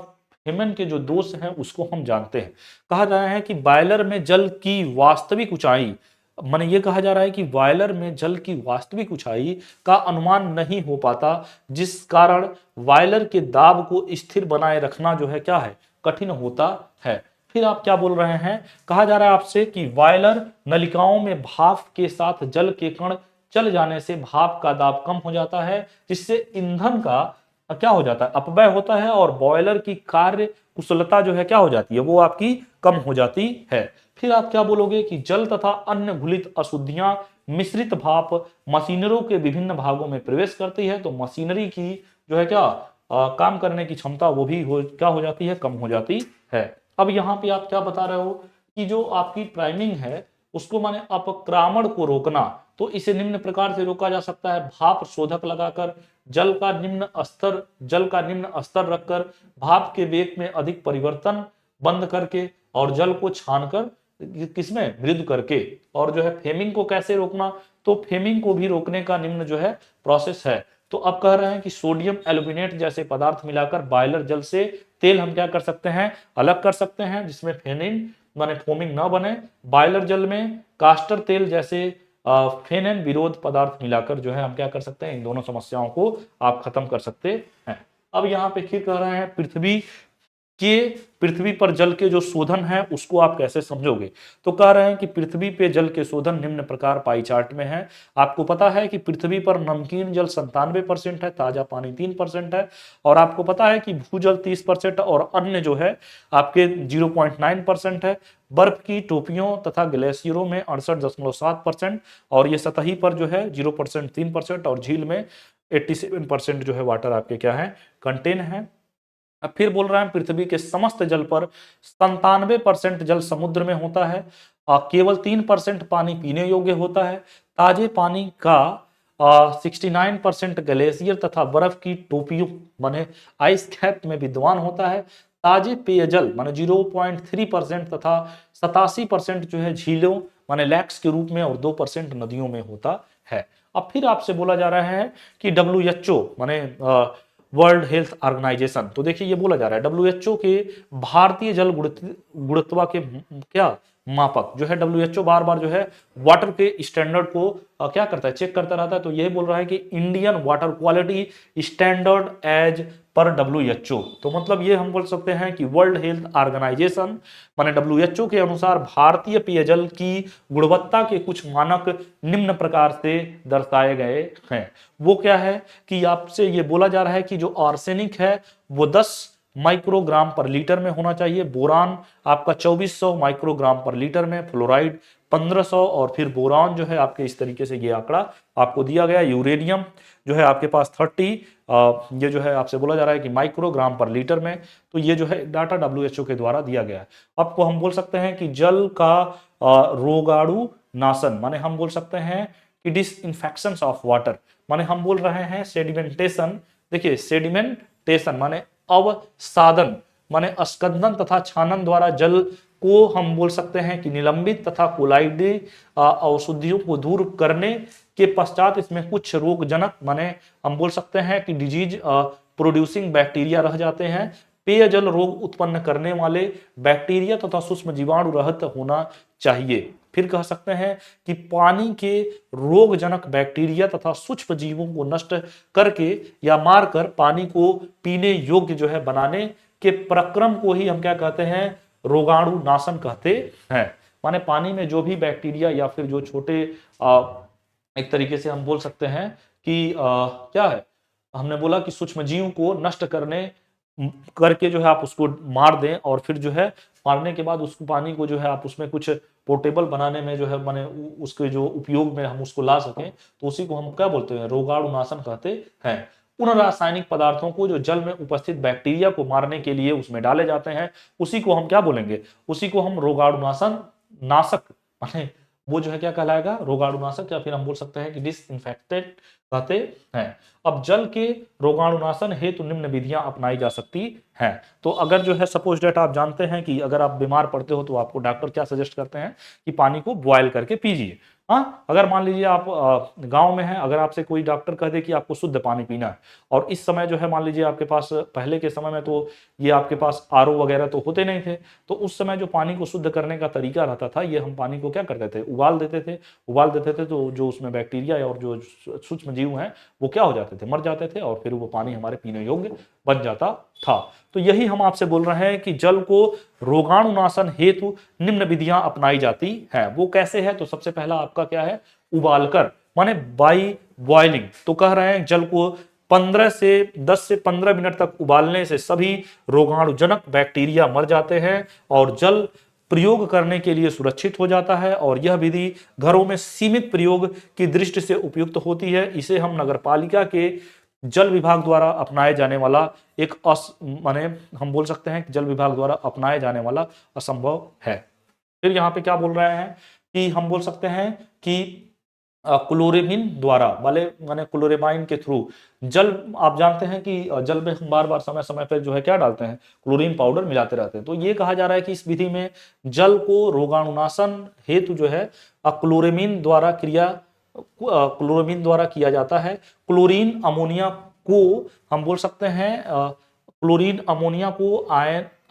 फेमिन के जो दोष हैं उसको हम जानते हैं। कहा जा रहा है कि बॉयलर में जल की वास्तविक ऊंचाई, माने ये कहा जा रहा है कि बॉयलर में जल की वास्तविक ऊंचाई का अनुमान नहीं हो पाता, जिस कारण बॉयलर के दाब को स्थिर बनाए रखना जो है क्या है, कठिन होता है। फिर आप क्या बोल रहे हैं, कहा जा रहा है आपसे कि बॉयलर नलिकाओं में भाप के साथ जल के कण चल जाने से भाप का दाब कम हो जाता है, जिससे ईंधन का क्या हो जाता है, अपव्यय होता है और बॉयलर की कार्य कुशलता जो है क्या हो जाती है, वो आपकी कम हो जाती है। फिर आप क्या बोलोगे कि जल तथा अन्य घुलित अशुद्धियां मिश्रित भाप मशीनरों के विभिन्न भागों में प्रवेश करती है, तो मशीनरी की जो है क्या काम करने की क्षमता वो भी क्या हो जाती है, कम हो जाती है। अब यहाँ पे आप क्या बता रहे हो कि जो आपकी प्राइमिंग है उसको माने अपक्रामण को रोकना, तो इसे निम्न प्रकार से रोका जा सकता है, भाप शोधक लगाकर, जल का निम्न स्तर रखकर, भाप के वेग में अधिक परिवर्तन बंद करके, और जल को छानकर किसमें, मृदु करके। और जो है फेमिंग को कैसे रोकना, तो फेमिंग को भी रोकने का निम्न जो है प्रोसेस है। तो अब कह रहे हैं कि सोडियम एल्यूमिनेट जैसे पदार्थ मिलाकर बॉयलर जल से तेल हम क्या कर सकते हैं, अलग कर सकते हैं, जिसमें फेनिन माने फोमिंग ना बने। बॉयलर जल में कास्टर तेल जैसे फेनेन विरोध पदार्थ मिलाकर जो है हम क्या कर सकते हैं, इन दोनों समस्याओं को आप खत्म कर सकते हैं। अब यहाँ पे फिर कह रहे हैं पृथ्वी पर जल के जो शोधन है उसको आप कैसे समझोगे। तो कह रहे हैं कि पृथ्वी पे जल के शोधन निम्न प्रकार पाई चार्ट में है। आपको पता है कि पृथ्वी पर नमकीन जल 97% है, ताजा पानी 3% है, और आपको पता है कि भूजल 30% और अन्य जो है आपके 0.9% है। बर्फ की टोपियों तथा ग्लेशियरों में 68.7%, और ये सतही पर जो है 0% 3%, और झील में 87% जो है वाटर आपके क्या है, कंटेन है। अब फिर बोल रहे हैं पृथ्वी के समस्त जल पर 97% जल समुद्र में होता है, केवल 3% पानी पीने योग्य होता है। ताजे पानी का 69% ग्लेशियर तथा बर्फ की टोपियों माने आइस कैप में विद्यमान होता है। ताजे पेयजल माने 0.3% तथा 87% जो है झीलों माने लैक्स के रूप में, और 2% नदियों में होता है। अब फिर आपसे बोला जा रहा है कि WHO माने वर्ल्ड हेल्थ ऑर्गेनाइजेशन, तो देखिए ये बोला जा रहा है WHO के भारतीय जल गुणवत्ता के क्या मापक जो है, WHO बार बार जो है वाटर के स्टैंडर्ड को क्या करता है, चेक करता रहता है। तो ये बोल रहा है कि Indian water quality standard as per WHO, तो मतलब ये हम बोल सकते हैं कि वर्ल्ड हेल्थ ऑर्गेनाइजेशन माने WHO के अनुसार भारतीय पेयजल की गुणवत्ता के कुछ मानक निम्न प्रकार से दर्शाए गए हैं। वो क्या है कि आपसे ये बोला जा रहा है कि जो आर्सेनिक है वो 10 माइक्रोग्राम पर लीटर में होना चाहिए, बोरान आपका 2400 माइक्रोग्राम पर लीटर में, फ्लोराइड 1500, और फिर बोरान जो है आपके इस तरीके से ये आंकड़ा आपको दिया गया। यूरेनियम जो है आपके पास 30, ये जो है आपसे बोला जा रहा है कि माइक्रोग्राम पर लीटर में। तो ये जो है डाटा WHO के द्वारा दिया गया है। आपको हम बोल सकते हैं कि जल का रोगाणु नाशन माने हम बोल सकते हैं कि डिसइंफेक्शन ऑफ वाटर, माने हम बोल रहे हैं सेडिमेंटेशन। देखिए सेडिमेंटेशन माने अवसादन, माने स्कंदन तथा छानन द्वारा जल को हम बोल सकते हैं कि निलंबित तथा कोलाइडी अशुद्धियों को दूर करने के पश्चात इसमें कुछ रोगजनक माने हम बोल सकते हैं कि डिजीज प्रोड्यूसिंग बैक्टीरिया रह जाते हैं। पेयजल रोग उत्पन्न करने वाले बैक्टीरिया तथा सूक्ष्म जीवाणु रहित होना चाहिए। फिर कह सकते हैं कि पानी के रोगजनक बैक्टीरिया तथा सूक्ष्म जीवों को नष्ट करके या मारकर पानी को पीने योग्य जो है बनाने के प्रक्रम को ही हम क्या कहते हैं, रोगाणु नाशन कहते हैं। माने पानी में जो भी बैक्टीरिया या फिर जो छोटे एक तरीके से हम बोल सकते हैं कि क्या है, हमने बोला कि सूक्ष्म जीव को नष्ट करके जो है आप उसको मार दें और फिर जो है मारने के बाद उसको पानी को जो है आप उसमें कुछ पोर्टेबल बनाने में जो है माने उसके जो उपयोग में हम उसको ला सकें, तो उसी को हम क्या बोलते हैं, रोगाणुनाशन कहते हैं। उन रासायनिक पदार्थों को जो जल में उपस्थित बैक्टीरिया को मारने के लिए उसमें डाले जाते हैं, उसी को हम क्या बोलेंगे, उसी को हम रोगाणुनाशन नाशक माने वो जो है क्या कहलाएगा, रोगाणुनाशक, या फिर हम बोल सकते हैं कि डिसइंफेक्टेंट कहते हैं। अब जल के रोगाणुनाशन हेतु निम्न विधियां अपनाई जा सकती हैं। तो अगर जो है सपोज डेट आप जानते हैं कि अगर आप बीमार पड़ते हो तो आपको डॉक्टर क्या सजेस्ट करते हैं कि पानी को बॉयल करके पीजिए। हाँ, अगर मान लीजिए आप गांव में हैं, अगर आपसे कोई डॉक्टर कह दे कि आपको शुद्ध पानी पीना है, और इस समय जो है मान लीजिए आपके पास, पहले के समय में तो ये आपके पास आरओ वगैरह तो होते नहीं थे, तो उस समय जो पानी को शुद्ध करने का तरीका रहता था, ये हम पानी को क्या करते थे, उबाल देते थे, तो जो उसमें बैक्टीरिया और जो सूक्ष्म जीव हैं वो क्या हो जाते थे, मर जाते थे, और फिर वो पानी हमारे पीने योग्य बन जाता था। तो यही हम आपसे बोल रहे हैं कि जल को रोगाणुनाशन हेतु निम्न विधियां अपनाई जाती हैं। वो कैसे है, तो सबसे पहला आपका क्या है, उबालकर माने बाई बॉइलिंग। तो कह रहे हैं जल को 10 से 15 मिनट तक उबालने से सभी रोगाणुजनक बैक्टीरिया मर जाते हैं और जल प्रयोग करने के लिए सुरक्षित हो जाता है। और यह विधि घरों में सीमित प्रयोग की दृष्टि से उपयुक्त होती है। इसे हम नगरपालिका के जल विभाग द्वारा अपनाए जाने वाला एक माने हम बोल सकते हैं कि जल विभाग द्वारा अपनाए जाने वाला असंभव है। फिर यहाँ पे क्या बोल रहे हैं कि हम बोल सकते हैं कि क्लोरेमिन द्वारा वाले माने क्लोरेमाइन के थ्रू जल, आप जानते हैं कि जल में हम बार बार समय समय पर जो है क्या डालते हैं, क्लोरीन पाउडर मिलाते रहते हैं। तो ये कहा जा रहा है कि इस विधि में जल को रोगाणुनाशन हेतु जो है क्लोरेमिन द्वारा किया जाता है। क्लोरीन अमोनिया को हम बोल सकते हैं, क्लोरीन अमोनिया को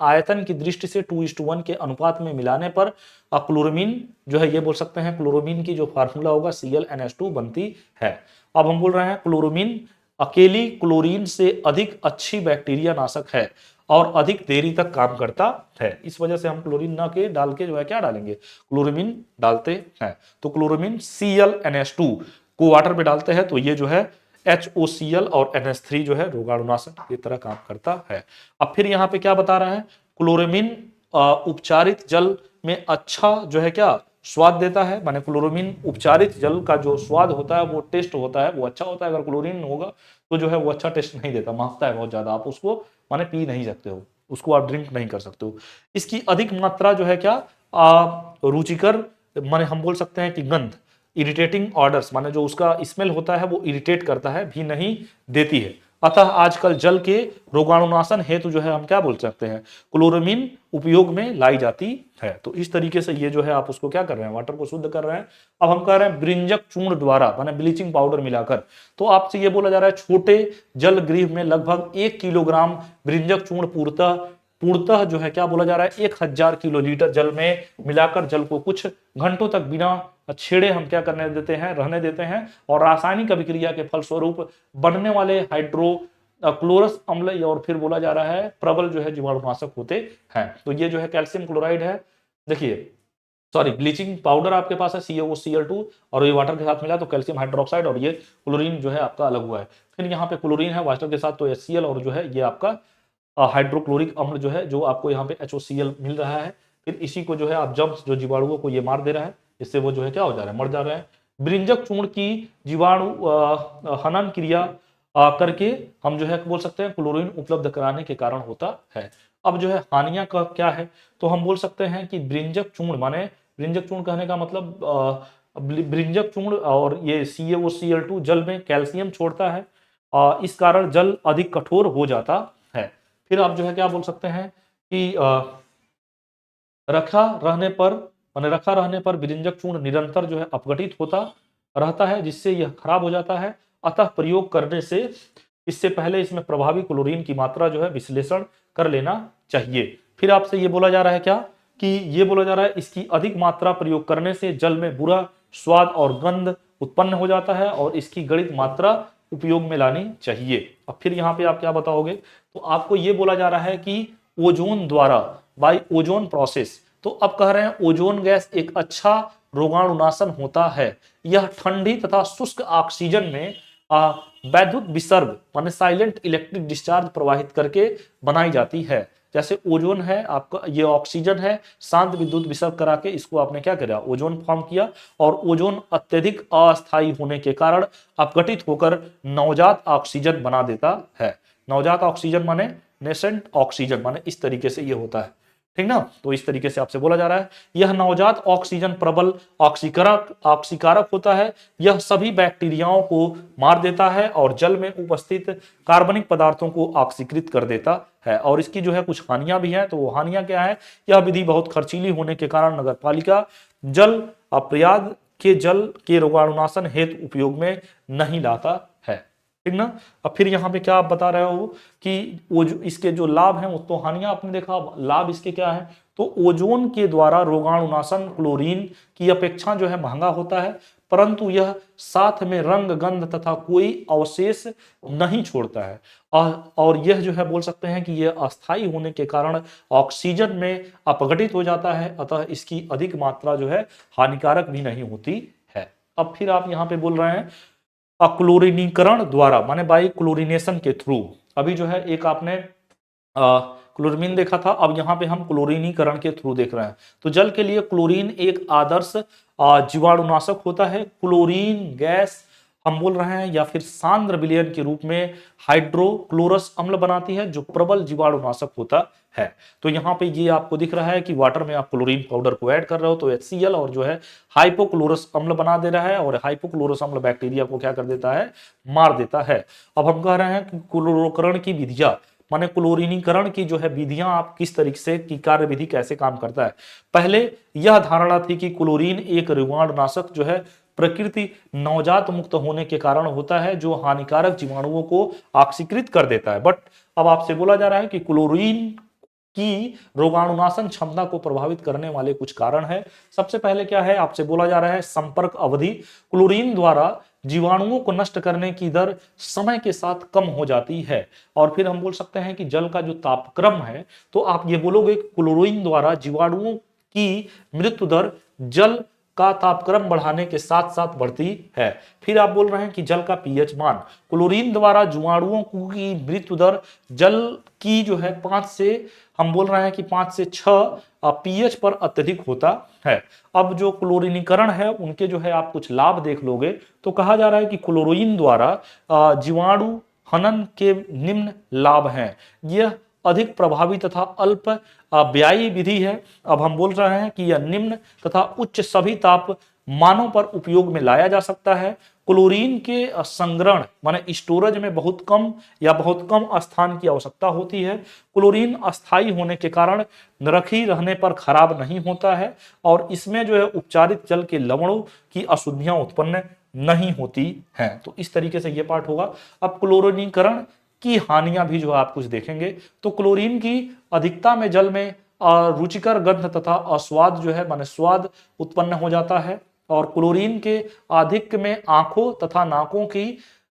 आयतन की दृष्टि से 2:1 के अनुपात में मिलाने पर क्लोरोमीन जो है, ये बोल सकते हैं क्लोरोमीन की जो फार्मूला होगा ClNH2 बनती है। अब हम बोल रहे हैं क्लोरोमीन अकेली क्लोरीन से अधिक अच्छी बैक्टीरिया नाशक है और अधिक देरी तक काम करता है। इस वजह से हम क्लोरीन ना के डाल के जो है क्या डालेंगे, क्लोरोमीन डालते हैं। तो क्लोरोमीन ClNH2 को वाटर में डालते हैं तो ये जो है HOCl और NH3 जो है रोगाणुनाशक की तरह काम करता है। अब फिर यहाँ पे क्या बता रहा है, क्लोरोमीन उपचारित जल में अच्छा जो है क्या स्वाद देता है। माने क्लोरोमीन उपचारित जल का जो स्वाद होता है, वो टेस्ट होता है, वो अच्छा होता है। अगर क्लोरीन होगा तो जो है वो अच्छा टेस्ट नहीं देता, महकता है बहुत ज्यादा, आप उसको माने पी नहीं सकते हो, उसको आप ड्रिंक नहीं कर सकते हो। इसकी अधिक मात्रा जो है क्या रुचिकर माने हम बोल सकते हैं कि गंध, इरिटेटिंग ऑर्डर्स माने जो उसका स्मेल होता है वो इरिटेट करता है भी नहीं देती है। अतः आजकल जल के रोगाणुनाशन हेतु जो है हम क्या बोल सकते हैं, क्लोरोमीन उपयोग में लाई जाती है। तो इस तरीके से ये जो है आप उसको क्या कर रहे हैं, वाटर को शुद्ध कर रहे हैं। अब हम कह रहे हैं ब्रिंजक चूर्ण द्वारा माने ब्लीचिंग पाउडर मिलाकर। तो आपसे ये बोला जा रहा है छोटे जल गृह में लगभग 1 किलोग्राम ब्रिंजक चूर्ण पूर्णतः जो है क्या बोला जा रहा है 1000 किलोलीटर जल में मिलाकर जल को कुछ घंटों तक बिना छेड़े हम क्या करने देते हैं, रहने देते हैं। और रासायनिक अभिक्रिया के फलस्वरूप बनने वाले हाइड्रोक्लोरस अम्ल और फिर बोला जा रहा है प्रबल जो है जीवाणुनाशक होते हैं। तो ये जो है कैल्शियम क्लोराइड है, देखिए सॉरी ब्लीचिंग पाउडर आपके पास है CaOCl2 और ये वाटर के साथ मिला तो कैल्शियम हाइड्रोक्साइड, और ये क्लोरीन जो है आपका अलग हुआ है। फिर यहाँ पे क्लोरीन है वाटर के साथ तो HCl, और जो है ये आपका हाइड्रोक्लोरिक अम्ल जो है जो आपको यहाँ पे HOCl मिल रहा है। फिर इसी को जो है आप जम्स जो जीवाणुओं को ये मार दे रहा है, इससे वो जो है क्या हो जा रहा है, मर जा रहे हैं। ब्रिंजक चूर्ण की जीवाणु हनन क्रिया करके हम जो है बोल सकते हैं क्लोरीन उपलब्ध कराने के कारण होता है। अब जो है हानियां का क्या है, तो हम बोल सकते हैं कि ब्रिंजक चूर्ण माने ब्रिंजक चूर्ण कहने का मतलब ब्रिंजक चूर्ण और ये CaOCl2 जल में कैल्शियम छोड़ता है, इस कारण जल अधिक कठोर हो जाता है। फिर आप जो है क्या बोल सकते हैं कि रखा रहने पर विरंजक चूर्ण निरंतर जो है अपघटित होता रहता है, जिससे यह खराब हो जाता है। अतः प्रयोग करने से इससे पहले इसमें प्रभावी क्लोरीन की मात्रा जो है विश्लेषण कर लेना चाहिए। फिर आपसे ये बोला जा रहा है क्या, कि ये बोला जा रहा है इसकी अधिक मात्रा प्रयोग करने से जल में बुरा स्वाद और गंध उत्पन्न हो जाता है और इसकी गणित मात्रा उपयोग में लानी चाहिए। अब फिर यहाँ पे आप क्या बताओगे, तो आपको ये बोला जा रहा है कि ओजोन द्वारा, बाय ओजोन प्रोसेस, तो अब कह रहे हैं ओजोन गैस एक अच्छा रोगाणुनाशन होता है। यह ठंडी तथा शुष्क ऑक्सीजन में वैद्युत विसर्ग माने साइलेंट इलेक्ट्रिक डिस्चार्ज प्रवाहित करके बनाई जाती है। जैसे ओजोन है आपका, ये ऑक्सीजन है, शांत विद्युत विसर्ग करा के इसको आपने क्या किया, ओजोन फॉर्म किया, और ओजोन अत्यधिक अस्थायी होने के कारण अपघटित होकर नवजात ऑक्सीजन बना देता है। नवजात ऑक्सीजन माने नेसेंट ऑक्सीजन, माने इस तरीके से ये होता है, ठीक ना। तो इस तरीके से आपसे बोला जा रहा है यह नवजात ऑक्सीजन प्रबल ऑक्सीकारक होता है। यह सभी बैक्टीरियाओं को मार देता है और जल में उपस्थित कार्बनिक पदार्थों को ऑक्सीकृत कर देता है। और इसकी जो है कुछ हानियां भी हैं, तो वो हानियां क्या है, यह विधि बहुत खर्चीली होने के कारण नगरपालिका जल अप्रयाग के जल के रोगाणुनाशन हेतु उपयोग में नहीं लाता है, ठीक ना। अब फिर यहाँ पे क्या आप बता रहे हो कि वो जो इसके जो लाभ हैं, वो तो हानियां आपने देखा, लाभ इसके क्या है, तो ओजोन के द्वारा रोगाणुनाशन क्लोरीन की अपेक्षा जो है महंगा होता है, परंतु यह साथ में रंग गंध तथा कोई अवशेष नहीं छोड़ता है। और यह जो है बोल सकते हैं कि यह अस्थायी होने के कारण ऑक्सीजन में अपघटित हो जाता है, अतः इसकी अधिक मात्रा जो है हानिकारक भी नहीं होती है। अब फिर आप यहाँ पे बोल रहे हैं क्लोरीनीकरण द्वारा, माने बाई क्लोरीनेशन के थ्रू। अभी जो है एक आपने क्लोरीन देखा था, अब यहाँ पे हम क्लोरीनीकरण के थ्रू देख रहे हैं। तो जल के लिए क्लोरीन एक आदर्श जीवाणुनाशक होता है। क्लोरीन गैस हम बोल रहे हैं या फिर सांद्र विलयन के रूप में हाइड्रोक्लोरस अम्ल बनाती है, जो प्रबल जीवाणुनाशक होता है। तो यहाँ पे ये आपको दिख रहा है कि वाटर में आप क्लोरीन पाउडर को ऐड कर रहे हो तो HCl और जो है हाइपोक्लोरस अम्ल बना दे रहा है, और हाइपोक्लोरस अम्ल बैक्टीरिया को क्या कर देता है, मार देता है। अब हम कह रहे हैं कि क्लोरोकरण की विधियां, माने क्लोरीनीकरण की जो है विधियां आप किस तरीके से की कार्य विधि कैसे काम करता है। पहले यह धारणा थी कि क्लोरीन एक रोगाणुनाशक जो है प्रकृति नवजात मुक्त होने के कारण होता है, जो हानिकारक जीवाणुओं को ऑक्सीकृत कर देता है। बट अब आपसे बोला जा रहा है कि क्लोरीन की रोगाणुनाशन क्षमता को प्रभावित करने वाले कुछ कारण है। सबसे पहले क्या है, आपसे बोला जा रहा है संपर्क अवधि। क्लोरीन द्वारा जीवाणुओं को नष्ट करने की दर समय के साथ कम हो जाती है। और फिर हम बोल सकते हैं कि जल का जो तापक्रम है, तो आप ये बोलोगे क्लोरीन द्वारा जीवाणुओं की मृत्यु दर जल का तापक्रम बढ़ाने के साथ साथ बढ़ती है। फिर आप बोल रहे हैं कि जल का पीएच मान, क्लोरीन द्वारा जीवाणुओं की मृत्यु दर जल की जो है 5 से, हम बोल रहे हैं कि 5 से 6 पीएच पर अत्यधिक होता है। अब जो क्लोरीनीकरण है उनके जो है आप कुछ लाभ देख लोगे, तो कहा जा रहा है कि क्लोरीन द्वारा जीवाणु हनन के निम्न लाभ हैं। यह अधिक प्रभावी तथा अल्प व्ययी विधि है। अब हम बोल रहे हैं कि यह निम्न तथा उच्च सभी तापमानों पर उपयोग में लाया जा सकता है। क्लोरीन के संग्रहण माने स्टोरेज में बहुत कम या बहुत कम स्थान की आवश्यकता होती है। क्लोरीन अस्थायी होने के कारण रखी रहने पर खराब नहीं होता है, और इसमें जो है उपचारित जल के लवणों की अशुद्धियां उत्पन्न नहीं होती हैं। तो इस तरीके से यह पाठ होगा। अब क्लोरीनीकरण की हानियां भी जो आप कुछ देखेंगे, तो क्लोरीन की अधिकता में जल में रुचिकर गंध तथा अस्वाद जो है माने स्वाद उत्पन्न हो जाता है। और क्लोरीन के अधिक में आंखों तथा नाकों की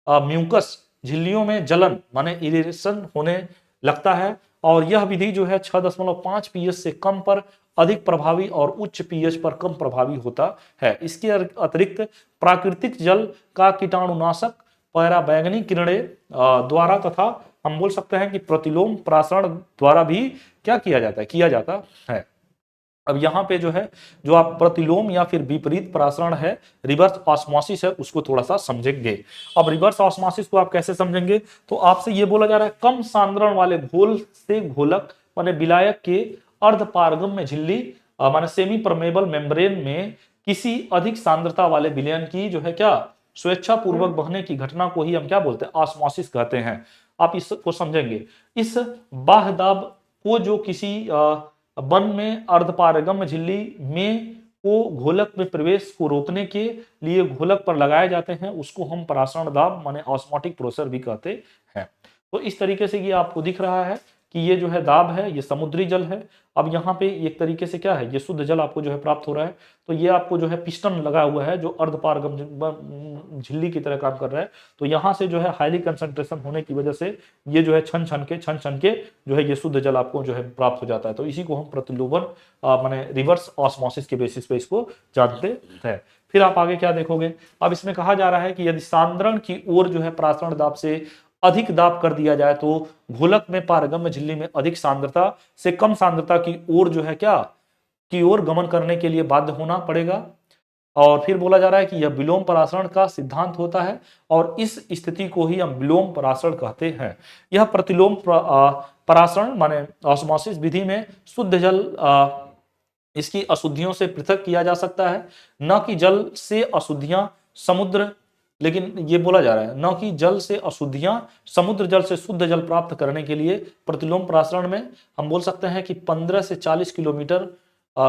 म्यूकस झिल्लियों में जलन माने इरिटेशन होने लगता है। और यह विधि जो है 6.5 पीएच से कम पर अधिक प्रभावी और उच्च पीएच पर कम प्रभावी होता है। इसके अतिरिक्त प्राकृतिक जल का कीटाणुनाशक पराबैंगनी किरणें द्वारा तथा हम बोल सकते हैं कि प्रतिलोम प्रासरण द्वारा भी क्या किया जाता है। अब यहाँ पे जो है जो आप प्रतिलोम या फिर विपरीत प्रासरण है, रिवर्स ऑस्मोसिस है, उसको थोड़ा सा समझेंगे। अब रिवर्स ऑस्मोसिस को आप कैसे समझेंगे, तो आपसे ये बोला जा रहा है कम सांद्रण वाले घोल से घोलक माने विलायक के अर्धपारगम्य झिल्ली माने सेमी परमेबल मेम्ब्रेन में किसी अधिक सांद्रता वाले विलयन की जो है क्या स्वेच्छा पूर्वक बहने की घटना को ही हम क्या बोलते हैं, ऑस्मोसिस कहते हैं। आप इसको समझेंगे। इस बाह्य दाब को जो किसी वन में अर्धपारगम्य झिल्ली में को घोलक में प्रवेश को रोकने के लिए घोलक पर लगाए जाते हैं, उसको हम परासरण दाब माने ऑस्मोटिक प्रेशर भी कहते हैं। तो इस तरीके से ये आपको दिख रहा है कि ये जो है दाब है, ये समुद्री जल है। अब यहाँ पे एक तरीके से क्या है, ये शुद्ध जल आपको जो है प्राप्त हो रहा है। तो ये आपको जो है पिस्टन लगा हुआ है जो अर्धपारगम झिल्ली की तरह काम कर रहा है। तो यहाँ से जो है हाईली कंसंट्रेशन होने की वजह से ये जो है छन छन के जो है ये शुद्ध जल आपको जो है प्राप्त हो जाता है। तो इसी को हम प्रतिलोमन माने रिवर्स ऑस्मोसिस के बेसिस पे इसको जानते हैं। फिर आप आगे क्या देखोगे, अब इसमें कहा जा रहा है कि यदि सांद्रण की ओर जो है परासरण दाब से अधिक दाब कर दिया जाए तो घोलक में पारगम्य झिल्ली में अधिक सांद्रता से कम सांद्रता की ओर जो है क्या की ओर गमन करने के लिए बाध्य होना पड़ेगा। और फिर बोला जा रहा है कि यह विलोम परासरण का सिद्धांत होता है और इस स्थिति को ही हम विलोम परासरण कहते हैं। यह प्रतिलोम परासरण माने ऑस्मोसिस विधि में शुद्ध जल इसकी अशुद्धियों से पृथक किया जा सकता है, न कि जल से अशुद्धियां समुद्र, लेकिन ये बोला जा रहा है न कि जल से अशुद्धियां समुद्र जल से शुद्ध जल प्राप्त करने के लिए प्रतिलोम परासरण में हम बोल सकते हैं कि 15 से 40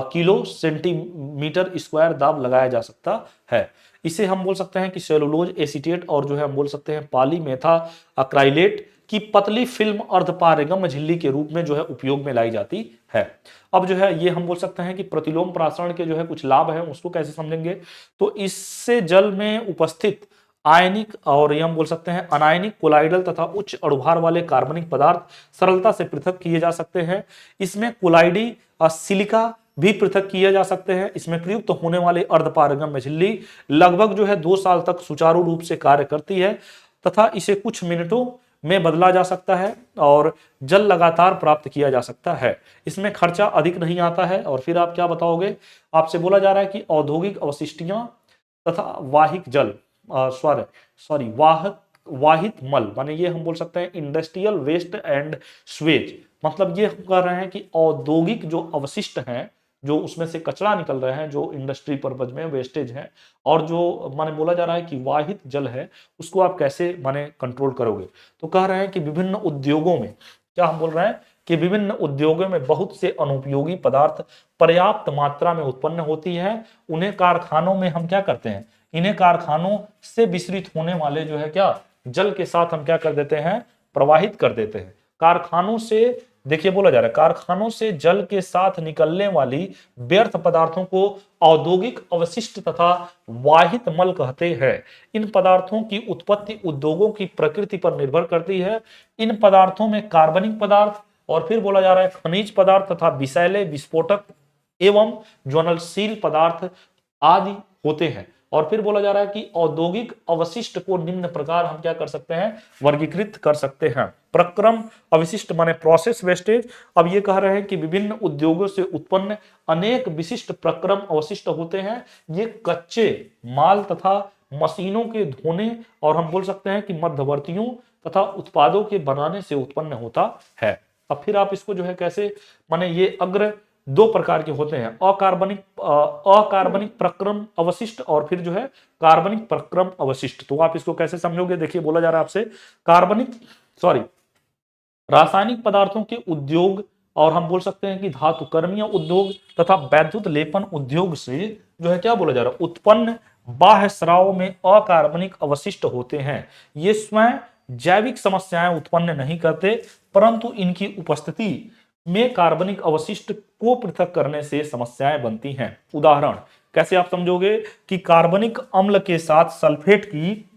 किलो सेंटीमीटर स्क्वायर दाब लगाया जा सकता है। इसे हम बोल सकते हैं कि सेलुलोज एसीटेट और जो है हम बोल सकते हैं पॉलीमेथा अक्राइलेट की पतली फिल्म अर्धपारगम्य झिल्ली के रूप में जो है उपयोग में लाई जाती है। अब जो है ये हम बोल सकते हैं कि प्रतिलोम परासरण के जो है कुछ लाभ है, उसको कैसे समझेंगे। तो इससे जल में उपस्थित आयनिक और ये हम बोल सकते हैं अनायनिक कोलाइडल तथा उच्च अणुभार वाले कार्बनिक पदार्थ सरलता से पृथक किए जा सकते हैं। इसमें कोलाइडी सिलिका भी पृथक किए जा सकते हैं। इसमें प्रयुक्त होने वाले अर्धपारगम्य झिल्ली लगभग जो है 2 साल तक सुचारू रूप से कार्य करती है तथा इसे कुछ मिनटों में बदला जा सकता है और जल लगातार प्राप्त किया जा सकता है। इसमें खर्चा अधिक नहीं आता है। और फिर आप क्या बताओगे, आपसे बोला जा रहा है कि औद्योगिक अवशिष्टियां तथा वाहिक जल वाहित मल माने ये हम बोल सकते हैं इंडस्ट्रियल वेस्ट एंड स्वेज, मतलब ये हम कह रहे हैं कि औद्योगिक जो अवशिष्ट हैं, जो उसमें से कचरा निकल रहे हैं, जो इंडस्ट्री पर्पज में वेस्टेज है, और जो माने बोला जा रहा है कि वाहित जल है, उसको आप कैसे माने कंट्रोल करोगे। तो कह रहे हैं कि विभिन्न उद्योगों में क्या हम बोल रहे हैं कि विभिन्न उद्योगों में बहुत से अनुपयोगी पदार्थ पर्याप्त मात्रा में उत्पन्न होती है। उन्हें कारखानों में हम क्या करते हैं, इन्हें कारखानों से विसरित होने वाले जो है क्या जल के साथ हम क्या कर देते हैं, प्रवाहित कर देते हैं। कारखानों से देखिए बोला जा रहा है कारखानों से जल के साथ निकलने वाली व्यर्थ पदार्थों को औद्योगिक अवशिष्ट तथा वाहित मल कहते हैं। इन पदार्थों की उत्पत्ति उद्योगों की प्रकृति पर निर्भर करती है। इन पदार्थों में कार्बनिक पदार्थ और फिर बोला जा रहा है खनिज पदार्थ तथा विषैले विस्फोटक एवं ज्वलनशील पदार्थ आदि होते हैं। और फिर बोला जा रहा है कि औद्योगिक अवशिष्ट को निम्न प्रकार हम क्या कर सकते हैं, वर्गीकृत कर सकते हैं। प्रक्रम अवशिष्ट माने प्रोसेस वेस्टेज। अब ये कह रहे हैं कि विभिन्न उद्योगों से उत्पन्न अनेक विशिष्ट प्रक्रम अवशिष्ट होते हैं। ये कच्चे माल तथा मशीनों के धोने और हम बोल सकते हैं कि मध्यवर्तियों तथा उत्पादों के बनाने से उत्पन्न होता है। अब फिर आप इसको जो है कैसे माने ये अग्र 2 प्रकार के होते हैं, अकार्बनिक प्रक्रम अवशिष्ट और फिर जो है कार्बनिक प्रक्रम अवशिष्ट। तो आप इसको कैसे समझोगे, देखिए बोला जा रहा है आपसे रासायनिक पदार्थों के उद्योग और हम बोल सकते हैं कि धातुकर्मीय उद्योग तथा वैद्युत लेपन उद्योग से जो है क्या बोला जा रहा है उत्पन्न बाह्य स्राव में अकार्बनिक अवशिष्ट होते हैं। ये स्वयं जैविक समस्याएं उत्पन्न नहीं करते, परंतु इनकी उपस्थिति में कार्बनिक अवशिष्ट को पृथक करने से समस्याएं बनती हैं। उदाहरण कैसे आप समझोगे कि कार्बनिक अम्ल के साथ सल्फेट की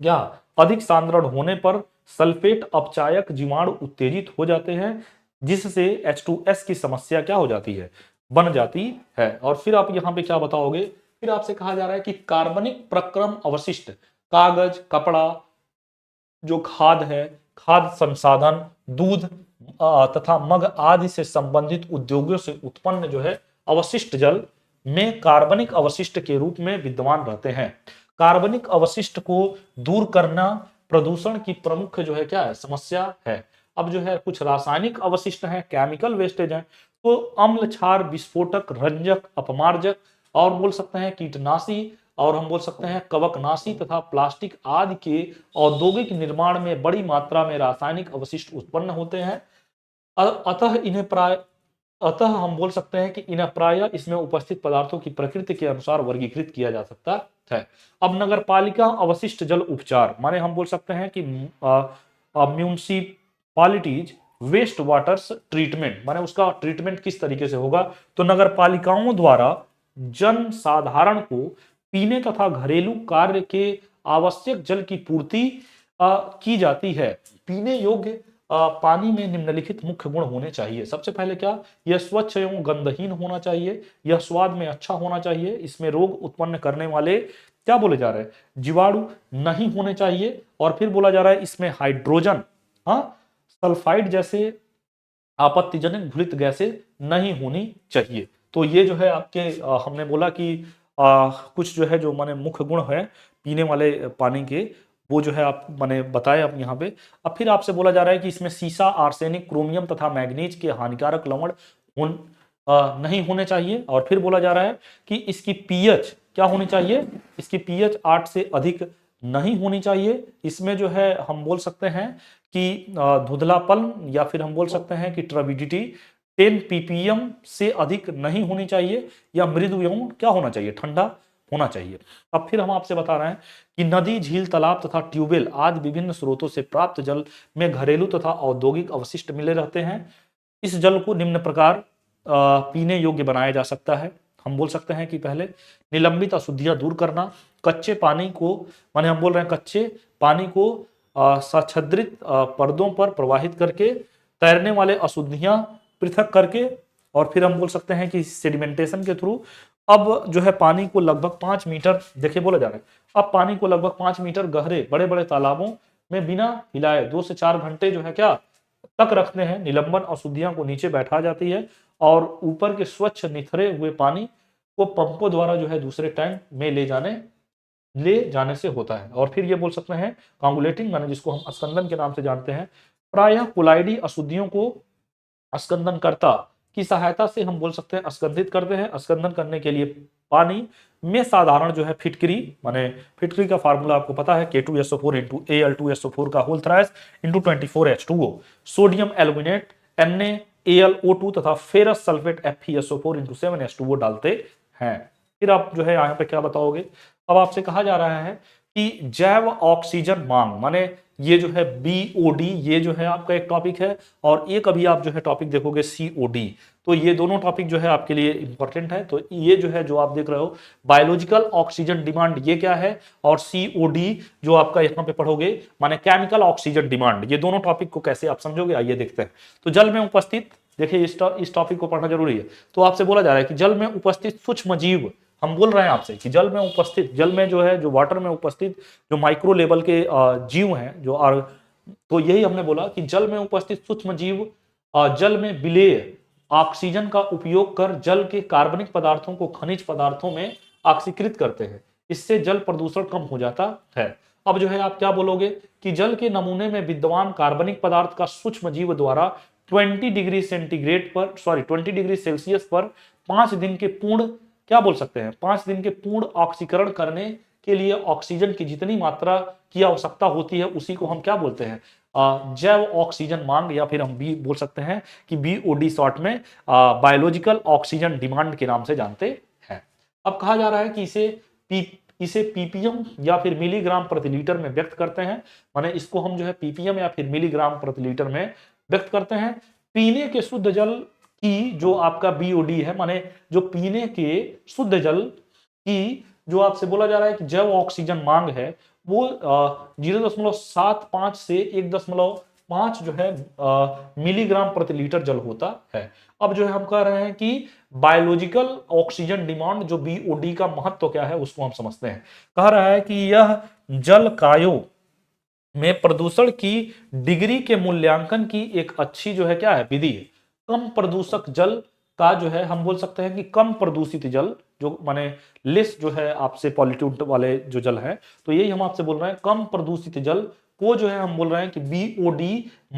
या अधिक सांद्रण होने पर सल्फेट अपचायक जीवाणु उत्तेजित हो जाते हैं, जिससे H2S की समस्या क्या हो जाती है, बन जाती है। और फिर आप यहाँ पे क्या बताओगे, फिर आपसे कहा जा रहा है कि कार्बनिक प्रक्रम अवशिष्ट कागज, कपड़ा, जो खाद है, खाद्य संसाधन, दूध तथा मग आदि से संबंधित उद्योगों से उत्पन्न जो है अवशिष्ट जल में कार्बनिक अवशिष्ट के रूप में विद्यमान रहते हैं। कार्बनिक अवशिष्ट को दूर करना प्रदूषण की प्रमुख जो है क्या है समस्या है। अब जो है कुछ रासायनिक अवशिष्ट हैं, केमिकल वेस्टेज हैं, तो अम्ल, क्षार, विस्फोटक, रंजक, अपमार्जक और बोल सकते हैं कीटनाशी और हम बोल सकते हैं कवकनाशी तथा प्लास्टिक आदि के औद्योगिक निर्माण में बड़ी मात्रा में रासायनिक अवशिष्ट उत्पन्न होते हैं। अतः हम बोल सकते हैं कि इन्हें प्रायः इसमें उपस्थित पदार्थों की प्रकृति के अनुसार वर्गीकृत किया जा सकता है। अब नगर पालिका अवशिष्ट जल उपचार, माने हम बोल सकते हैं कि म्यूनिसिपालिटीज वेस्ट वाटर ट्रीटमेंट, माने उसका ट्रीटमेंट किस तरीके से होगा, तो नगर पालिकाओं द्वारा जन साधारण को पीने तथा घरेलू कार्य के आवश्यक जल की पूर्ति की जाती है। पीने योग्य पानी में निम्नलिखित मुख्य गुण होने चाहिए। सबसे पहले क्या, यह स्वच्छ एवं गंधहीन होना चाहिए, यह स्वाद में अच्छा होना चाहिए, इसमें रोग उत्पन्न करने वाले क्या बोले जा रहे हैं, जीवाणु नहीं होने चाहिए, और फिर बोला जा रहा है इसमें हाइड्रोजन, सल्फाइड जैसे आपत्तिजनक घुलित गैसें नहीं होनी चाहिए। तो ये जो है आपके हमने बोला कि कुछ जो है जो माने मुख्य गुण है पीने वाले पानी के, वो जो है आप मैंने बताए अब यहाँ पे। अब फिर आपसे बोला जा रहा है कि इसमें सीसा, आर्सेनिक, क्रोमियम तथा मैग्नीज के हानिकारक लवण नहीं होने चाहिए, और फिर बोला जा रहा है कि इसकी पीएच क्या होनी चाहिए, इसकी पीएच 8 से अधिक नहीं होनी चाहिए। इसमें जो है हम बोल सकते हैं कि धुंधलापन, या फिर हम बोल सकते हैं कि ट्रबिडिटी 10 ppm से अधिक नहीं होनी चाहिए, या मृदु एवं क्या होना चाहिए, ठंडा होना चाहिए। अब फिर हम आपसे बता रहे हैं कि नदी, झील, तालाब तथा ट्यूबवेल आदि विभिन्न स्रोतों से प्राप्त जल में घरेलू तथा औद्योगिक अवशिष्ट मिले रहते हैं। इस जल को निम्न प्रकार पीने योग्य बनाया जा सकता है। हम बोल सकते हैं कि पहले निलंबित अशुद्धियां दूर करना, कच्चे पानी को, माने हम बोल रहे हैं कच्चे पानी को सच्छिद्रित पर्दों पर प्रवाहित करके, तैरने वाले अशुद्धियां पृथक करके, और फिर हम बोल सकते हैं कि सेडिमेंटेशन के थ्रू अब जो है पानी को लगभग 5 मीटर, देखिए बोला जा रहा है, अब पानी को लगभग 5 मीटर गहरे बड़े बड़े तालाबों में बिना हिलाए 2 से 4 घंटे जो है क्या तक रखते हैं। निलंबन अशुद्धियां को नीचे बैठा जाती है, और ऊपर के स्वच्छ निथरे हुए पानी को पंपों द्वारा जो है दूसरे टैंक में ले जाने से होता है। और फिर ये बोल सकते हैं कांगुलेटिंग, माने जिसको हम स्कंदन के नाम से जानते हैं, प्रायः कोलाइडी अशुद्धियों को स्कंदनकर्ता की सहायता से हम बोल सकते हैं स्कंदित करते हैं। स्कंदन करने के लिए पानी में साधारण जो है फिटकरी, माने फिटकरी का फार्मूला आपको पता है K2SO4 इंटू Al2SO4 का whole thrice into 24H2O, sodium aluminate NaAlO2 तथा ferrous sulphate FeSO4 into 7H2O डालते हैं। फिर आप जो है यहाँ पे क्या बताओगे, अब आपसे कहा जा रहा है कि जैव ऑक्सीजन मांग, माने ये जो है BOD, ये जो है आपका एक टॉपिक है, और एक अभी आप जो है टॉपिक देखोगे COD। तो ये दोनों टॉपिक जो है आपके लिए इंपॉर्टेंट है। तो ये जो है जो आप देख रहे हो बायोलॉजिकल ऑक्सीजन डिमांड, ये क्या है, और COD जो आपका यहाँ पे पढ़ोगे माने केमिकल ऑक्सीजन डिमांड, ये दोनों टॉपिक को कैसे आप समझोगे, आइए देखते हैं। तो जल में उपस्थित, देखिए इस टॉपिक को पढ़ना जरूरी है। तो आपसे बोला जा रहा है कि जल में उपस्थित सूक्ष्म जीव, हम बोल रहे हैं आपसे कि जल में उपस्थित, जल में जो है जो वाटर में उपस्थित जो माइक्रो लेवल के जीव हैं जो तो यही हमने बोला कि जल में उपस्थित सूक्ष्म जीव जल में विलेय ऑक्सीजन का उपयोग कर जल के कार्बनिक पदार्थों को खनिज पदार्थों में ऑक्सीकृत करते हैं। इससे जल प्रदूषण कम हो जाता है। अब जो है आप क्या बोलोगे कि जल के नमूने में विद्यमान कार्बनिक पदार्थ का सूक्ष्म जीव द्वारा 20 डिग्री सेल्सियस पर 5 दिन के पूर्ण क्या बोल सकते हैं, 5 दिन के पूर्ण ऑक्सीकरण करने के लिए ऑक्सीजन की जितनी मात्रा की आवश्यकता होती है उसी को हम क्या बोलते हैं, जैव ऑक्सीजन मांग, या फिर हम भी बोल सकते हैं कि BOD शॉर्ट में बायोलॉजिकल ऑक्सीजन डिमांड के नाम से जानते हैं। अब कहा जा रहा है कि इसे ppm या फिर मिलीग्राम प्रति लीटर में व्यक्त करते हैं, माने इसको हम जो है ppm या फिर मिलीग्राम प्रति लीटर में व्यक्त करते हैं। पीने के शुद्ध जल की जो आपका BOD है, माने जो पीने के शुद्ध जल की जो आपसे बोला जा रहा है कि जैव ऑक्सीजन मांग है वो 0.75 से 1.5 जो है मिलीग्राम प्रति लीटर जल होता है। अब जो है हम कह रहे हैं कि बायोलॉजिकल ऑक्सीजन डिमांड जो BOD का महत्व क्या है उसको हम समझते हैं। कह रहा है कि यह जल कायों में प्रदूषण की डिग्री के मूल्यांकन की एक अच्छी जो है क्या है विधि है। कम प्रदूषक जल का जो है हम बोल सकते हैं कि कम प्रदूषित जल, जो माने लेस जो है आपसे पॉल्यूटेड वाले जो जल है, तो यही हम आपसे बोल रहे हैं कम प्रदूषित जल को जो है हम बोल रहे हैं कि BOD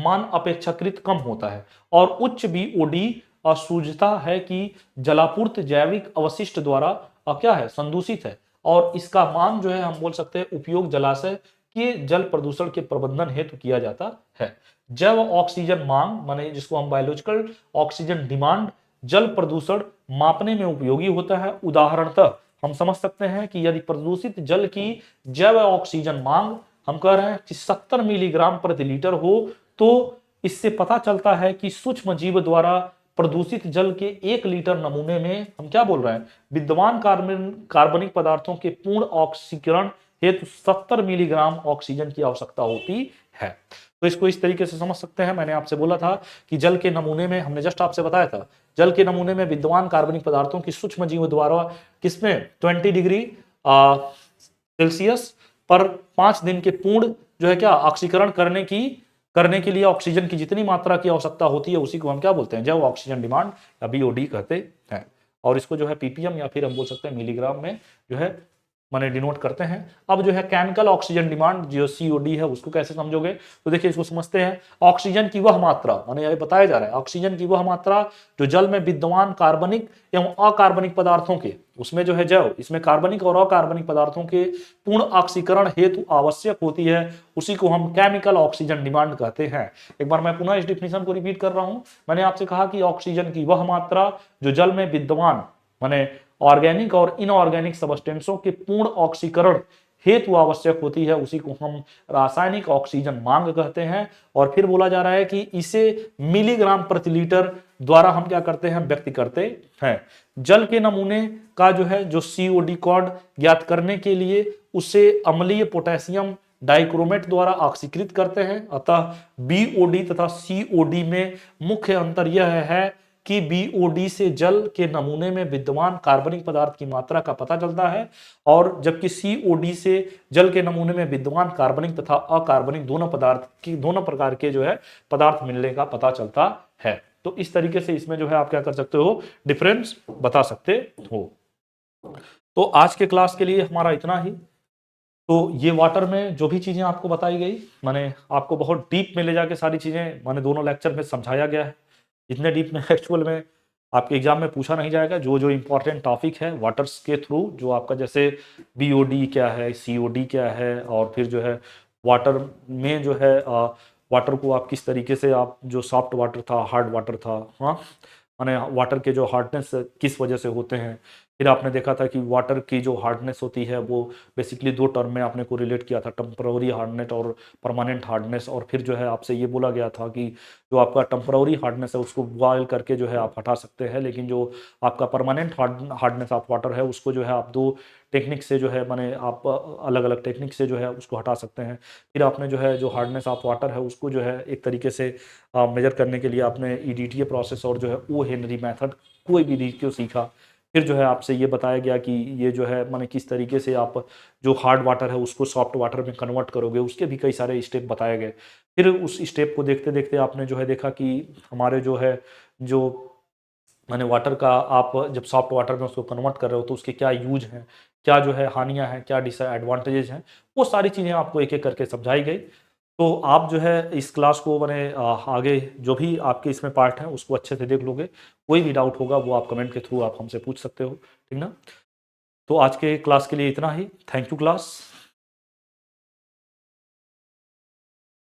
मान अपेक्षाकृत कम होता है, और उच्च BOD सूझता है कि जलापूर्त जैविक अवशिष्ट द्वारा क्या है संदूषित है, और इसका मान जो है हम बोल सकते हैं उपयोग जलाशय के जल प्रदूषण के प्रबंधन हेतु किया जाता है। जैव ऑक्सीजन मांग माने जिसको हम बायोलॉजिकल ऑक्सीजन डिमांड जल प्रदूषण मापने में उपयोगी होता है। उदाहरणतः हम समझ सकते हैं कि यदि प्रदूषित जल की जैव ऑक्सीजन मांग हम कह रहे हैं कि 70 मिलीग्राम प्रति लीटर हो तो इससे पता चलता है कि सूक्ष्म जीव द्वारा प्रदूषित जल के 1 लीटर नमूने में हम क्या बोल रहे हैं, विद्यमान कार्बनिक पदार्थों के पूर्ण ऑक्सीकरण हेतु 70 मिलीग्राम ऑक्सीजन की आवश्यकता होती है। तो इसको इस तरीके से समझ सकते हैं। मैंने आपसे बोला था कि जल के नमूने में, हमने जस्ट आपसे बताया था, जल के नमूने में विद्यमान कार्बनिक पदार्थों की सूक्ष्म जीव द्वारा किसमें 20 डिग्री सेल्सियस पर 5 दिन के पूर्ण जो है क्या ऑक्सीकरण करने के लिए ऑक्सीजन की जितनी मात्रा की आवश्यकता होती है उसी को हम क्या बोलते हैं, जैव ऑक्सीजन डिमांड या बीओडी कहते हैं। और इसको जो है पीपीएम या फिर हम बोल सकते हैं मिलीग्राम में जो है माने डिनोट करते हैं। अब जो है केमिकल ऑक्सीजन डिमांड जो सीओडी है उसको कैसे समझोगे, तो देखिए इसको समझते हैं। ऑक्सीजन की वह मात्रा माने ये बताया जा रहा है, ऑक्सीजन की वह मात्रा जो जल में विद्यमान कार्बनिक एवं अकार्बनिक पदार्थों के, उसमें जो है जैव, इसमें कार्बनिक और अकार्बनिक पदार्थों के पूर्ण ऑक्सीकरण हेतु आवश्यक होती है, उसी को हम केमिकल ऑक्सीजन डिमांड कहते हैं। एक बार मैं पुनः इस डिफिनेशन को रिपीट कर रहा हूं। मैंने आपसे कहा कि ऑक्सीजन की वह मात्रा जो जल में विद्यमान माने ऑर्गेनिक और इनऑर्गेनिक सबस्टेंसों के पूर्ण ऑक्सीकरण हेतु आवश्यक होती है, उसी को हम रासायनिक ऑक्सीजन मांग कहते हैं। और फिर बोला जा रहा है कि इसे मिलीग्राम प्रति लीटर द्वारा हम क्या करते हैं, व्यक्त करते हैं। जल के नमूने का जो है जो सीओडी कॉर्ड ज्ञात करने के लिए उसे अम्लीय पोटेशियम डाइक्रोमेट द्वारा ऑक्सीकृत करते हैं। अतः बीओडी तथा सीओडी में मुख्य अंतर यह है कि बीओडी से जल के नमूने में विद्यमान कार्बनिक पदार्थ की मात्रा का पता चलता है, और जबकि सीओडी से जल के नमूने में विद्यमान कार्बनिक तथा अकार्बनिक दोनों प्रकार के जो है पदार्थ मिलने का पता चलता है। तो इस तरीके से इसमें जो है आप क्या कर सकते हो, डिफरेंस बता सकते हो। तो आज के क्लास के लिए हमारा इतना ही। तो ये वाटर में जो भी चीजें आपको बताई गई, माने आपको बहुत डीप में ले जाके सारी चीजें माने दोनों लेक्चर में समझाया गया है। इतने डीप में एक्चुअल में आपके एग्जाम में पूछा नहीं जाएगा। जो जो इंपॉर्टेंट टॉपिक है वाटर्स के थ्रू, जो आपका जैसे बीओडी क्या है, सीओडी क्या है, और फिर जो है वाटर में जो है वाटर को आप किस तरीके से, आप जो सॉफ्ट वाटर था, हार्ड वाटर था, हाँ माने वाटर के जो हार्डनेस किस वजह से होते हैं। फिर आपने देखा था कि वाटर की जो हार्डनेस होती है वो बेसिकली 2 टर्म में आपने को रिलेट किया था, टेम्पररी हार्डनेस और परमानेंट हार्डनेस। और फिर जो है आपसे ये बोला गया था कि जो आपका टेम्पररी हार्डनेस है उसको बॉयल करके जो है आप हटा सकते हैं, लेकिन जो आपका परमानेंट हार्डनेस ऑफ वाटर है उसको जो है आप 2 टेक्निक से जो है माने आप अलग अलग टेक्निक से जो है उसको हटा सकते हैं। फिर आपने जो है जो हार्डनेस ऑफ वाटर है उसको जो है एक तरीके से मेजर करने के लिए आपने ईडीटीए प्रोसेस और जो है ओ हेनरी मेथड कोई भी रीत को सीखा। फिर जो है आपसे ये बताया गया कि ये जो है माने किस तरीके से आप जो हार्ड वाटर है उसको सॉफ्ट वाटर में कन्वर्ट करोगे, उसके भी कई सारे स्टेप बताए गए। फिर उस स्टेप को देखते देखते आपने जो है देखा कि हमारे जो है जो माने वाटर का आप जब सॉफ्ट वाटर में उसको कन्वर्ट कर रहे हो तो उसके क्या यूज हैं, क्या जो है हानियां हैं, क्या डिसएडवांटेजेस हैं, वो सारी चीज़ें आपको एक एक करके समझाई गई। तो आप जो है इस क्लास को मैंने आगे जो भी आपके इसमें पार्ट हैं उसको अच्छे से देख लोगे। कोई भी डाउट होगा वो आप कमेंट के थ्रू आप हमसे पूछ सकते हो, ठीक ना। तो आज के क्लास के लिए इतना ही। Thank you class.